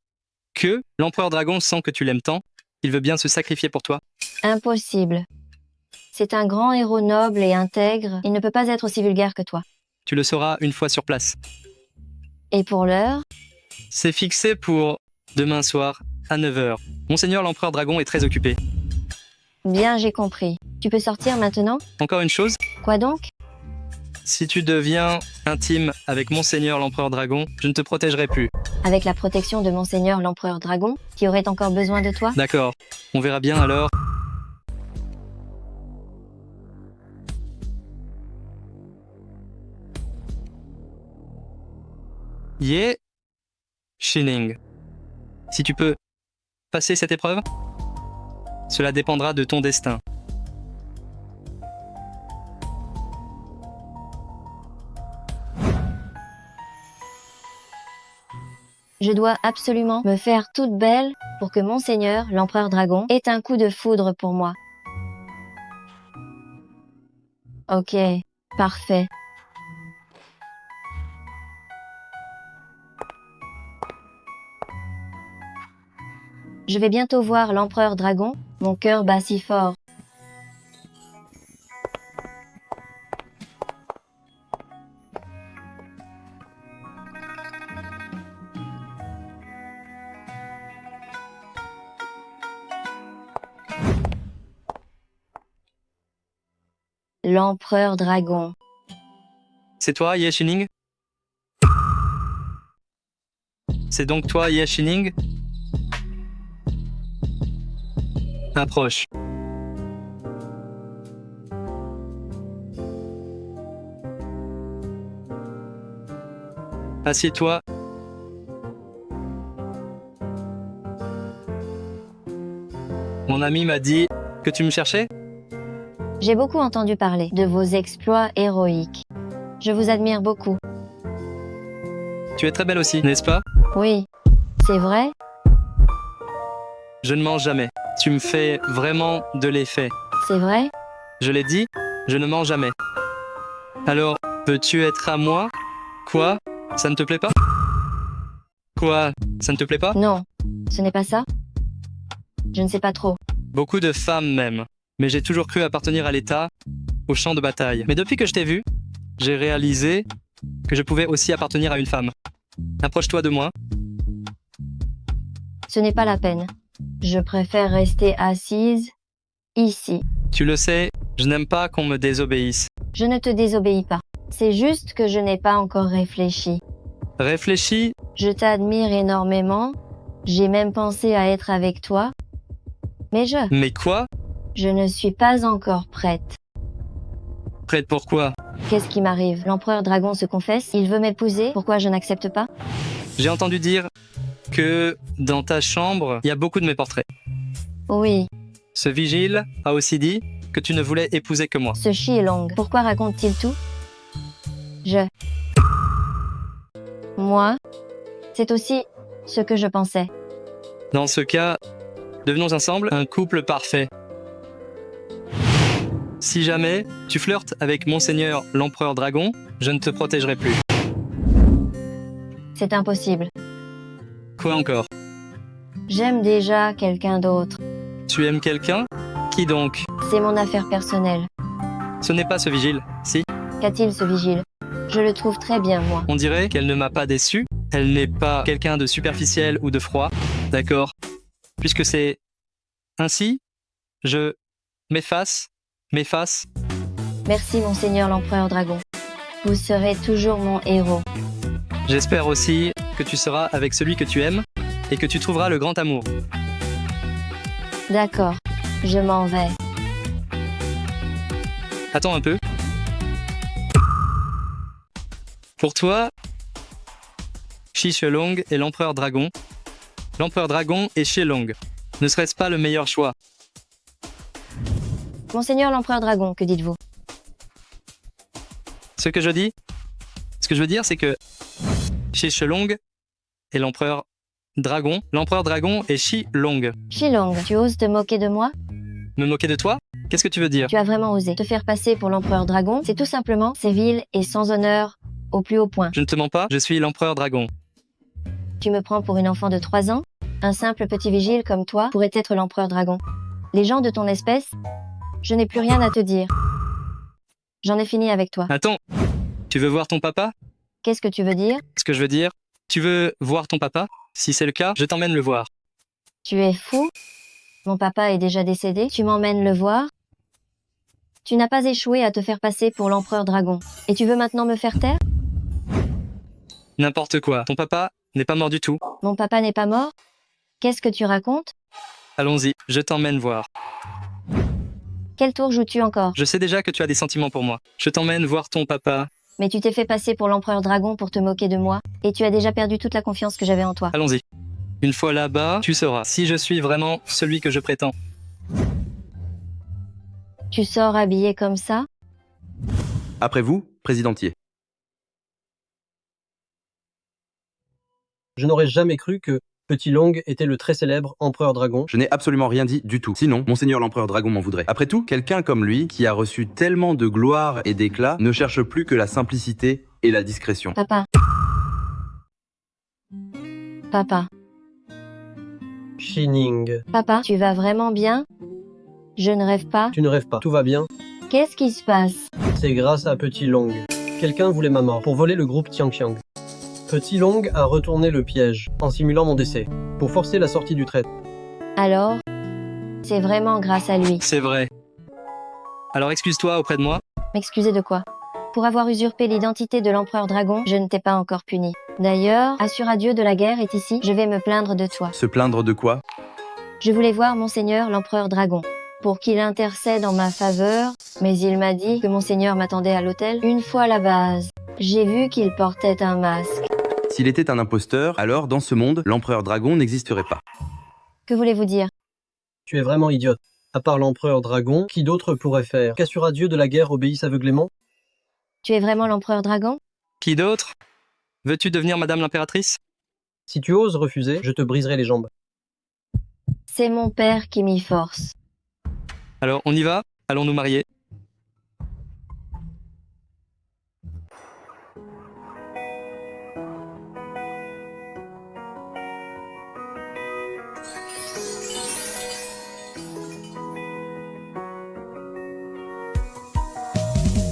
S1: que l'empereur dragon sent que tu l'aimes tant, il veut bien se sacrifier pour toi.
S3: Impossible. C'est un grand héros noble et intègre. Il ne peut pas être aussi vulgaire que toi.
S1: Tu le sauras une fois sur place.
S3: Et pour l'heure?
S1: C'est fixé pour demain soir à 9h. Monseigneur l'empereur dragon est très occupé.
S3: Bien, j'ai compris. Tu peux sortir maintenant?
S1: Encore une chose,
S3: Quoi donc?
S1: si tu deviens intime avec Monseigneur l'empereur dragon, je ne te protégerai plus.
S3: Avec la protection de Monseigneur l'empereur dragon, qui aurait encore besoin de toi?
S1: D'accord, on verra bien alors. Ye Shining. Si tu peux passer cette épreuve, cela dépendra de ton destin.
S3: Je dois absolument me faire toute belle pour que Monseigneur l'empereur dragon ait un coup de foudre pour moi. Ok, parfait. Je vais bientôt voir l'empereur dragon, mon cœur bat si fort. L'empereur dragon.
S1: C'est toi, Ye Shining? C'est donc toi, Ye Shining? Approche. Assieds-toi. Mon ami m'a dit que tu me cherchais?
S3: J'ai beaucoup entendu parler de vos exploits héroïques. Je vous admire beaucoup.
S1: Tu es très belle aussi, n'est-ce pas?
S3: Oui, c'est vrai?
S1: Je ne mange jamais. Tu me fais vraiment de l'effet.
S3: C'est vrai?
S1: Je l'ai dit, je ne mange jamais. Alors, peux-tu être à moi? Quoi? Ça ne te plaît pas? Quoi? Ça ne te plaît pas?
S3: Non, ce n'est pas ça. Je ne sais pas trop.
S1: Beaucoup de femmes m'aiment. Mais j'ai toujours cru appartenir à l'État, au champ de bataille. Mais depuis que je t'ai vu, j'ai réalisé que je pouvais aussi appartenir à une femme. Approche-toi de moi.
S3: Ce n'est pas la peine. Je préfère rester assise ici.
S1: Tu le sais, je n'aime pas qu'on me désobéisse.
S3: Je ne te désobéis pas. C'est juste que je n'ai pas encore réfléchi.
S1: Réfléchis.
S3: Je t'admire énormément. J'ai même pensé à être avec toi. Mais
S1: Mais quoi?
S3: Je ne suis pas encore prête.
S1: Prête pour quoi?
S3: Qu'est-ce qui m'arrive? L'empereur dragon se confesse. Il veut m'épouser. Pourquoi je n'accepte pas?
S1: J'ai entendu dire que dans ta chambre, il y a beaucoup de mes portraits.
S3: Oui.
S1: Ce vigile a aussi dit que tu ne voulais épouser que moi.
S3: Ce Shilong. Pourquoi raconte-t-il tout? Moi, c'est aussi ce que je pensais.
S1: Dans ce cas, devenons ensemble un couple parfait. Si jamais tu flirtes avec Monseigneur l'empereur dragon, je ne te protégerai plus.
S3: C'est impossible.
S1: Quoi encore?
S3: J'aime déjà quelqu'un d'autre.
S1: Tu aimes quelqu'un? Qui donc?
S3: C'est mon affaire personnelle.
S1: Ce n'est pas ce vigile, si?
S3: Qu'a-t-il ce vigile? Je le trouve très bien, moi.
S1: On dirait qu'elle ne m'a pas déçu. Elle n'est pas quelqu'un de superficiel ou de froid. D'accord. Puisque c'est ainsi, je m'efface
S3: Merci, monseigneur l'empereur dragon. Vous serez toujours mon héros.
S1: J'espère aussi que tu seras avec celui que tu aimes et que tu trouveras le grand amour.
S3: D'accord, je m'en vais.
S1: Attends un peu. Pour toi, Shi Shelong est l'empereur dragon. L'empereur dragon est Shelong. Ne serait-ce pas le meilleur choix?
S3: Monseigneur l'empereur dragon, que dites-vous?
S1: Ce que je veux dire, c'est que Shi Shelong est l'empereur dragon. L'empereur dragon est Shilong.
S3: Shilong, tu oses te moquer de moi?
S1: Me moquer de toi? Qu'est-ce que tu veux dire?
S3: Tu as vraiment osé te faire passer pour l'empereur dragon? C'est tout simplement sévile et sans honneur au plus haut point.
S1: Je ne te mens pas, je suis l'empereur dragon.
S3: Tu me prends pour une enfant de 3 ans? Un simple petit vigile comme toi pourrait être l'empereur dragon. Les gens de ton espèce, je n'ai plus rien à te dire. J'en ai fini avec toi.
S1: Attends, tu veux voir ton papa?
S3: Qu'est-ce que tu veux dire?
S1: Ce que je veux dire, tu veux voir ton papa? Si c'est le cas, je t'emmène le voir.
S3: Tu es fou? Mon papa est déjà décédé, tu m'emmènes le voir? Tu n'as pas échoué à te faire passer pour l'empereur dragon. Et tu veux maintenant me faire taire?
S1: N'importe quoi, ton papa n'est pas mort du tout.
S3: Mon papa n'est pas mort? Qu'est-ce que tu racontes?
S1: Allons-y, je t'emmène voir.
S3: Quel tour joues-tu encore?
S1: Je sais déjà que tu as des sentiments pour moi. Je t'emmène voir ton papa.
S3: Mais tu t'es fait passer pour l'empereur dragon pour te moquer de moi, et tu as déjà perdu toute la confiance que j'avais en toi.
S1: Allons-y. Une fois là-bas, tu sauras si je suis vraiment celui que je prétends.
S3: Tu sors habillé comme ça?
S13: Après vous, présidentier.
S18: Je n'aurais jamais cru que Petit Long était le très célèbre empereur dragon.
S13: Je n'ai absolument rien dit du tout. Sinon, monseigneur l'empereur dragon m'en voudrait. Après tout, quelqu'un comme lui, qui a reçu tellement de gloire et d'éclat, ne cherche plus que la simplicité et la discrétion.
S3: Papa. Papa.
S18: Shining.
S3: Papa, tu vas vraiment bien? Je ne rêve pas?
S18: Tu ne rêves pas, tout va bien.
S3: Qu'est-ce qui se passe?
S18: C'est grâce à Petit Long. Quelqu'un voulait ma mort pour voler le groupe Tiangxiang. Petit Long a retourné le piège en simulant mon décès pour forcer la sortie du trait.
S3: Alors, c'est vraiment grâce à lui.
S1: C'est vrai. Alors excuse-toi auprès de moi.
S3: M'excuser de quoi? Pour avoir usurpé l'identité de l'empereur dragon, je ne t'ai pas encore puni. D'ailleurs, Assura-Dieu de la guerre est ici, je vais me plaindre de toi.
S13: Se plaindre de quoi?
S3: Je voulais voir monseigneur l'empereur dragon, pour qu'il intercède en ma faveur, mais il m'a dit que monseigneur m'attendait à l'hôtel. Une fois à la base, j'ai vu qu'il portait un masque.
S13: S'il était un imposteur, alors dans ce monde, l'empereur dragon n'existerait pas.
S3: Que voulez-vous dire?
S18: Tu es vraiment idiote. À part l'empereur dragon, qui d'autre pourrait faire qu'Assura-Dieu de la guerre obéisse aveuglément?
S3: Tu es vraiment l'empereur dragon?
S1: Qui d'autre? Veux-tu devenir madame l'impératrice?
S18: Si tu oses refuser, je te briserai les jambes.
S3: C'est mon père qui m'y force.
S1: Alors on y va? Allons nous marier.